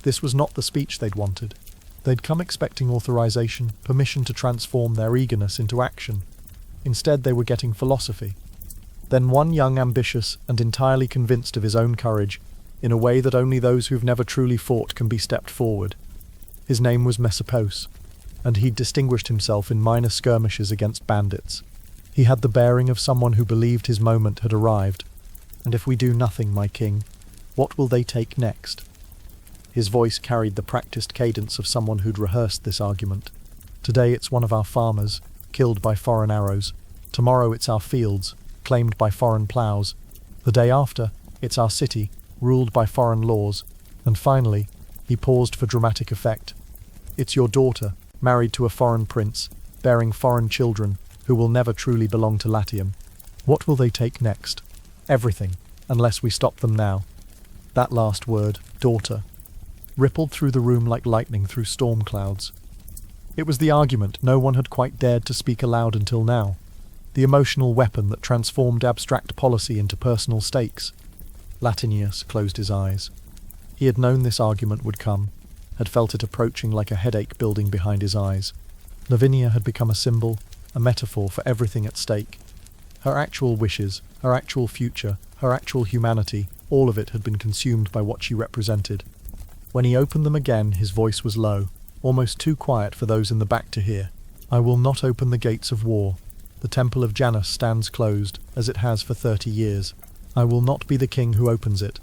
This was not the speech they'd wanted. They'd come expecting authorization, permission to transform their eagerness into action. Instead, they were getting philosophy. Then one young, ambitious, and entirely convinced of his own courage, in a way that only those who've never truly fought can be stepped forward. His name was Messapos, and he'd distinguished himself in minor skirmishes against bandits. He had the bearing of someone who believed his moment had arrived. And if we do nothing, my king, what will they take next? His voice carried the practiced cadence of someone who'd rehearsed this argument. Today it's one of our farmers, killed by foreign arrows. Tomorrow it's our fields, claimed by foreign ploughs. The day after, it's our city, ruled by foreign laws. And finally, he paused for dramatic effect. It's your daughter, married to a foreign prince, bearing foreign children, who will never truly belong to Latium. What will they take next? Everything, unless we stop them now. That last word, daughter, rippled through the room like lightning through storm clouds. It was the argument no one had quite dared to speak aloud until now, the emotional weapon that transformed abstract policy into personal stakes. Latinius closed his eyes. He had known this argument would come, had felt it approaching like a headache building behind his eyes. Lavinia had become a symbol, a metaphor for everything at stake. Her actual wishes, her actual future, her actual humanity, all of it had been consumed by what she represented. When he opened them again, his voice was low, almost too quiet for those in the back to hear. I will not open the gates of war. The temple of Janus stands closed, as it has for 30 years. I will not be the king who opens it.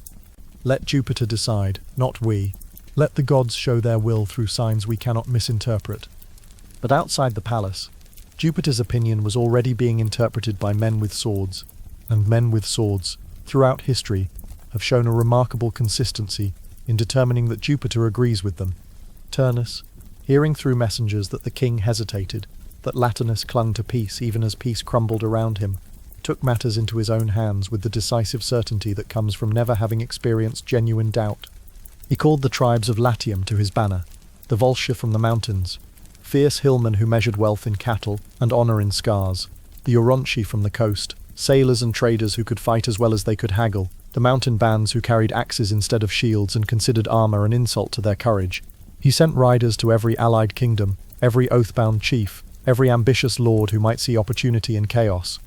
Let Jupiter decide, not we. Let the gods show their will through signs we cannot misinterpret. But outside the palace, Jupiter's opinion was already being interpreted by men with swords, and men with swords, throughout history, have shown a remarkable consistency in determining that Jupiter agrees with them. Turnus, hearing through messengers that the king hesitated, that Latinus clung to peace even as peace crumbled around him, took matters into his own hands with the decisive certainty that comes from never having experienced genuine doubt. He called the tribes of Latium to his banner, the Volsci from the mountains, fierce hillmen who measured wealth in cattle and honor in scars, the Oronchi from the coast, sailors and traders who could fight as well as they could haggle, the mountain bands who carried axes instead of shields and considered armor an insult to their courage. He sent riders to every allied kingdom, every oath-bound chief, every ambitious lord who might see opportunity in chaos.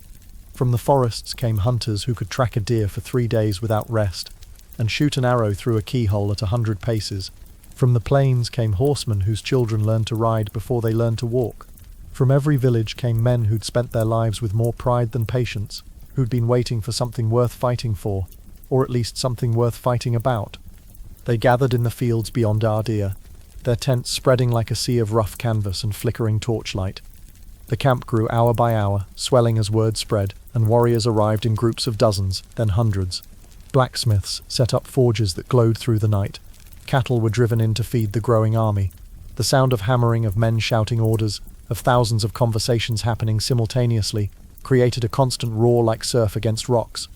From the forests came hunters who could track a deer for 3 days without rest, and shoot an arrow through a keyhole at 100 paces. From the plains came horsemen whose children learned to ride before they learned to walk. From every village came men who'd spent their lives with more pride than patience, who'd been waiting for something worth fighting for, or at least something worth fighting about. They gathered in the fields beyond Ardea, their tents spreading like a sea of rough canvas and flickering torchlight. The camp grew hour by hour, swelling as word spread, and warriors arrived in groups of dozens, then hundreds. Blacksmiths set up forges that glowed through the night. Cattle were driven in to feed the growing army. The sound of hammering, of men shouting orders, of thousands of conversations happening simultaneously, created a constant roar like surf against rocks.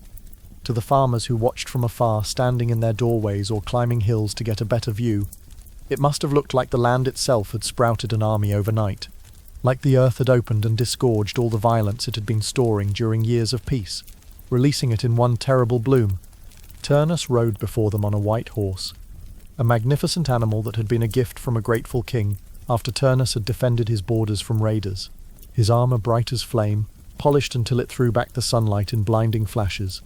To the farmers who watched from afar, standing in their doorways or climbing hills to get a better view, it must have looked like the land itself had sprouted an army overnight, like the earth had opened and disgorged all the violence it had been storing during years of peace, releasing it in one terrible bloom. Turnus rode before them on a white horse, a magnificent animal that had been a gift from a grateful king after Turnus had defended his borders from raiders. His armor bright as flame, polished until it threw back the sunlight in blinding flashes.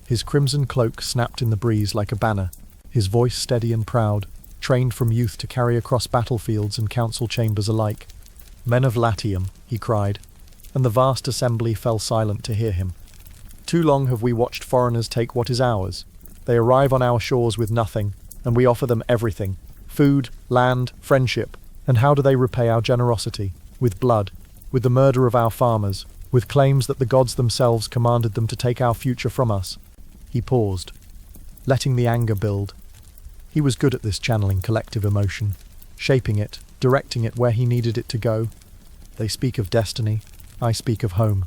His crimson cloak snapped in the breeze like a banner, his voice steady and proud, trained from youth to carry across battlefields and council chambers alike. "Men of Latium," he cried, and the vast assembly fell silent to hear him. "Too long have we watched foreigners take what is ours. They arrive on our shores with nothing, and we offer them everything: food, land, friendship. And how do they repay our generosity? With blood, with the murder of our farmers, with claims that the gods themselves commanded them to take our future from us." He paused, letting the anger build. He was good at this, channeling collective emotion, shaping it, directing it where he needed it to go. They speak of destiny, I speak of home.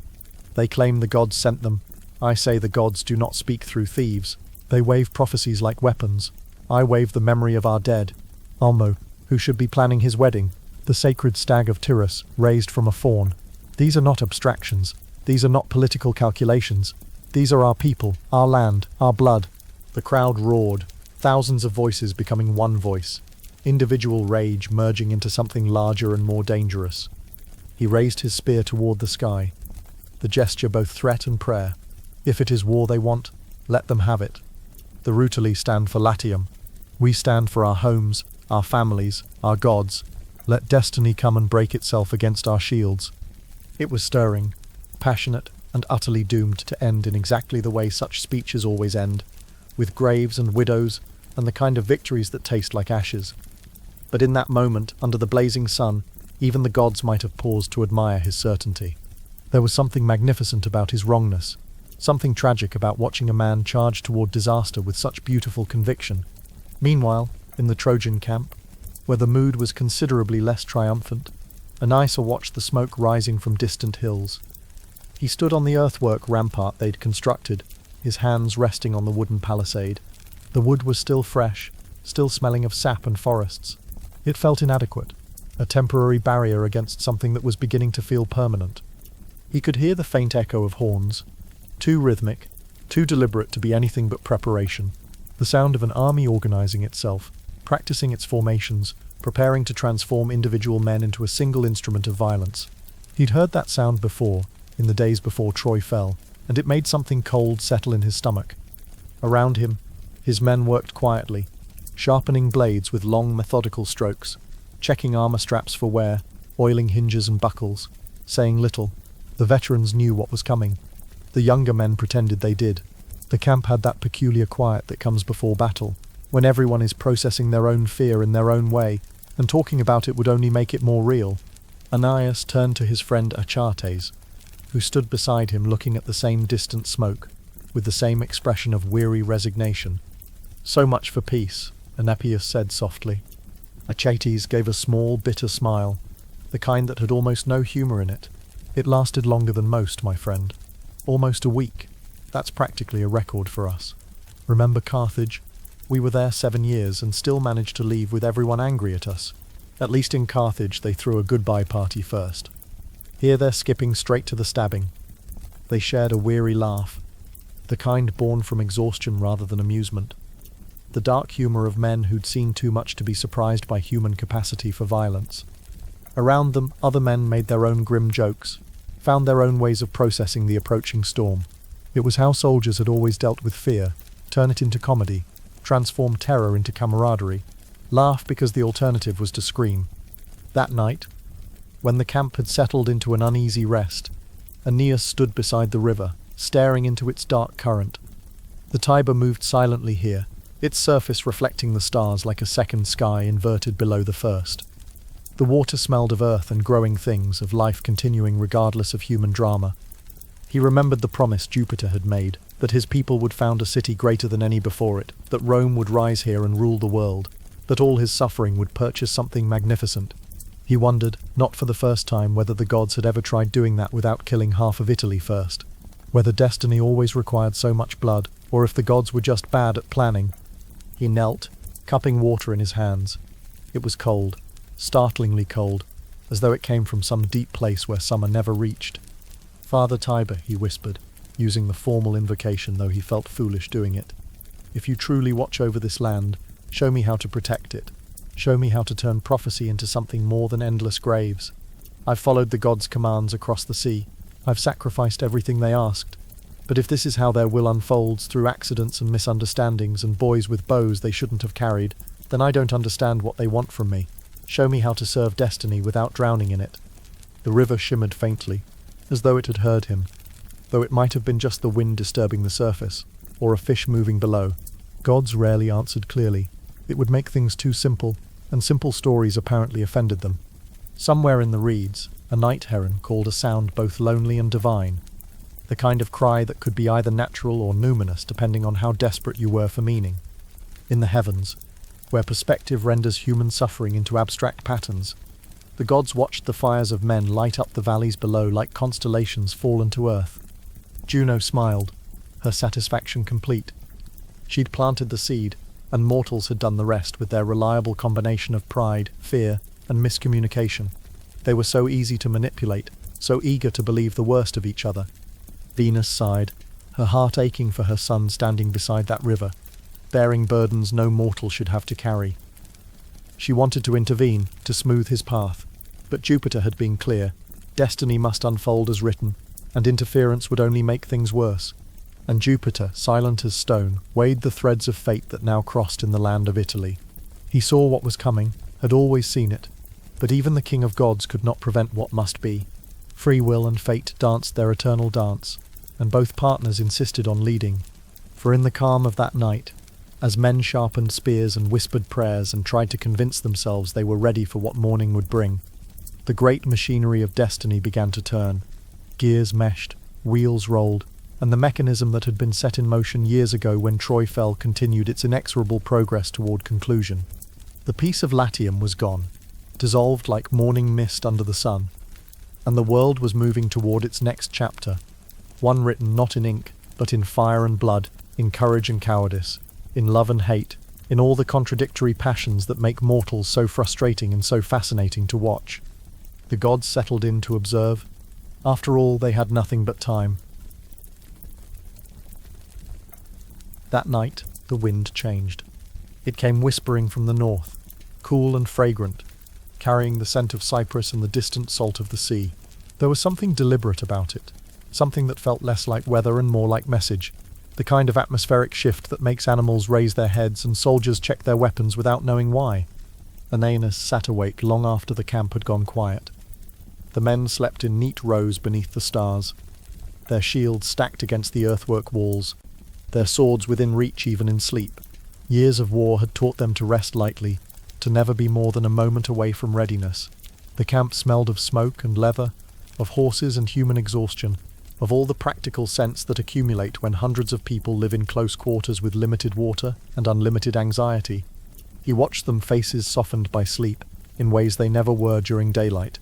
They claim the gods sent them, I say the gods do not speak through thieves. They wave prophecies like weapons, I wave the memory of our dead. Ulmo, who should be planning his wedding, the sacred stag of Tyrrhus, raised from a fawn. These are not abstractions, these are not political calculations. These are our people, our land, our blood. The crowd roared, thousands of voices becoming one voice, individual rage merging into something larger and more dangerous. He raised his spear toward the sky, the gesture both threat and prayer. If it is war they want, let them have it. The Retelling stand for Latium. We stand for our homes, our families, our gods. Let destiny come and break itself against our shields. It was stirring, passionate, and utterly doomed to end in exactly the way such speeches always end, with graves and widows, and the kind of victories that taste like ashes. But in that moment, under the blazing sun, even the gods might have paused to admire his certainty. There was something magnificent about his wrongness, something tragic about watching a man charge toward disaster with such beautiful conviction. Meanwhile, in the Trojan camp, where the mood was considerably less triumphant, Aeneas watched the smoke rising from distant hills. He stood on the earthwork rampart they'd constructed, his hands resting on the wooden palisade. The wood was still fresh, still smelling of sap and forests. It felt inadequate, a temporary barrier against something that was beginning to feel permanent. He could hear the faint echo of horns, too rhythmic, too deliberate to be anything but preparation. The sound of an army organizing itself, practicing its formations, preparing to transform individual men into a single instrument of violence. He'd heard that sound before, in the days before Troy fell, and it made something cold settle in his stomach. Around him, his men worked quietly, sharpening blades with long, methodical strokes, checking armor straps for wear, oiling hinges and buckles, saying little. The veterans knew what was coming. The younger men pretended they did. The camp had that peculiar quiet that comes before battle, when everyone is processing their own fear in their own way, and talking about it would only make it more real. Aeneas turned to his friend Achates, who stood beside him looking at the same distant smoke, with the same expression of weary resignation. "So much for peace," Aeneas said softly. Achates gave a small, bitter smile, the kind that had almost no humour in it. "It lasted longer than most, my friend. Almost a week. That's practically a record for us. Remember Carthage? We were there 7 years and still managed to leave with everyone angry at us. At least in Carthage they threw a goodbye party first. Here they're skipping straight to the stabbing." They shared a weary laugh, the kind born from exhaustion rather than amusement. The dark humour of men who'd seen too much to be surprised by human capacity for violence. Around them, other men made their own grim jokes, found their own ways of processing the approaching storm. It was how soldiers had always dealt with fear, turn it into comedy, transform terror into camaraderie, laugh because the alternative was to scream. That night, when the camp had settled into an uneasy rest, Aeneas stood beside the river, staring into its dark current. The Tiber moved silently here, its surface reflecting the stars like a second sky inverted below the first. The water smelled of earth and growing things, of life continuing regardless of human drama. He remembered the promise Jupiter had made, that his people would found a city greater than any before it, that Rome would rise here and rule the world, that all his suffering would purchase something magnificent. He wondered, not for the first time, whether the gods had ever tried doing that without killing half of Italy first, whether destiny always required so much blood, or if the gods were just bad at planning. He knelt, cupping water in his hands. It was cold, startlingly cold, as though it came from some deep place where summer never reached. "Father Tiber," he whispered, using the formal invocation though he felt foolish doing it. "If you truly watch over this land, show me how to protect it. Show me how to turn prophecy into something more than endless graves. I've followed the gods' commands across the sea. I've sacrificed everything they asked. But if this is how their will unfolds through accidents and misunderstandings and boys with bows they shouldn't have carried, then I don't understand what they want from me. Show me how to serve destiny without drowning in it." The river shimmered faintly, as though it had heard him, though it might have been just the wind disturbing the surface, or a fish moving below. Gods rarely answered clearly. It would make things too simple, and simple stories apparently offended them. Somewhere in the reeds, a night heron called a sound both lonely and divine, the kind of cry that could be either natural or numinous depending on how desperate you were for meaning. In the heavens, where perspective renders human suffering into abstract patterns, The gods watched the fires of men light up the valleys below like constellations fallen to earth. Juno smiled, her satisfaction complete. She'd planted the seed, and mortals had done the rest with their reliable combination of pride, fear, and miscommunication. They were so easy to manipulate, so eager to believe the worst of each other. Venus sighed, her heart aching for her son standing beside that river, bearing burdens no mortal should have to carry. She wanted to intervene, to smooth his path, but Jupiter had been clear. Destiny must unfold as written, and interference would only make things worse. And Jupiter, silent as stone, weighed the threads of fate that now crossed in the land of Italy. He saw what was coming, had always seen it, but even the king of gods could not prevent what must be. Free will and fate danced their eternal dance, and both partners insisted on leading. For in the calm of that night, as men sharpened spears and whispered prayers and tried to convince themselves they were ready for what morning would bring, the great machinery of destiny began to turn. Gears meshed, wheels rolled, and the mechanism that had been set in motion years ago when Troy fell continued its inexorable progress toward conclusion. The peace of Latium was gone, dissolved like morning mist under the sun, and the world was moving toward its next chapter, one written not in ink, but in fire and blood, in courage and cowardice, in love and hate, in all the contradictory passions that make mortals so frustrating and so fascinating to watch. The gods settled in to observe. After all, they had nothing but time. That night, the wind changed. It came whispering from the north, cool and fragrant, carrying the scent of cypress and the distant salt of the sea. There was something deliberate about it, something that felt less like weather and more like message, the kind of atmospheric shift that makes animals raise their heads and soldiers check their weapons without knowing why. Aeneas sat awake long after the camp had gone quiet. The men slept in neat rows beneath the stars, their shields stacked against the earthwork walls, their swords within reach even in sleep. Years of war had taught them to rest lightly, to never be more than a moment away from readiness. The camp smelled of smoke and leather, of horses and human exhaustion, of all the practical scents that accumulate when hundreds of people live in close quarters with limited water and unlimited anxiety. He watched them, faces softened by sleep, in ways they never were during daylight.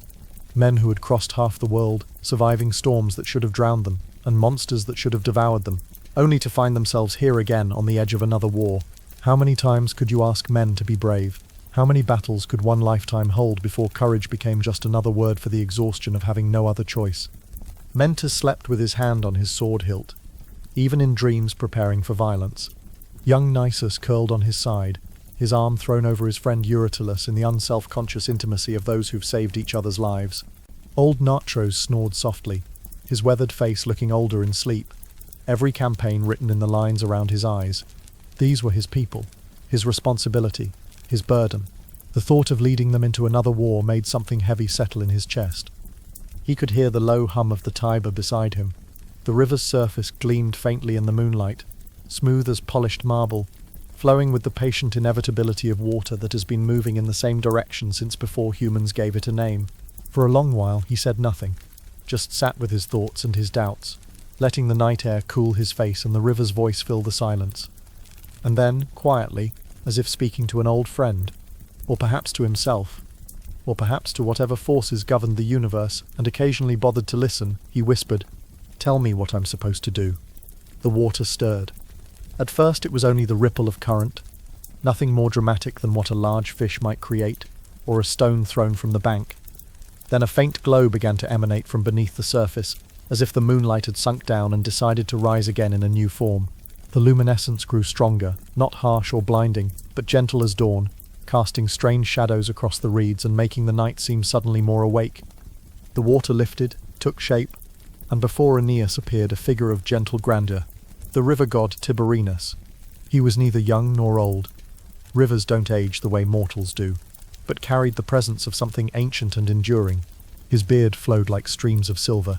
Men who had crossed half the world, surviving storms that should have drowned them, and monsters that should have devoured them, only to find themselves here again on the edge of another war. How many times could you ask men to be brave? How many battles could one lifetime hold before courage became just another word for the exhaustion of having no other choice? Mentor slept with his hand on his sword hilt, even in dreams preparing for violence. Young Nisus curled on his side, his arm thrown over his friend Eurytilus in the unself-conscious intimacy of those who've saved each other's lives. Old Natros snored softly, his weathered face looking older in sleep, every campaign written in the lines around his eyes. These were his people, his responsibility, his burden. The thought of leading them into another war made something heavy settle in his chest. He could hear the low hum of the Tiber beside him. The river's surface gleamed faintly in the moonlight, smooth as polished marble, flowing with the patient inevitability of water that has been moving in the same direction since before humans gave it a name. For a long while he said nothing, just sat with his thoughts and his doubts, letting the night air cool his face and the river's voice fill the silence. And then, quietly, as if speaking to an old friend, or perhaps to himself, or perhaps to whatever forces governed the universe and occasionally bothered to listen, he whispered, "Tell me what I'm supposed to do." The water stirred. At first it was only the ripple of current, nothing more dramatic than what a large fish might create, or a stone thrown from the bank. Then a faint glow began to emanate from beneath the surface, as if the moonlight had sunk down and decided to rise again in a new form. The luminescence grew stronger, not harsh or blinding, but gentle as dawn, casting strange shadows across the reeds and making the night seem suddenly more awake. The water lifted, took shape, and before Aeneas appeared a figure of gentle grandeur, the river god Tiberinus. He was neither young nor old. Rivers don't age the way mortals do, but carried the presence of something ancient and enduring. His beard flowed like streams of silver,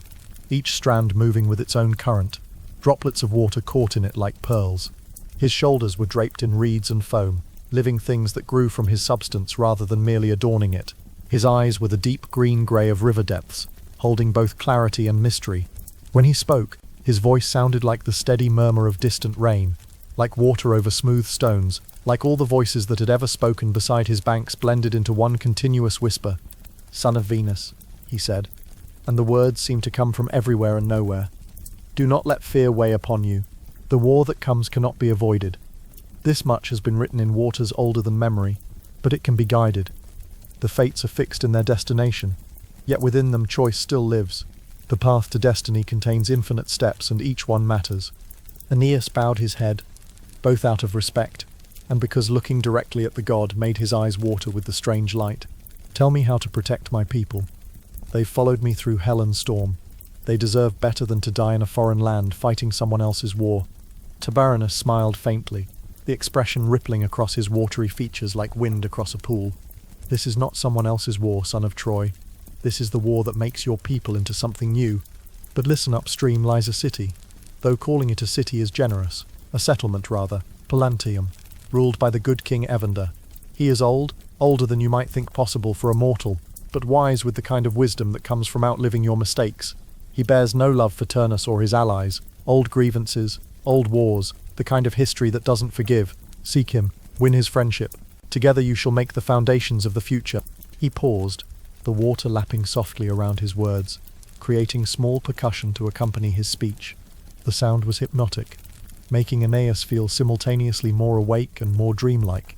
each strand moving with its own current, droplets of water caught in it like pearls. His shoulders were draped in reeds and foam, living things that grew from his substance rather than merely adorning it. His eyes were the deep green-grey of river depths, holding both clarity and mystery. When he spoke, his voice sounded like the steady murmur of distant rain, like water over smooth stones, like all the voices that had ever spoken beside his banks blended into one continuous whisper. "Son of Venus," he said, and the words seemed to come from everywhere and nowhere. "Do not let fear weigh upon you. The war that comes cannot be avoided. This much has been written in waters older than memory, but it can be guided. The fates are fixed in their destination, yet within them choice still lives. The path to destiny contains infinite steps, and each one matters." Aeneas bowed his head, both out of respect, and because looking directly at the god made his eyes water with the strange light. "Tell me how to protect my people. They've followed me through hell and storm. They deserve better than to die in a foreign land fighting someone else's war." Tiberinus smiled faintly, the expression rippling across his watery features like wind across a pool. "This is not someone else's war, son of Troy. This is the war that makes your people into something new. But listen, upstream lies a city, though calling it a city is generous. A settlement, rather, Latium, ruled by the good King Evander. He is old, older than you might think possible for a mortal, but wise with the kind of wisdom that comes from outliving your mistakes. He bears no love for Turnus or his allies, old grievances, old wars, the kind of history that doesn't forgive. Seek him, win his friendship. Together you shall make the foundations of the future." He paused, the water lapping softly around his words, creating small percussion to accompany his speech. The sound was hypnotic, making Aeneas feel simultaneously more awake and more dreamlike.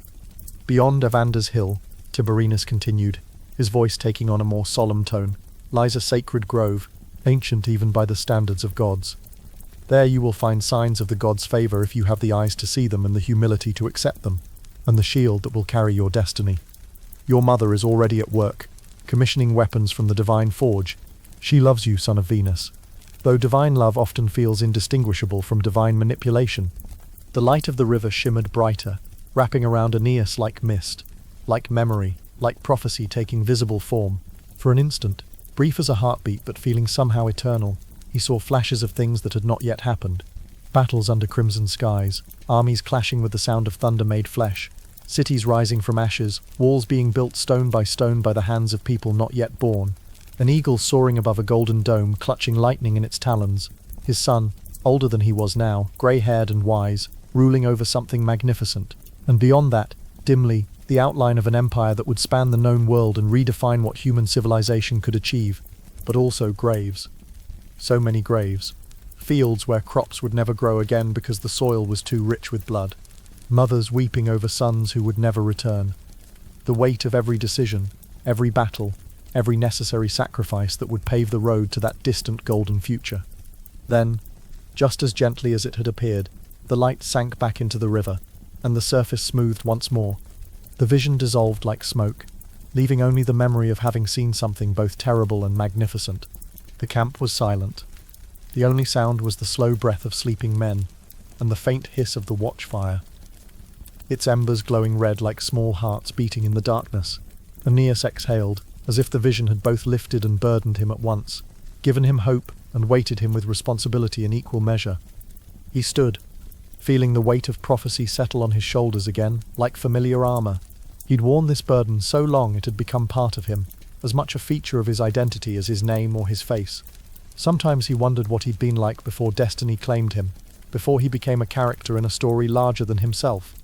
"Beyond Evander's hill," Tiberinus continued, his voice taking on a more solemn tone, "lies a sacred grove, ancient even by the standards of gods. There you will find signs of the gods' favor if you have the eyes to see them and the humility to accept them, and the shield that will carry your destiny. Your mother is already at work, commissioning weapons from the divine forge. She loves you, son of Venus, though divine love often feels indistinguishable from divine manipulation." The light of the river shimmered brighter, wrapping around Aeneas like mist, like memory, like prophecy taking visible form. For an instant, brief as a heartbeat but feeling somehow eternal, he saw flashes of things that had not yet happened. Battles under crimson skies, armies clashing with the sound of thunder made flesh, cities rising from ashes, walls being built stone by the hands of people not yet born. An eagle soaring above a golden dome, clutching lightning in its talons. His son, older than he was now, grey-haired and wise, ruling over something magnificent. And beyond that, dimly, the outline of an empire that would span the known world and redefine what human civilization could achieve. But also graves. So many graves. Fields where crops would never grow again because the soil was too rich with blood. Mothers weeping over sons who would never return. The weight of every decision, every battle, every necessary sacrifice that would pave the road to that distant golden future. Then, just as gently as it had appeared, the light sank back into the river, and the surface smoothed once more. The vision dissolved like smoke, leaving only the memory of having seen something both terrible and magnificent. The camp was silent. The only sound was the slow breath of sleeping men, and the faint hiss of the watchfire, its embers glowing red like small hearts beating in the darkness. Aeneas exhaled, as if the vision had both lifted and burdened him at once, given him hope and weighted him with responsibility in equal measure. He stood, feeling the weight of prophecy settle on his shoulders again, like familiar armor. He'd worn this burden so long it had become part of him, as much a feature of his identity as his name or his face. Sometimes he wondered what he'd been like before destiny claimed him, before he became a character in a story larger than himself.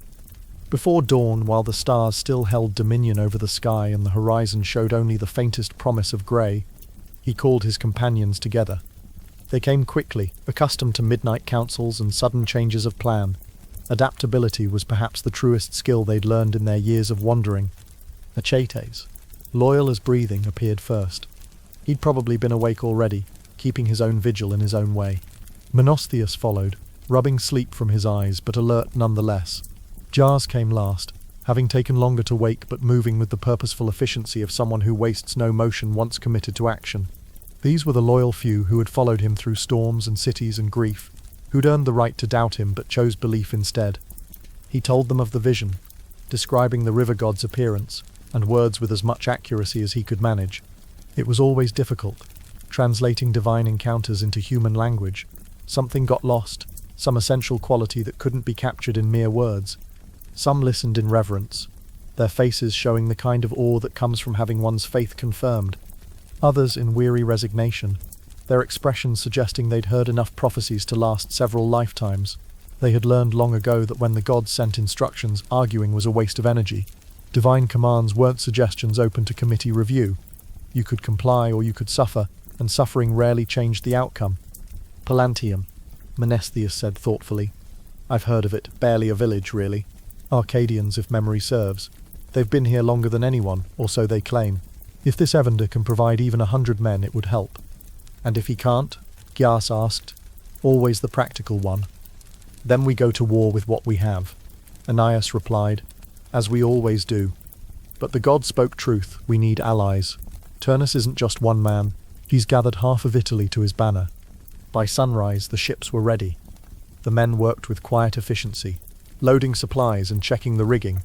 Before dawn, while the stars still held dominion over the sky and the horizon showed only the faintest promise of grey, he called his companions together. They came quickly, accustomed to midnight councils and sudden changes of plan. Adaptability was perhaps the truest skill they'd learned in their years of wandering. Achates, loyal as breathing, appeared first. He'd probably been awake already, keeping his own vigil in his own way. Menostheus followed, rubbing sleep from his eyes, but alert nonetheless. Jars came last, having taken longer to wake but moving with the purposeful efficiency of someone who wastes no motion once committed to action. These were the loyal few who had followed him through storms and cities and grief, who'd earned the right to doubt him but chose belief instead. He told them of the vision, describing the river god's appearance, and words with as much accuracy as he could manage. It was always difficult, translating divine encounters into human language. Something got lost, some essential quality that couldn't be captured in mere words. Some listened in reverence, their faces showing the kind of awe that comes from having one's faith confirmed. Others in weary resignation, their expressions suggesting they'd heard enough prophecies to last several lifetimes. They had learned long ago that when the gods sent instructions, arguing was a waste of energy. Divine commands weren't suggestions open to committee review. You could comply or you could suffer, and suffering rarely changed the outcome. Palantium, Menestheus said thoughtfully. I've heard of it, barely a village, really. Arcadians, if memory serves. They've been here longer than anyone, or so they claim. If this Evander can provide even 100 men, it would help. And if he can't? Gyas asked. Always the practical one. Then we go to war with what we have. Aeneas replied, as we always do. But the god spoke truth, we need allies. Turnus isn't just one man, he's gathered half of Italy to his banner. By sunrise, the ships were ready. The men worked with quiet efficiency, loading supplies and checking the rigging,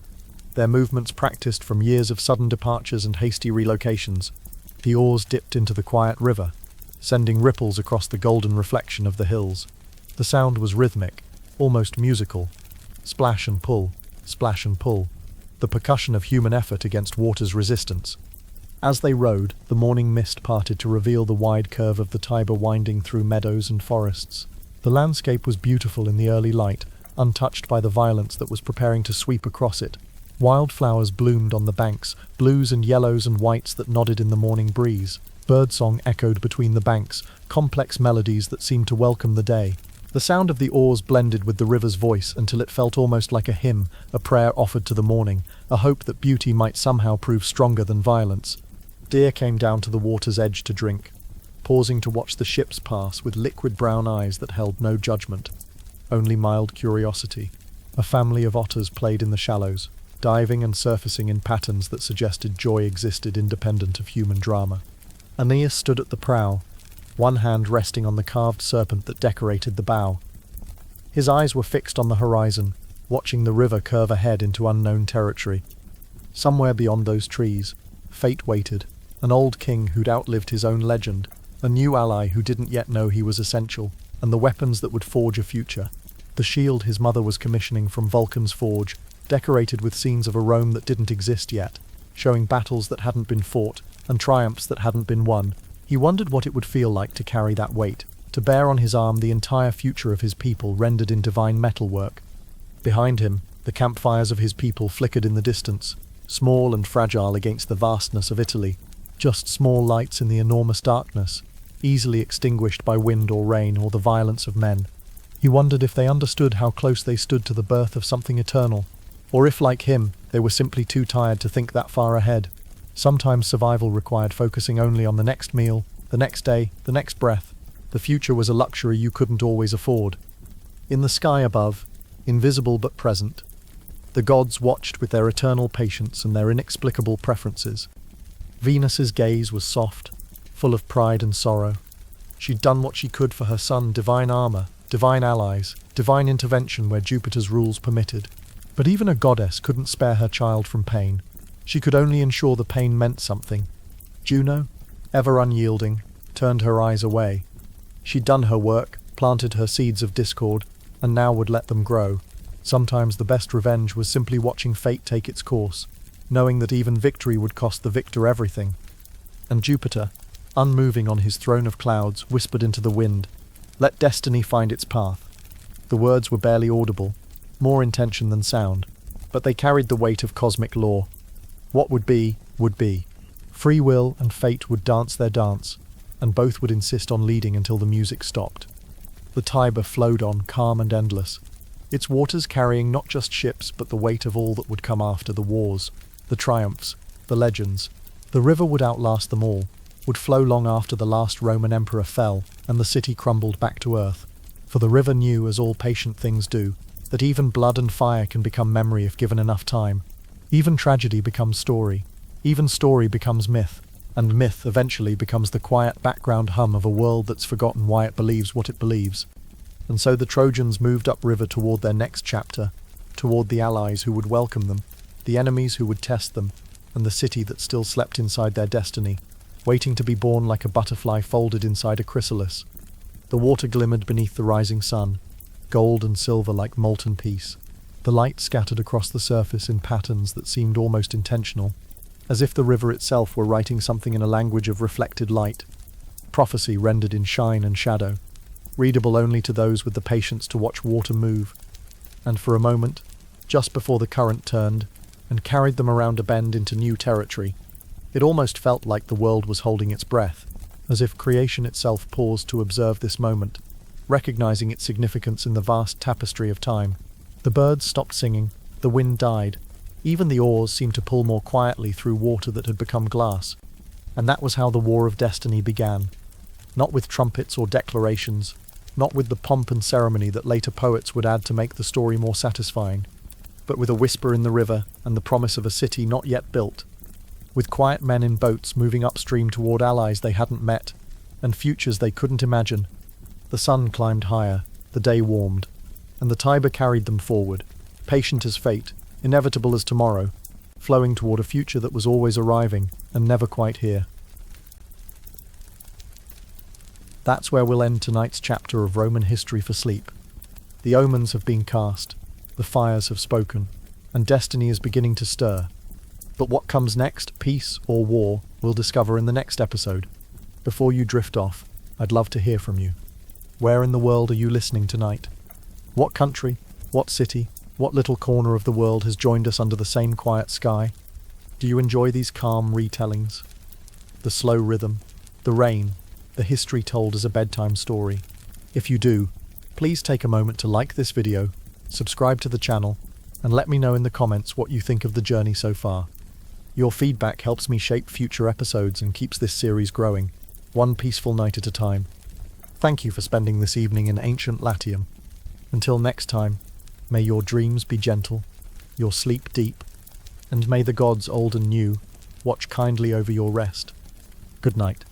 their movements practiced from years of sudden departures and hasty relocations. The oars dipped into the quiet river, sending ripples across the golden reflection of the hills. The sound was rhythmic, almost musical. Splash and pull, splash and pull. The percussion of human effort against water's resistance. As they rowed, the morning mist parted to reveal the wide curve of the Tiber winding through meadows and forests. The landscape was beautiful in the early light, untouched by the violence that was preparing to sweep across it. Wildflowers bloomed on the banks, blues and yellows and whites that nodded in the morning breeze. Birdsong echoed between the banks, complex melodies that seemed to welcome the day. The sound of the oars blended with the river's voice until it felt almost like a hymn, a prayer offered to the morning, a hope that beauty might somehow prove stronger than violence. Deer came down to the water's edge to drink, pausing to watch the ships pass with liquid brown eyes that held no judgment, only mild curiosity. A family of otters played in the shallows, diving and surfacing in patterns that suggested joy existed independent of human drama. Aeneas stood at the prow, one hand resting on the carved serpent that decorated the bow. His eyes were fixed on the horizon, watching the river curve ahead into unknown territory. Somewhere beyond those trees, fate waited, an old king who'd outlived his own legend, a new ally who didn't yet know he was essential, and the weapons that would forge a future. The shield his mother was commissioning from Vulcan's forge, decorated with scenes of a Rome that didn't exist yet, showing battles that hadn't been fought, and triumphs that hadn't been won. He wondered what it would feel like to carry that weight, to bear on his arm the entire future of his people rendered in divine metalwork. Behind him, the campfires of his people flickered in the distance, small and fragile against the vastness of Italy, just small lights in the enormous darkness, easily extinguished by wind or rain or the violence of men. He wondered if they understood how close they stood to the birth of something eternal, or if, like him, they were simply too tired to think that far ahead. Sometimes survival required focusing only on the next meal, the next day, the next breath. The future was a luxury you couldn't always afford. In the sky above, invisible but present, the gods watched with their eternal patience and their inexplicable preferences. Venus's gaze was soft, full of pride and sorrow. She'd done what she could for her son, divine armor, divine allies, divine intervention where Jupiter's rules permitted. But even a goddess couldn't spare her child from pain. She could only ensure the pain meant something. Juno, ever unyielding, turned her eyes away. She'd done her work, planted her seeds of discord, and now would let them grow. Sometimes the best revenge was simply watching fate take its course, knowing that even victory would cost the victor everything. And Jupiter, unmoving on his throne of clouds, whispered into the wind, "Let destiny find its path." The words were barely audible, more intention than sound, but they carried the weight of cosmic law. What would be, would be. Free will and fate would dance their dance, and both would insist on leading until the music stopped. The Tiber flowed on, calm and endless, its waters carrying not just ships but the weight of all that would come after: the wars, the triumphs, the legends. The river would outlast them all, would flow long after the last Roman emperor fell and the city crumbled back to earth. For the river knew, as all patient things do, that even blood and fire can become memory if given enough time. Even tragedy becomes story, even story becomes myth, and myth eventually becomes the quiet background hum of a world that's forgotten why it believes what it believes. And so the Trojans moved upriver toward their next chapter, toward the allies who would welcome them, the enemies who would test them, and the city that still slept inside their destiny, waiting to be born like a butterfly folded inside a chrysalis. The water glimmered beneath the rising sun, gold and silver like molten peace. The light scattered across the surface in patterns that seemed almost intentional, as if the river itself were writing something in a language of reflected light, prophecy rendered in shine and shadow, readable only to those with the patience to watch water move. And for a moment, just before the current turned and carried them around a bend into new territory, It almost felt like the world was holding its breath, as if creation itself paused to observe this moment, recognizing its significance in the vast tapestry of time. The birds stopped singing, the wind died, even the oars seemed to pull more quietly through water that had become glass. And that was how the War of Destiny began. Not with trumpets or declarations, not with the pomp and ceremony that later poets would add to make the story more satisfying, but with a whisper in the river and the promise of a city not yet built, with quiet men in boats moving upstream toward allies they hadn't met, and futures they couldn't imagine. The sun climbed higher, the day warmed, and the Tiber carried them forward, patient as fate, inevitable as tomorrow, flowing toward a future that was always arriving and never quite here. That's where we'll end tonight's chapter of Roman history for sleep. The omens have been cast, the fires have spoken, and destiny is beginning to stir. But what comes next, peace or war, we'll discover in the next episode. Before you drift off, I'd love to hear from you. Where in the world are you listening tonight? What country, what city, what little corner of the world has joined us under the same quiet sky? Do you enjoy these calm retellings? The slow rhythm, the rain, the history told as a bedtime story. If you do, please take a moment to like this video, subscribe to the channel, and let me know in the comments what you think of the journey so far. Your feedback helps me shape future episodes and keeps this series growing, one peaceful night at a time. Thank you for spending this evening in ancient Latium. Until next time, may your dreams be gentle, your sleep deep, and may the gods old and new watch kindly over your rest. Good night.